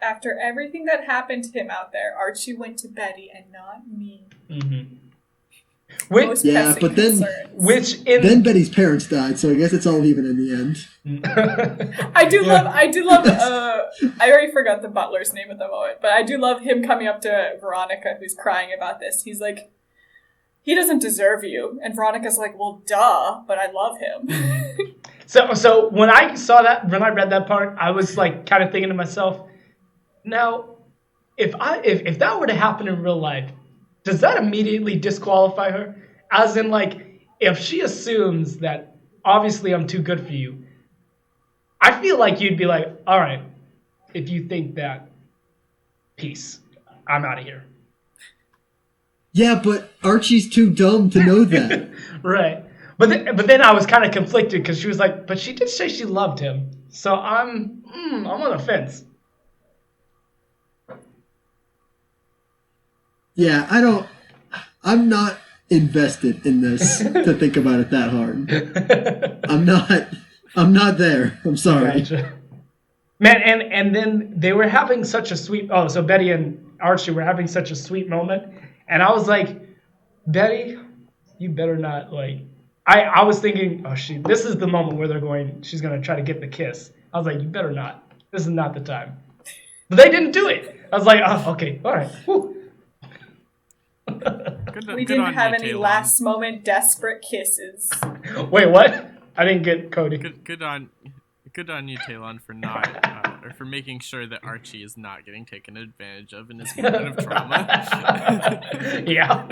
After everything that happened to him out there, Archie went to Betty and not me. Most but then Betty's parents died, so I guess it's all even in the end. I do love. I already forgot the butler's name at the moment, but I do love him coming up to Veronica, who's crying about this. He's like, "He doesn't deserve you," and Veronica's like, "Well, duh, but I love him." So when I saw that, when I read that part, I was like, kind of thinking to myself, now, if that were to happen in real life, does that immediately disqualify her? As in, like, if she assumes that obviously I'm too good for you, I feel like you'd be like, all right, if you think that, peace, I'm out of here. Yeah, but Archie's too dumb to know that. Right. But then I was kind of conflicted because she was like, but she did say she loved him. So I'm on the fence. Yeah, I'm not invested in this to think about it that hard. I'm not there. I'm sorry. Gotcha. Man, and then they were having such a sweet, so Betty and Archie were having such a sweet moment. And I was like, Betty, you better not, like, I was thinking, this is the moment where she's going to try to get the kiss. I was like, you better not. This is not the time. But they didn't do it. I was like, oh, okay, all right. Whew. We didn't have any last moment desperate kisses. Wait, what? I didn't get Cody. Good on you, Talon, for not or for making sure that Archie is not getting taken advantage of in his moment of trauma. Yeah.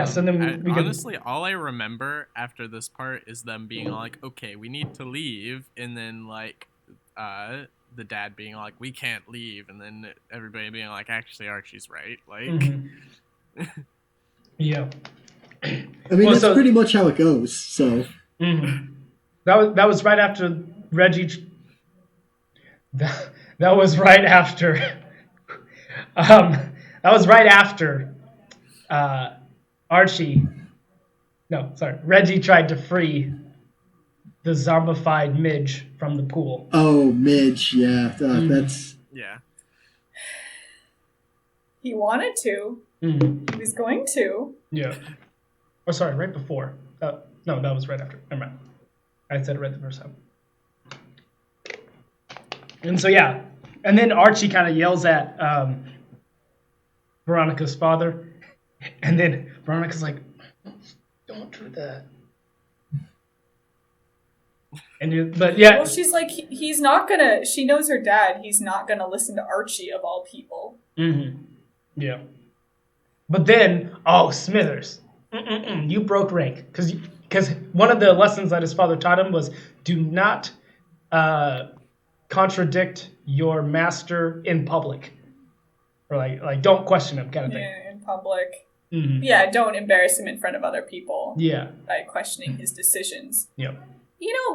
So then honestly, all I remember after this part is them being like, okay, we need to leave, and then like the dad being like, we can't leave, and then everybody being like, actually Archie's right, like yeah. I mean, that's pretty much how it goes, so that was right after Reggie that was right after Reggie tried to free the zombified Midge from the pool. Oh, Midge, yeah. That's... Yeah. He wanted to. He was going to. Yeah. Oh, sorry, right before. No, that was right after. Never mind. I said it right the first time. And so, yeah. And then Archie kind of yells at Veronica's father. And then Veronica's like, don't do that. But yeah. Well, she's like, he's not gonna. She knows her dad. He's not gonna listen to Archie of all people. Yeah. But then, Smithers, you broke rank because one of the lessons that his father taught him was do not contradict your master in public, or like don't question him, kind of thing. Yeah, in public. Mm-hmm. Yeah, don't embarrass him in front of other people. Yeah. By questioning his decisions. Yep.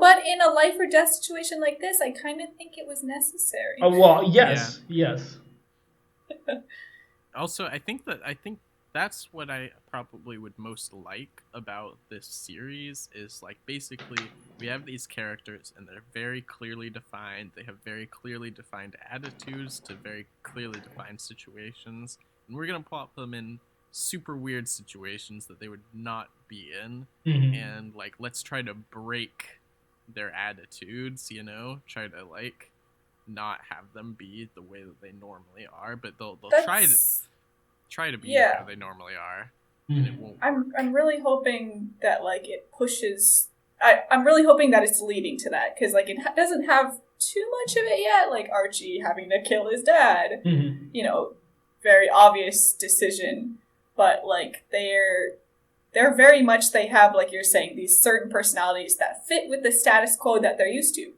But in a life or death situation like this, I kind of think it was necessary. Oh, well, yes. Yeah. Yes. Also, I think that's what I probably would most like about this series is like basically we have these characters and they're very clearly defined. They have very clearly defined attitudes to very clearly defined situations, and we're gonna plop them in super weird situations that they would not be in, Mm-hmm. and like let's try to break their attitudes. Try to like not have them be the way that they normally are, but they'll try to be how they normally are, and it won't. I'm really hoping that like it pushes. I'm really hoping that it's leading to that because like it doesn't have too much of it yet. Like Archie having to kill his dad, very obvious decision, but like they're very much they have like you're saying these certain personalities that fit with the status quo that they're used to.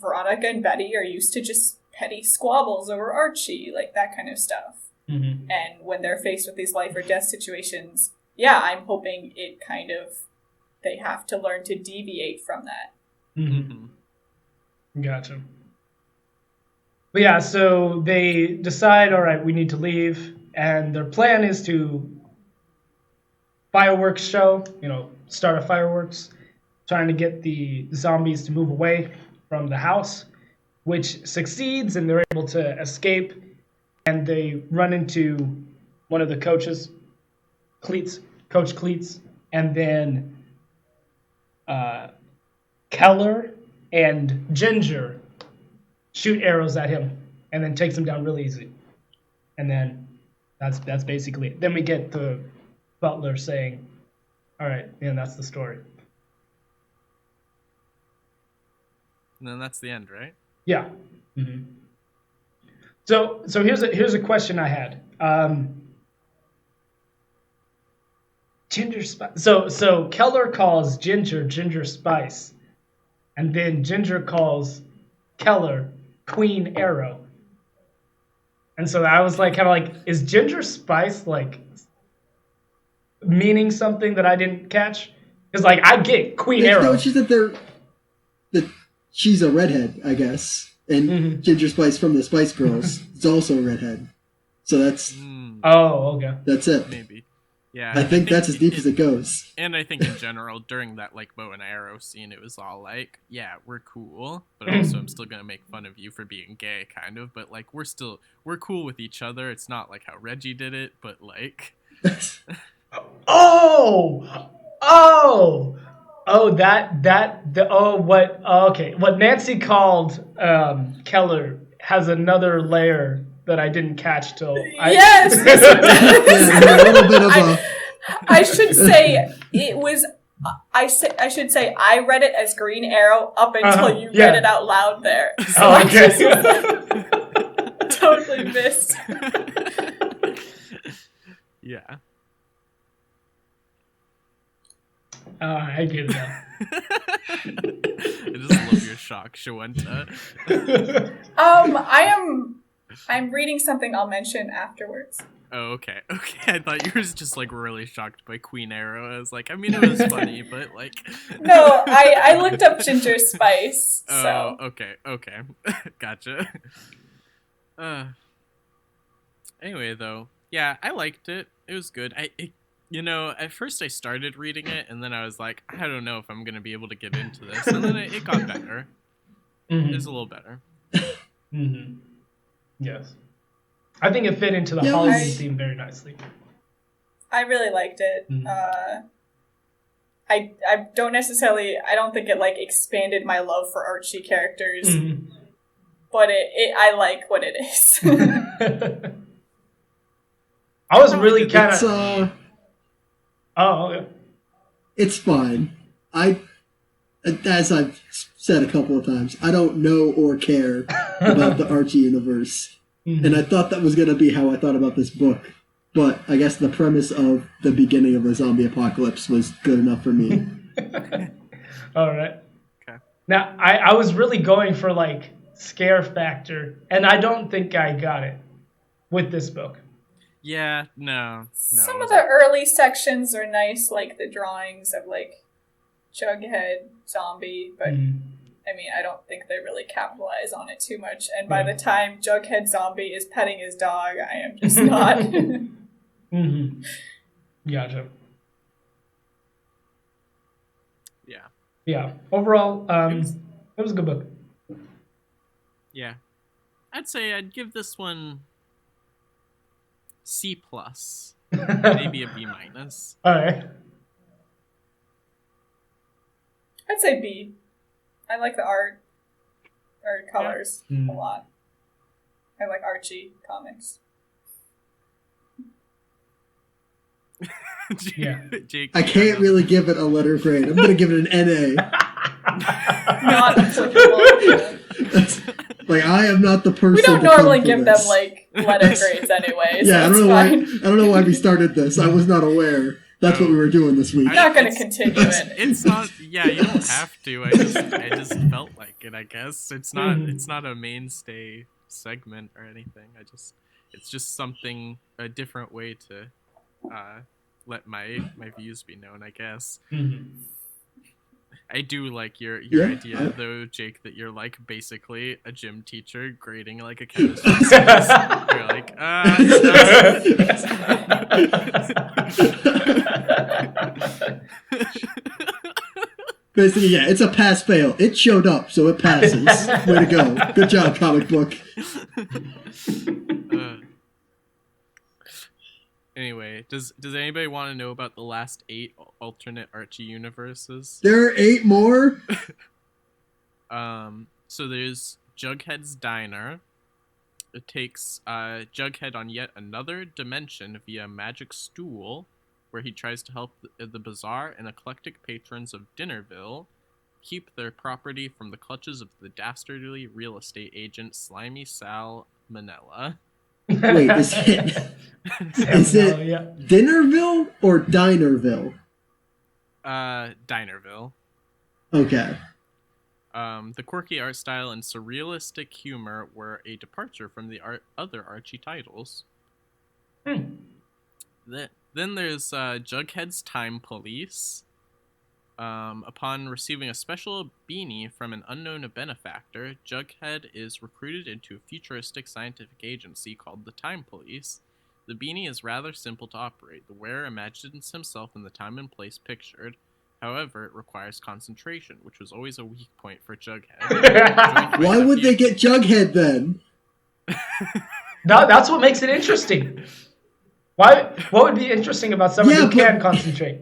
Veronica and Betty are used to just petty squabbles over Archie, like that kind of stuff. Mm-hmm. And when they're faced with these life or death situations, I'm hoping it kind of, they have to learn to deviate from that. Mm-hmm. Gotcha. But yeah, so they decide, all right, we need to leave. And their plan is to fireworks show, start a fireworks, trying to get the zombies to move away from the house, which succeeds, and they're able to escape. And they run into one of the coaches, Coach Cleats, and then Keller and Ginger shoot arrows at him, and then takes him down really easy. And then that's basically it. Then we get the butler saying, "All right, that's the story." And then that's the end, right? Yeah. Mm-hmm. So here's a question I had. Ginger Spice. So Keller calls Ginger Spice, and then Ginger calls Keller Queen Arrow. And so I was like, kind of like, is Ginger Spice like meaning something that I didn't catch? Because like I get Queen Arrow. No, it's just that she's a redhead, I guess. And Ginger Spice from the Spice Girls is also a redhead. So that's... Oh, okay. That's it. Maybe. Yeah. I think that's as deep as it goes. And I think in general, during that like bow and arrow scene, it was all like, yeah, we're cool, but also I'm still going to make fun of you for being gay, kind of. But like, we're cool with each other. It's not like how Reggie did it, but like... What Nancy called Keller has another layer that I didn't catch till yes. A little bit of a... I should say it was. I should say I read it as Green Arrow up until you read it out loud there. So I just totally missed. Yeah. I get it now. I just love your shock, Shawenta. I'm reading something I'll mention afterwards. Oh, okay. I thought you were just like really shocked by Queen Arrow. I was like, I mean, it was funny, but like. No, I looked up Ginger Spice. So. Oh, okay. Gotcha. Anyway, though, yeah, I liked it. It was good. At first I started reading it, and then I was like, I don't know if I'm going to be able to get into this. And then it got better. Mm-hmm. It's a little better. Mm-hmm. Yes. I think it fit into the Halloween theme very nicely. I really liked it. Mm-hmm. I don't think it like expanded my love for Archie characters, but I like what it is. I was really kind of... okay. It's fine. As I've said a couple of times, I don't know or care about the Archie universe. And I thought that was going to be how I thought about this book. But I guess the premise of the beginning of the zombie apocalypse was good enough for me. All right. Okay. Now, I was really going for, like, scare factor, and I don't think I got it with this book. Yeah, no. Some of the early sections are nice, like the drawings of like Jughead, Zombie, but I mean, I don't think they really capitalize on it too much. And by the time Jughead Zombie is petting his dog, I am just not. Gotcha. Yeah. Yeah. Overall, it was a good book. Yeah. I'd say I'd give this one C+, maybe a B-. All right. I'd say B. I like the art colors a lot. I like Archie Comics. Jake, I can't really give it a letter grade. I'm gonna give it an NA. Not applicable. Like, I am not the person. We don't to normally come for give this. them like letter grades anyway. Yeah, so I don't know why we started this. I was not aware. That's what we were doing this week. I'm not going to continue it. It's not. Yeah, you don't have to. I just felt like it. I guess it's not. It's not a mainstay segment or anything. It's just something, a different way to let my views be known, I guess. I do like your idea though, Jake, that you're like basically a gym teacher grading like a chemistry class. You're like, Basically, yeah, it's a pass-fail. It showed up, so it passes. Way to go. Good job, comic book. Anyway, does anybody want to know about the last 8 alternate Archie universes? There are 8 more? So there's Jughead's Diner. It takes Jughead on yet another dimension via a magic stool, where he tries to help the bizarre and eclectic patrons of Dinnerville keep their property from the clutches of the dastardly real estate agent Slimy Sal Manella. Wait, is it Dinnerville or Dinerville? Dinerville. Okay. The quirky art style and surrealistic humor were a departure from the other Archie titles. Then there's Jughead's Time Police. Upon receiving a special beanie from an unknown benefactor, Jughead is recruited into a futuristic scientific agency called the Time Police. The beanie is rather simple to operate. The wearer imagines himself in the time and place pictured. However, it requires concentration, which was always a weak point for Jughead. Why would they get Jughead then? That's what makes it interesting. What would be interesting about someone who can concentrate?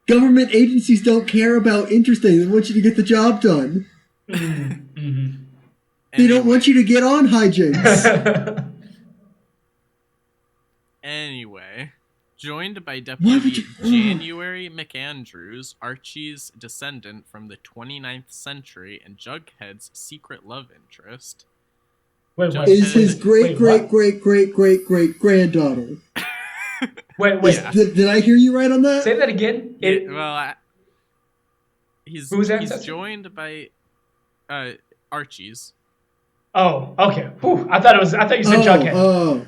Government agencies don't care about interesting. They want you to get the job done. They don't want you to get on hijinks. Anyway, joined by Deputy January McAndrews, Archie's descendant from the 29th century and Jughead's secret love interest. Is his great-great-great-great-great-great-granddaughter. Wait. Did I hear you right on that? Say that again. He's joined by Archies. Oh, okay. Whew, I thought you said Jughead. Oh.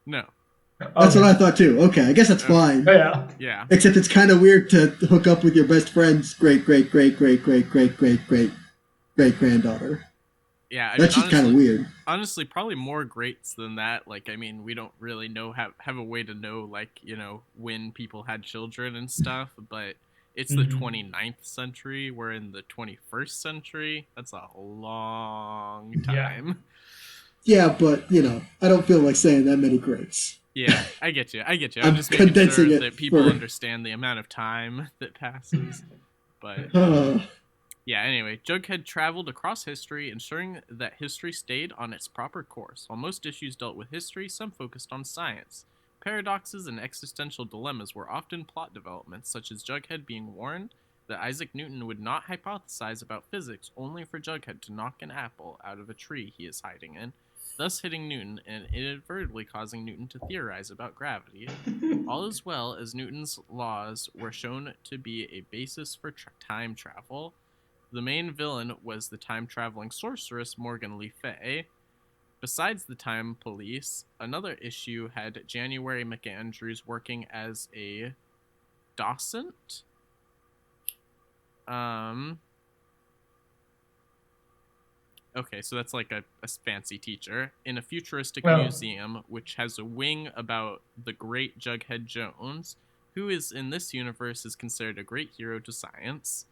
No. That's what I thought too. Okay, I guess that's fine. Yeah. Except it's kind of weird to hook up with your best friend's great-great-great-great-great-great-great-great-granddaughter. Yeah, that's just kind of weird. Honestly, probably more greats than that. Like, I mean, we don't really have a way to know, like, when people had children and stuff, but it's the 29th century. We're in the 21st century. That's a long time. Yeah, but, I don't feel like saying that many greats. Yeah, I get you. I'm just making condensing sure it that people understand the amount of time that passes. But... yeah, anyway, Jughead traveled across history, ensuring that history stayed on its proper course. While most issues dealt with history, some focused on science. Paradoxes and existential dilemmas were often plot developments, such as Jughead being warned that Isaac Newton would not hypothesize about physics, only for Jughead to knock an apple out of a tree he is hiding in, thus hitting Newton and inadvertently causing Newton to theorize about gravity. All as well as Newton's laws were shown to be a basis for time travel. The main villain was the time-traveling sorceress Morgan Le Fay. besides the Time Police, another issue had January McAndrews working as a docent. Okay, so that's like a fancy teacher in a futuristic museum, which has a wing about the great Jughead Jones, who is in this universe is considered a great hero to science.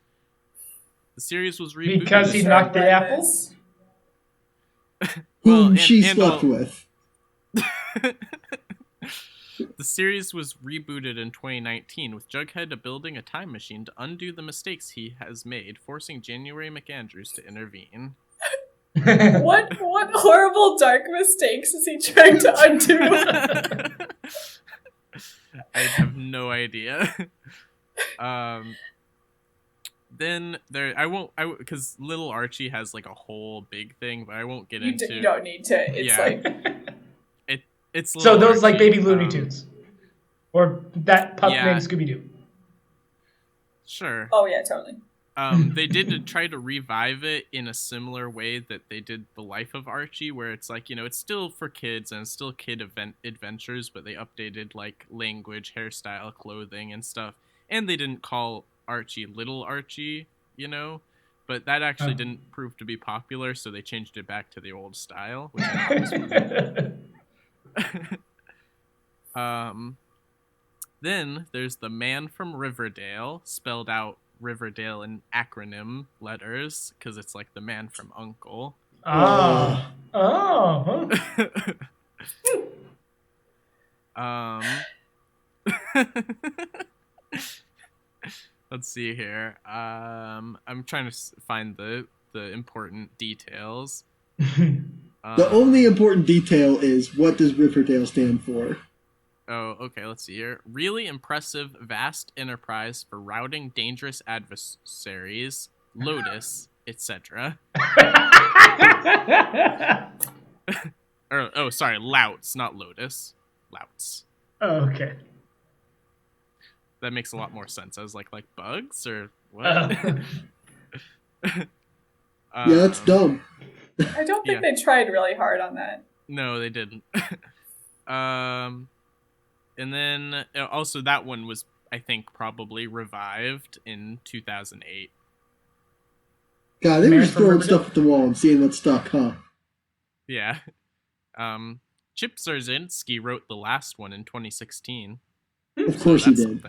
The series was rebooted because he knocked the apples. Whom she slept with. The series was rebooted in 2019 with Jughead building a time machine to undo the mistakes he has made, forcing January McAndrews to intervene. What horrible dark mistakes is he trying to undo? I have no idea. Then because Little Archie has like a whole big thing, but I won't get into. You don't need to. It's like it's so those Archie, like baby Looney Tunes, or that pup named Scooby Doo. Sure. Oh yeah, totally. They did try to revive it in a similar way that they did The Life of Archie, where it's like, it's still for kids and it's still kid adventures, but they updated like language, hairstyle, clothing, and stuff. And they didn't call Archie Little Archie, but that actually didn't prove to be popular, so they changed it back to the old style, which I thought was funny. Then there's the Man from Riverdale, spelled out Riverdale in acronym letters, because it's like the man from Uncle. Let's see here. I'm trying to find the important details. The only important detail is, what does Riverdale stand for? Oh, okay, let's see here. Really impressive, vast enterprise for routing dangerous adversaries, Lotus, etc. Sorry, Louts, not Lotus. Louts. Oh, okay. That makes a lot more sense. I was like bugs or what? Yeah, that's dumb. I don't think they tried really hard on that. No, they didn't. And then also that one was, I think, probably revived in 2008. God, they were just throwing stuff at the wall and seeing what stuck, huh? Yeah. Chip Zdarsky wrote the last one in 2016. Of course he did.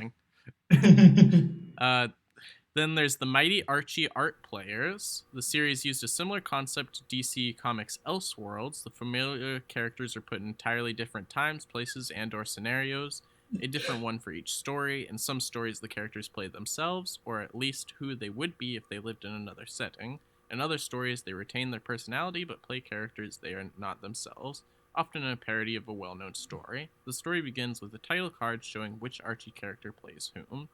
Then there's the Mighty Archie Art Players. The series used a similar concept to DC Comics' Elseworlds. The familiar characters are put in entirely different times, places, and/or scenarios. A different one for each story. In some stories, the characters play themselves, or at least who they would be if they lived in another setting. In other stories, they retain their personality, but play characters they are not themselves, often in a parody of a well-known story. The story begins with a title card showing which Archie character plays whom.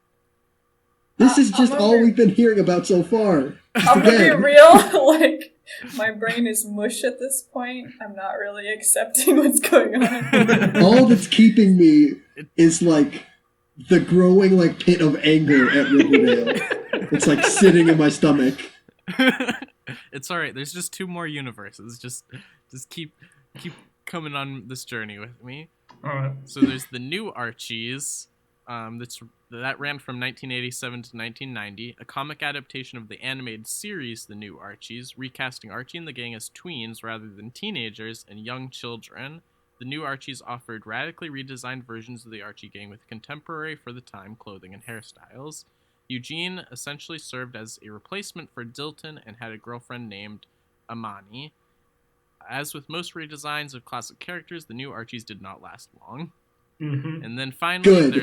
This is just all we've been hearing about so far. I'm gonna be real, my brain is mush at this point. I'm not really accepting what's going on. All that's keeping me is the growing pit of anger at Riverdale. It's sitting in my stomach. It's alright, there's just 2 more universes. Just keep coming on this journey with me. Alright. So there's the new Archies. That ran from 1987 to 1990, a comic adaptation of the animated series The New Archies, recasting Archie and the gang as tweens rather than teenagers and young children. The New Archies offered radically redesigned versions of the Archie gang with contemporary for the time clothing and hairstyles. Eugene essentially served as a replacement for Dilton and had a girlfriend named Amani. As with most redesigns of classic characters, the New Archies did not last long. Mm-hmm. And then finally, Good.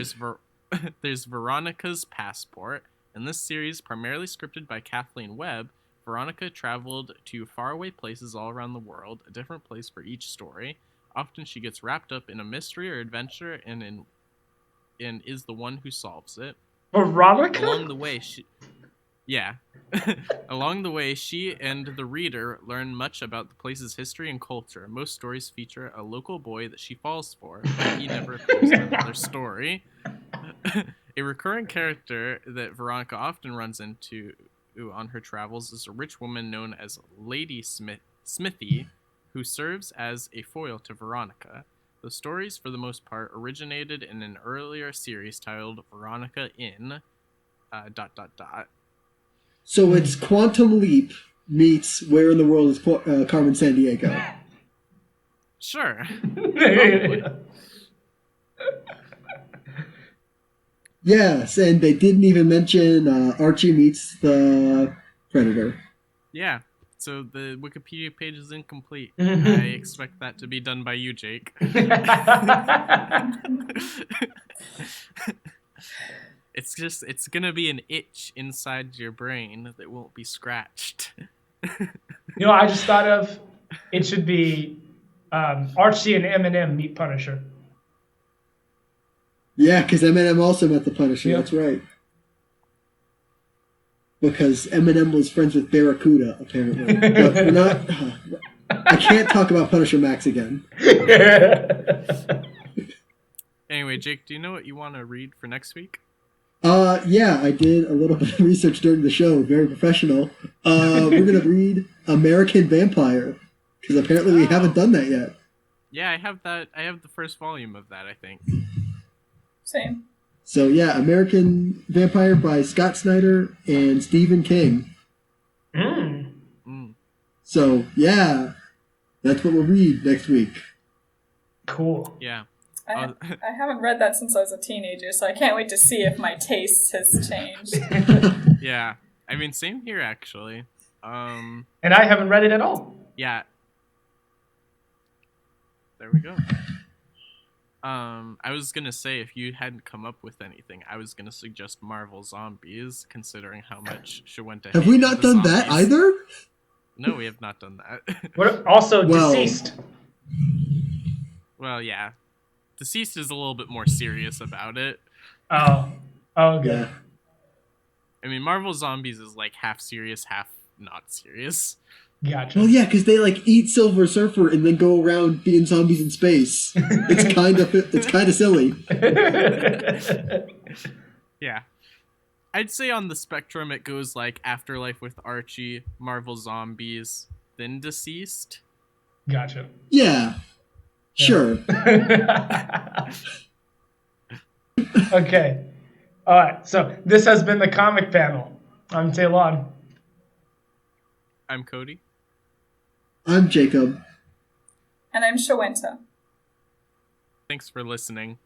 there's Veronica's Passport. In this series, primarily scripted by Kathleen Webb, Veronica traveled to faraway places all around the world, a different place for each story. Often she gets wrapped up in a mystery or adventure and is the one who solves it. Veronica? Along the way, Along the way, she and the reader learn much about the place's history and culture. Most stories feature a local boy that she falls for, but he never appears in another story. A recurring character that Veronica often runs into on her travels is a rich woman known as Lady Smithy, who serves as a foil to Veronica. The stories, for the most part, originated in an earlier series titled Veronica in... ... So it's Quantum Leap meets Where in the World is Carmen Sandiego? Sure. Yes, and they didn't even mention Archie meets the Predator. Yeah. So the Wikipedia page is incomplete. I expect that to be done by you, Jake. It's gonna be an itch inside your brain that won't be scratched. I just thought of it should be Archie and Eminem meet Punisher. Yeah, because Eminem also met the Punisher. Yep. That's right. Because Eminem was friends with Barracuda, apparently. But we're not. I can't talk about Punisher Max again. Anyway, Jake, do you know what you want to read for next week? Yeah, I did a little bit of research during the show. Very professional. We're gonna read American Vampire because apparently we haven't done that yet. Yeah, I have that. I have the first volume of that, I think. Same. So yeah, American Vampire by Scott Snyder and Stephen King. So yeah, that's what we'll read next week. Cool. Yeah. I haven't read that since I was a teenager, so I can't wait to see if my taste has changed. Yeah. I mean, same here, actually. And I haven't read it at all. Yeah. There we go. I was gonna say, if you hadn't come up with anything, I was gonna suggest Marvel Zombies, considering how much she went to. Have we not done that either? No, we have not done that. What? Also, Deceased. Well, yeah. Deceased is a little bit more serious about it. Oh, okay. Yeah. I mean, Marvel Zombies is like half serious, half not serious. Gotcha. Well, yeah, because they like eat Silver Surfer and then go around being zombies in space. It's kind of silly. Yeah. I'd say on the spectrum it goes like Afterlife with Archie, Marvel Zombies, then Deceased. Gotcha. Yeah. Sure. Okay. All right. So this has been the comic panel. I'm Taylon. I'm Cody. I'm Jacob. And I'm Shawenta. Thanks for listening.